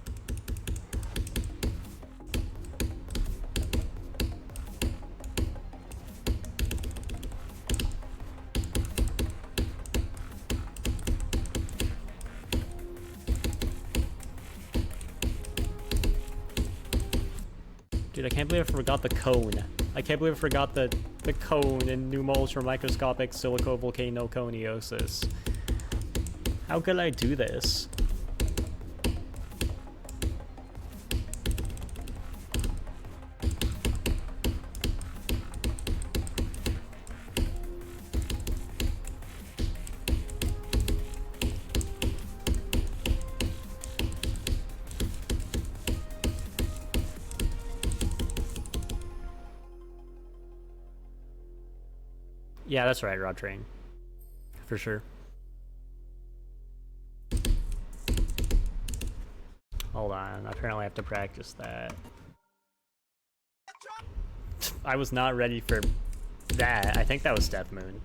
Dude, I can't believe I forgot the cone. I can't believe I forgot the cone in pneumo ultra microscopic silicovolcanoconiosis. How could I do this? Yeah, that's right, raw train. For sure. Hold on, apparently I have to practice that. I was not ready for that. I think that was Death Moon.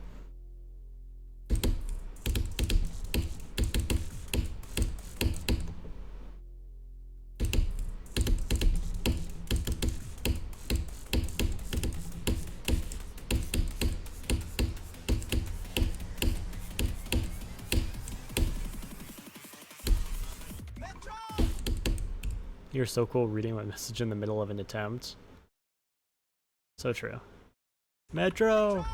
You're so cool reading my message in the middle of an attempt. So true. Metro!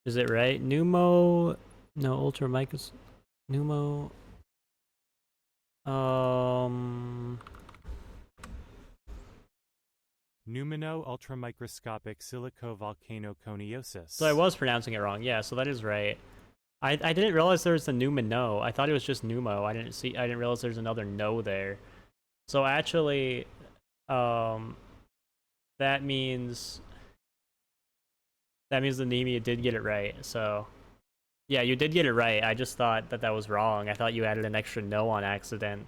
Is it right? Numo... No, Ultra Micros... Numo... Numino ultramicroscopic silicovolcanoconiosis. So I was pronouncing it wrong. Yeah, so that is right. I didn't realize there was a Numino. I thought it was just Numo. I didn't realize there's another no there. So actually, that means the Nemia did get it right. So yeah, you did get it right. I just thought that was wrong. I thought you added an extra no on accident.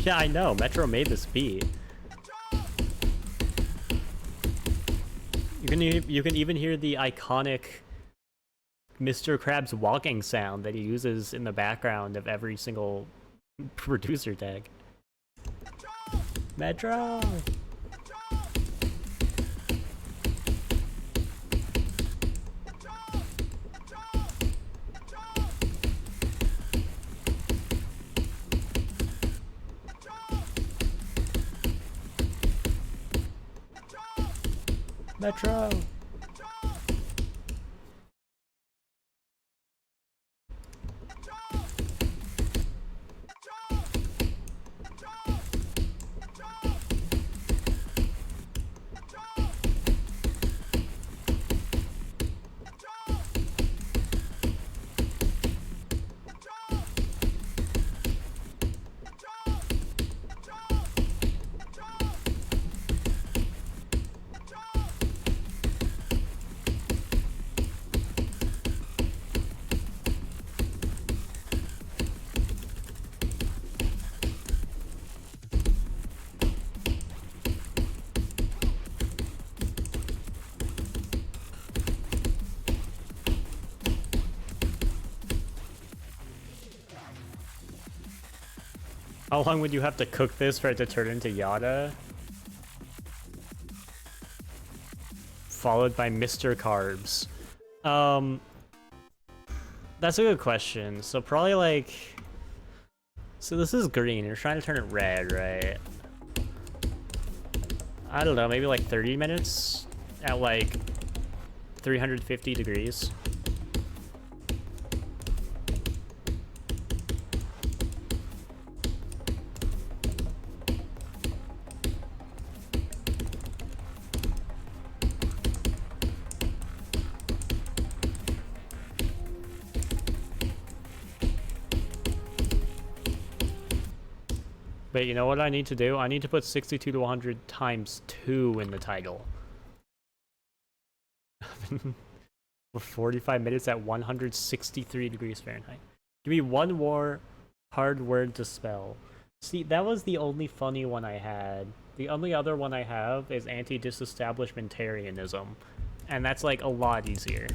Yeah, I know. Metro made this beat. You can even hear the iconic Mr. Krabs walking sound that he uses in the background of every single producer tag. Metro! Metro! How long would you have to cook this for it to turn into Yada? Followed by Mr. Carbs. That's a good question. So probably like... So this is green. You're trying to turn it red, right? I don't know, maybe like 30 minutes at like 350 degrees. Wait, you know what I need to do? I need to put 62 to 100 times 2 in the title. For 45 minutes at 163 degrees Fahrenheit. Give me one more hard word to spell. See, that was the only funny one I had. The only other one I have is anti-disestablishmentarianism. And that's like a lot easier.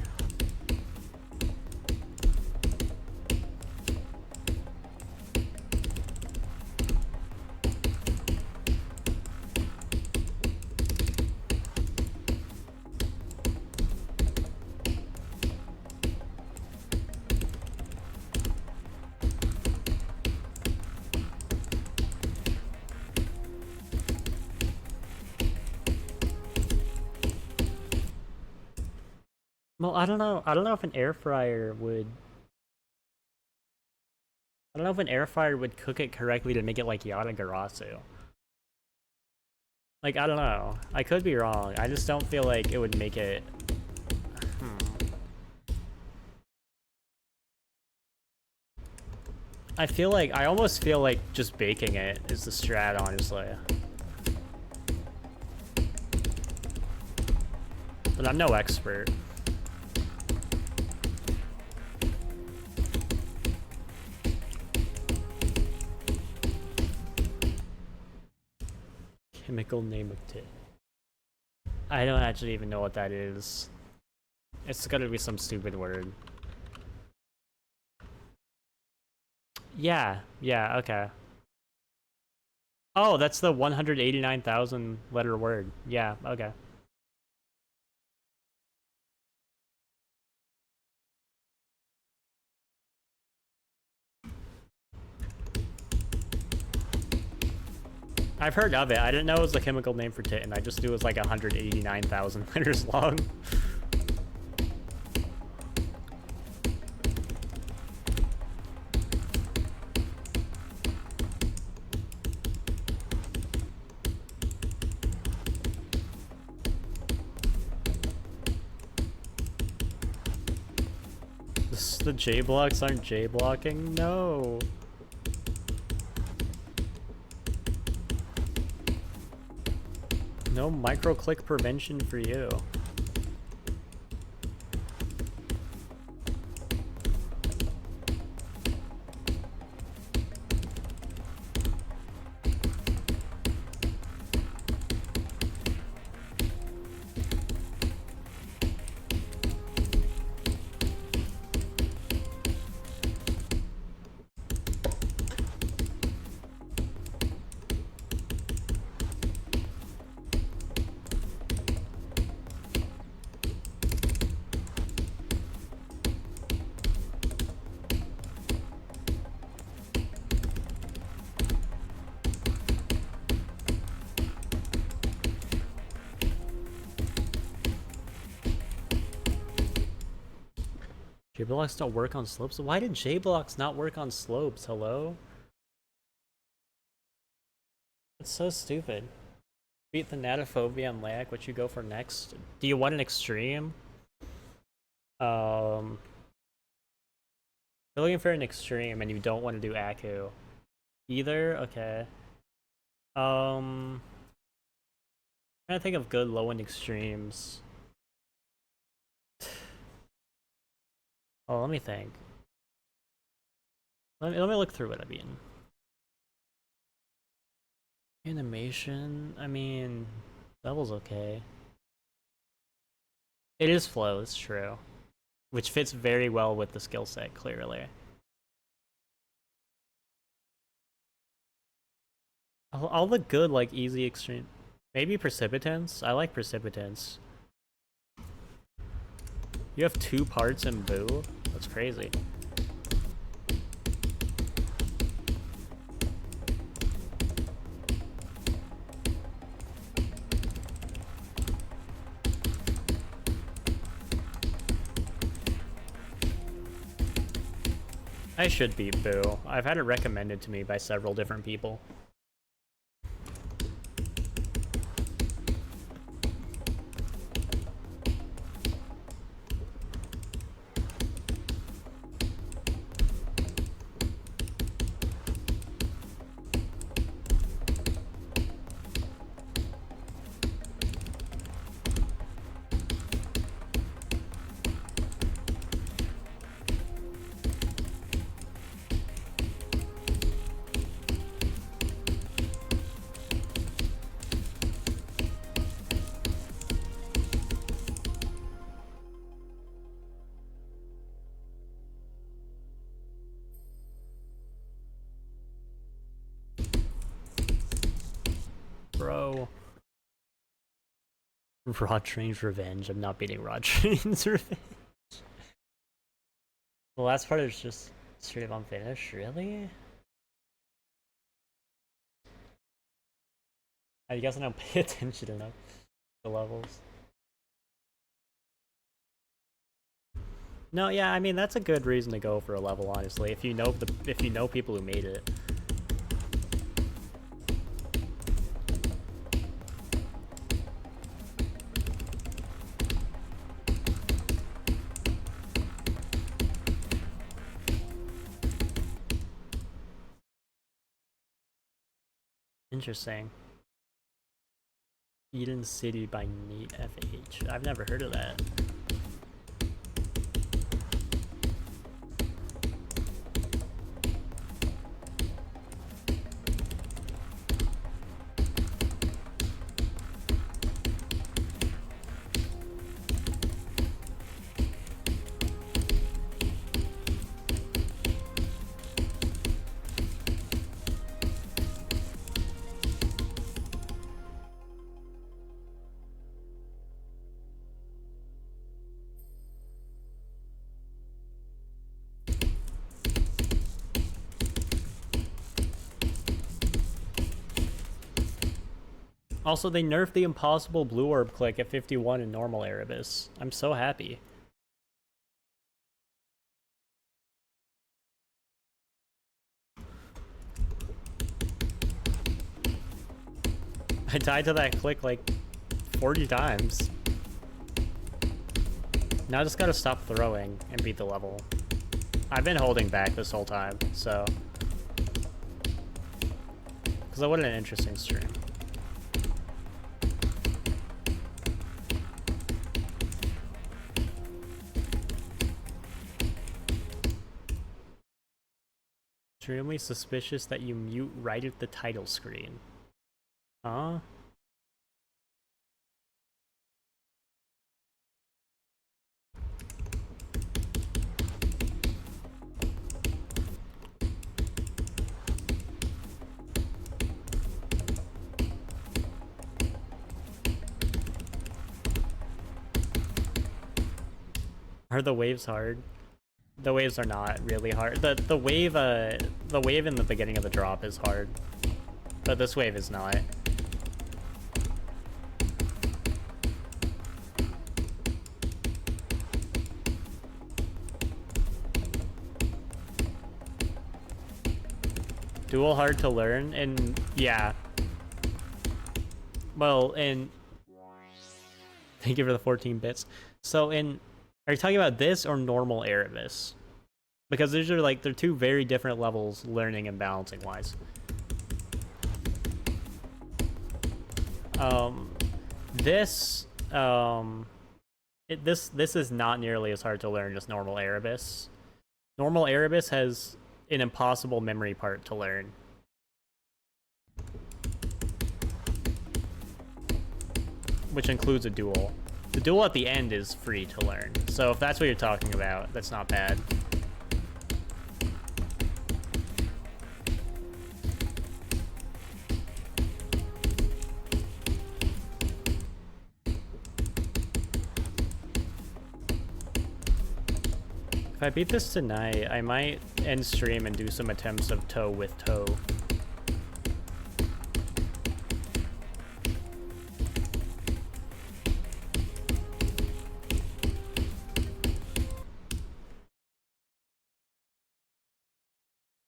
Well, I don't know. I don't know if an air fryer would. I don't know if an air fryer would cook it correctly to make it like Yatagarasu. Like, I don't know. I could be wrong. I just don't feel like it would make it. Hmm. I almost feel like just baking it is the strat, honestly. But I'm no expert. Chemical name of tit. I don't actually even know what that is. It's gotta be some stupid word. Yeah, yeah, okay. Oh, that's the 189,000 letter word. Yeah, okay. I've heard of it. I didn't know it was a chemical name for tit, and I just knew it was like 189,000 letters long. The J blocks aren't J blocking? No. No micro click prevention for you. J blocks don't work on slopes? Why did J blocks not work on slopes? Hello? It's so stupid. Beat the Natophobia and lag, what you go for next? Do you want an extreme? You're looking for an extreme and you don't want to do Aku. Either? Okay. Trying to think of good low-end extremes. Oh, let me think. Let me look through it, I mean. Animation? I mean, level's okay. It is flow, it's true. Which fits very well with the skill set, clearly. All the good, like, easy extreme. Maybe Precipitance? I like Precipitance. You have 2 parts in Boo? That's crazy. I should beat Boo. I've had it recommended to me by several different people. Bro. Raw Train's Revenge. I'm not beating Raw Train's Revenge. The last part is just straight up unfinished, really? I guess I don't pay attention enough to the levels. No, yeah, I mean that's a good reason to go for a level, honestly. If you know people who made it. Interesting. Eden City by Neat FH. I've never heard of that. Also, they nerfed the impossible blue orb click at 51 in normal Erebus. I'm so happy. I died to that click like 40 times. Now I just gotta stop throwing and beat the level. I've been holding back this whole time, so... Because what an interesting stream. Extremely suspicious that you mute right at the title screen. Huh? Are the waves hard? The waves are not really hard. The wave in the beginning of the drop is hard, but this wave is not. Duel hard to learn, and yeah. Well, and thank you for the 14 bits. So are you talking about this or normal Erebus? Because these are like, they're two very different levels, learning and balancing wise. This is not nearly as hard to learn as normal Erebus. Normal Erebus has an impossible memory part to learn. Which includes a duel. The duel at the end is free to learn. So if that's what you're talking about, that's not bad. If I beat this tonight, I might end stream and do some attempts of toe with toe.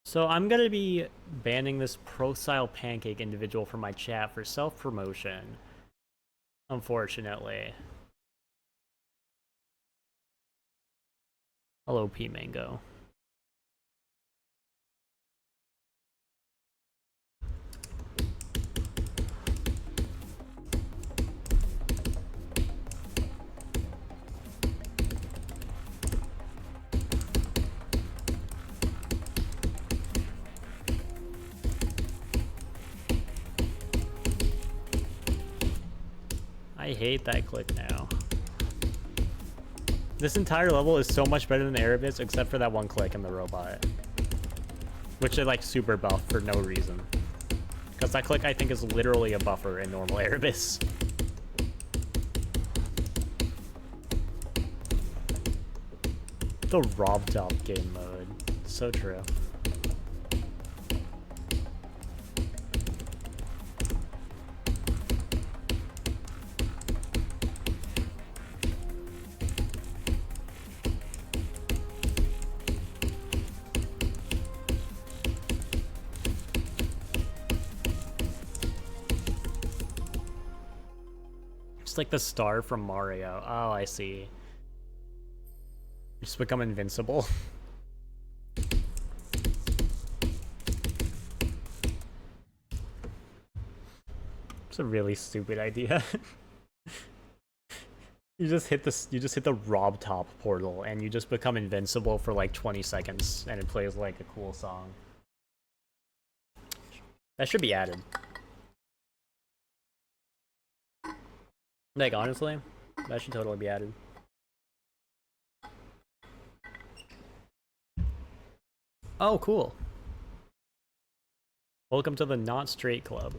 So I'm going to be banning this pro-style pancake individual from my chat for self-promotion, unfortunately. Hello, P-Mango. I hate that click now. This entire level is so much better than Erebus, except for that one click in the robot. Which they like super buff for no reason. Because that click I think is literally a buffer in normal Erebus. The Rob Top game mode. So true. like the star from Mario. Oh, I see. You just become invincible. It's a really stupid idea. You just hit the Rob Top portal and you just become invincible for like 20 seconds and it plays like a cool song. That should be added. Like honestly, that should totally be added. Oh, cool. Welcome to the Not Straight Club.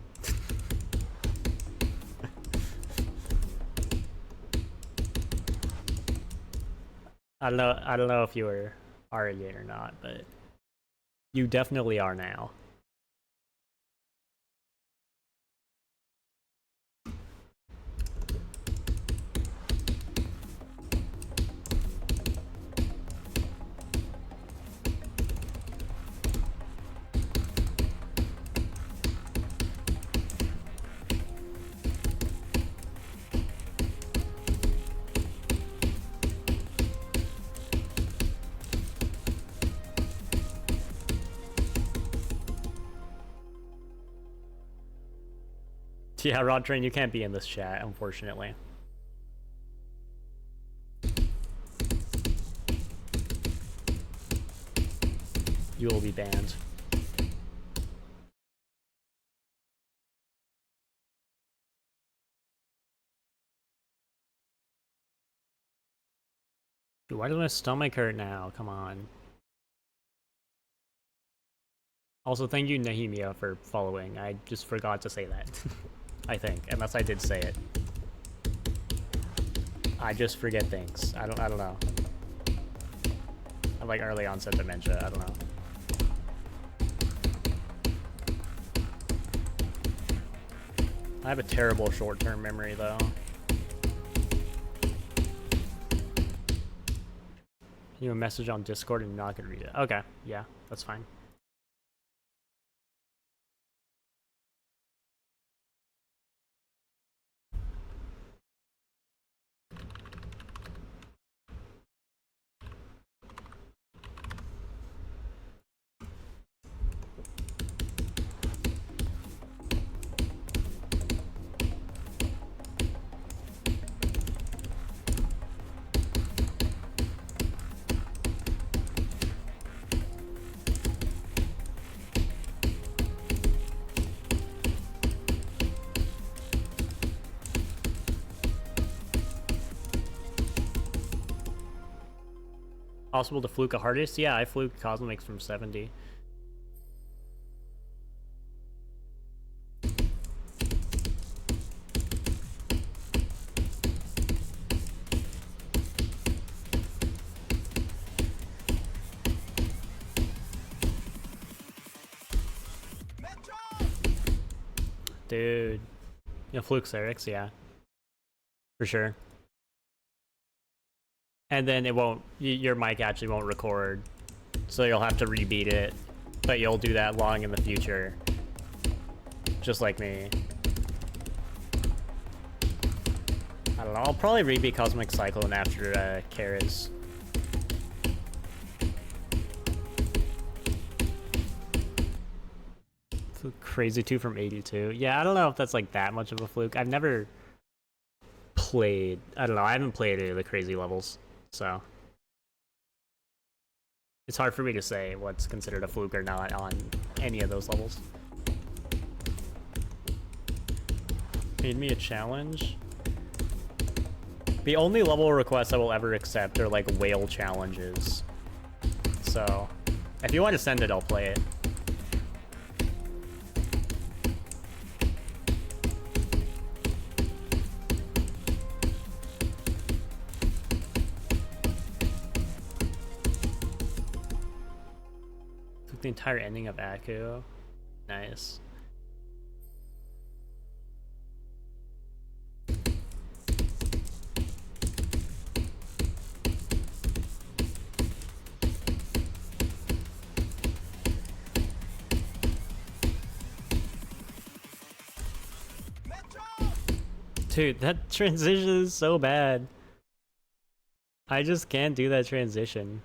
I don't know if you are yet or not, but you definitely are now. Yeah, Rod Train, you can't be in this chat, unfortunately. You will be banned. Dude, why does my stomach hurt now? Come on. Also, thank you, Nehemia, for following. I just forgot to say that. I think, unless I did say it. I just forget things. I don't know. I have like early onset dementia. I don't know. I have a terrible short-term memory though. You a message on Discord and you're not gonna read it. Okay, yeah, that's fine. Possible to fluke a hardest? Yeah, I fluked Cosmics from 70. Dude. Yeah, fluke Xerix, yeah. For sure. And then it won't, your mic actually won't record, so you'll have to rebeat it, but you'll do that long in the future, just like me. I don't know, I'll probably rebeat Cosmic Cyclone after Kara's. Crazy 2 from 82. Yeah, I don't know if that's like that much of a fluke. I've never played, I don't know, I haven't played any of the crazy levels. So it's hard for me to say what's considered a fluke or not on any of those levels. Made me a challenge. The only level requests I will ever accept are like whale challenges. So if you want to send it, I'll play it. The entire ending of Aku. Nice. Dude, that transition is so bad. I just can't do that transition.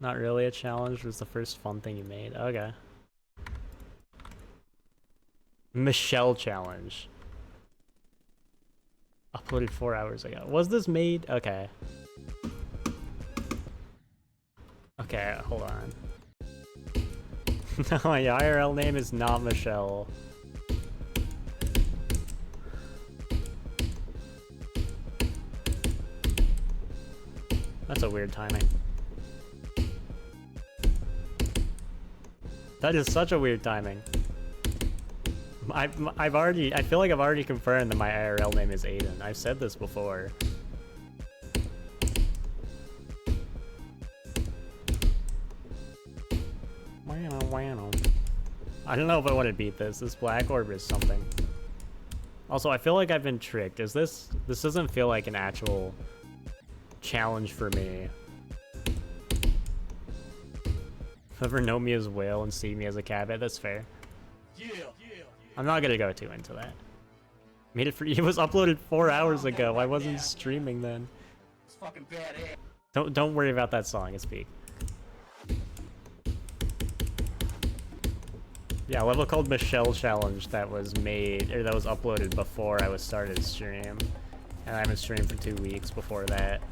Not really a challenge, was the first fun thing you made. Okay. Michelle challenge. Uploaded 4 hours ago. Was this made? Okay. Okay, hold on. No, my IRL name is not Michelle. That's a weird timing. That is such a weird timing. I feel like I've already confirmed that my IRL name is Aiden. I've said this before. I don't know if I want to beat this. This black orb is something. Also, I feel like I've been tricked. This doesn't feel like an actual challenge for me. Whoever know me as whale and see me as a cabbit, that's fair. I'm not gonna go too into that. Made it for it was uploaded 4 hours ago. I wasn't streaming then. It's fucking bad. Don't worry about that song, it's peak. Yeah, a level called Michelle Challenge that was made, or that was uploaded before I was started stream. And I haven't streamed for 2 weeks before that.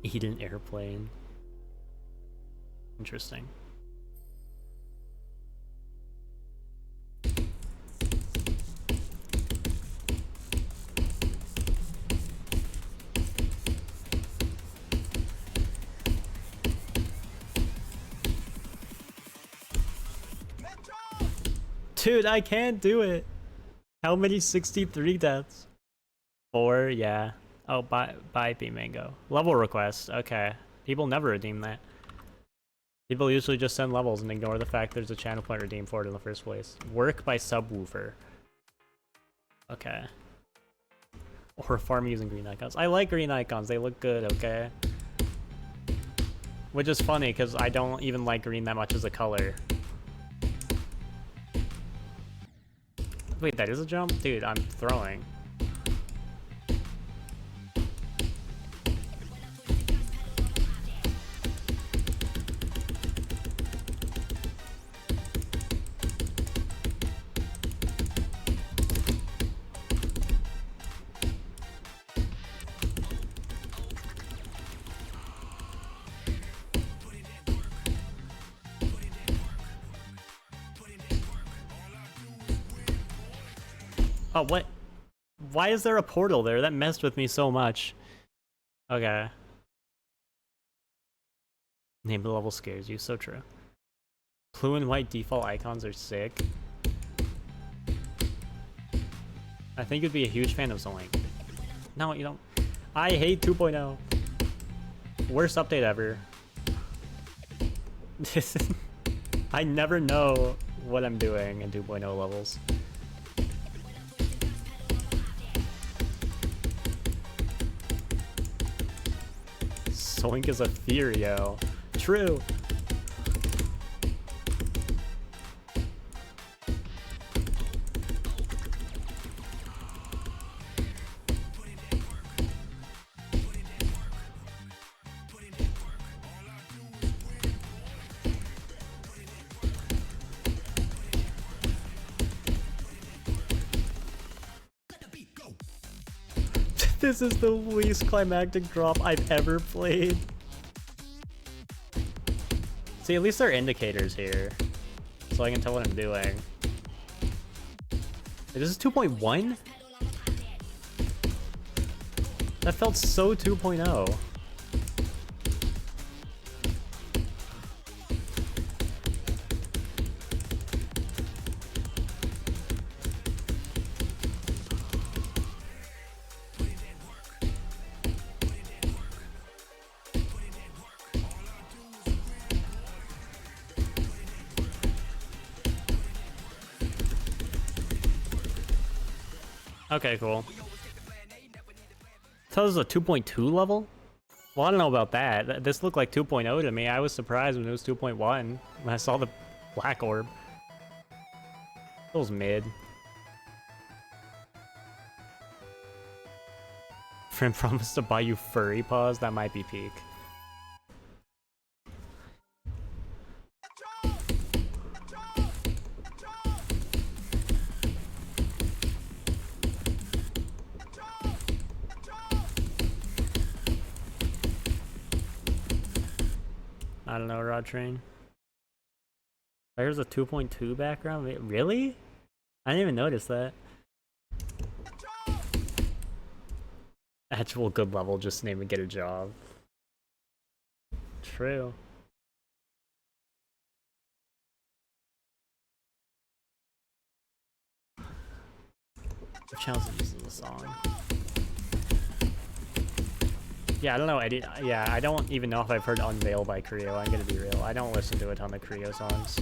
Eat an airplane. Interesting. Dude, I can't do it. How many 63 deaths? 4, yeah. Oh, bye B Mango. Level request, okay. People never redeem that. People usually just send levels and ignore the fact there's a channel point redeemed for it in the first place. Work by subwoofer. Okay. Or farm using green icons. I like green icons, they look good, okay? Which is funny, because I don't even like green that much as a color. Wait, that is a jump? Dude, I'm throwing. Oh, what? Why is there a portal there? That messed with me so much. Okay. Name the level scares you, so true. Blue and white default icons are sick. I think you'd be a huge fan of Zoink. No, you don't. I hate 2.0. Worst update ever. I never know what I'm doing in 2.0 levels. Zoink is a Furio. True. This is the least climactic drop I've ever played. See, at least there are indicators here, so I can tell what I'm doing. This is 2.1? That felt so 2.0. Okay, cool. So this is a 2.2 level? Well, I don't know about that. This looked like 2.0 to me. I was surprised when it was 2.1 when I saw the black orb. It was mid. Friend promised to buy you furry paws? That might be peak. I don't know, Rod Train. There's a 2.2 background? Really? I didn't even notice that. Actual good level, just name and get a job. True. What channels uses the song? Yeah, I don't know. I don't even know if I've heard Unveil by Creo. I'm gonna be real. I don't listen to a ton of Creo songs.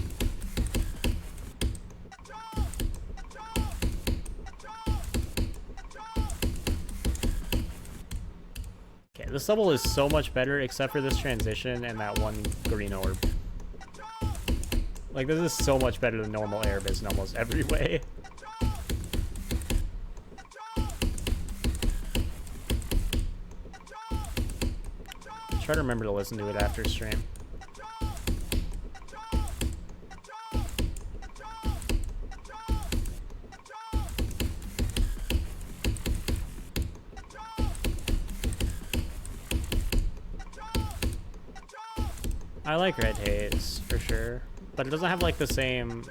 Okay, this level is so much better except for this transition and that one green orb. Like, this is so much better than normal Erebus in almost every way. Try to remember to listen to it after stream. I like Red Haze, for sure. But it doesn't have, like, the same,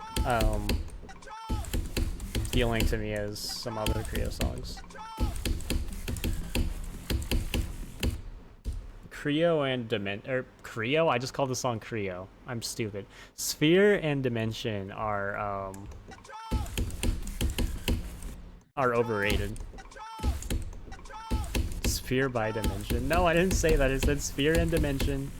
feeling to me as some other Creo songs. Creo and Creo? I just called the song Creo. I'm stupid. Sphere and Dimension are overrated. Sphere by Dimension. No, I didn't say that. It said Sphere and Dimension.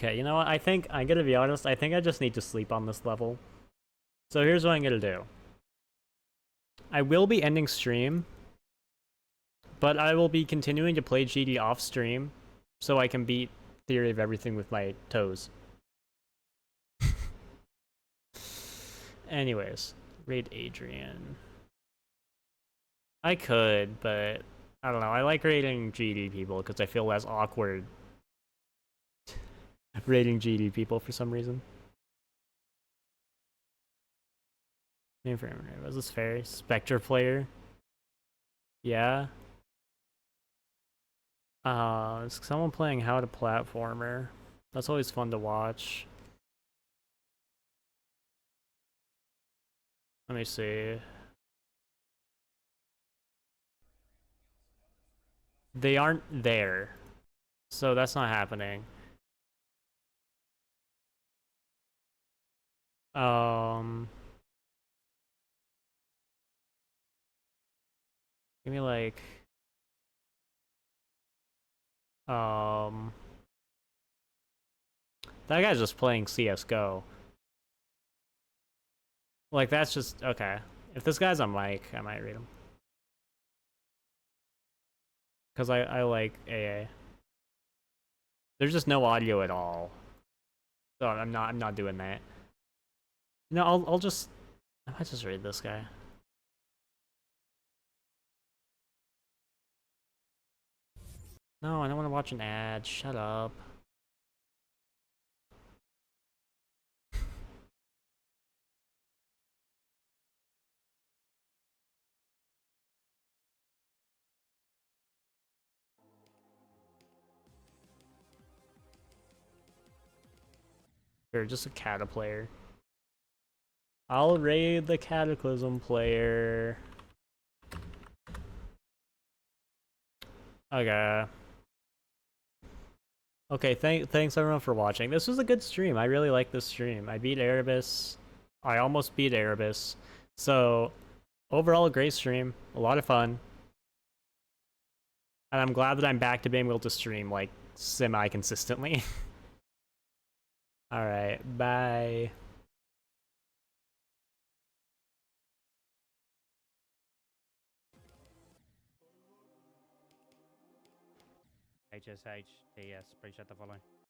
Okay, you know what? I think, I'm gonna be honest, I think I just need to sleep on this level. So here's what I'm gonna do. I will be ending stream, but I will be continuing to play GD off stream, so I can beat Theory of Everything with my toes. Anyways, raid Adrian. I could, but I don't know. I like raiding GD people because I feel less awkward raiding GD people for some reason. Name for was this fair? Spectre player. Yeah. Is someone playing How to Platformer? That's always fun to watch. Let me see. They aren't there, so that's not happening. Give me like that guy's just playing CS:GO. Like, that's just okay. If this guy's on mic, I might read him. Cause I like AA. There's just no audio at all. So I'm not doing that. No, I might just read this guy. No, I don't want to watch an ad. Shut up. Or just a Cata player. I'll raid the Cataclysm player. Okay. Okay, thanks everyone for watching. This was a good stream. I really like this stream. I beat Erebus. I almost beat Erebus. So overall, a great stream. A lot of fun. And I'm glad that I'm back to being able to stream like semi-consistently. Alright, bye. HSH, TS, appreciate the following.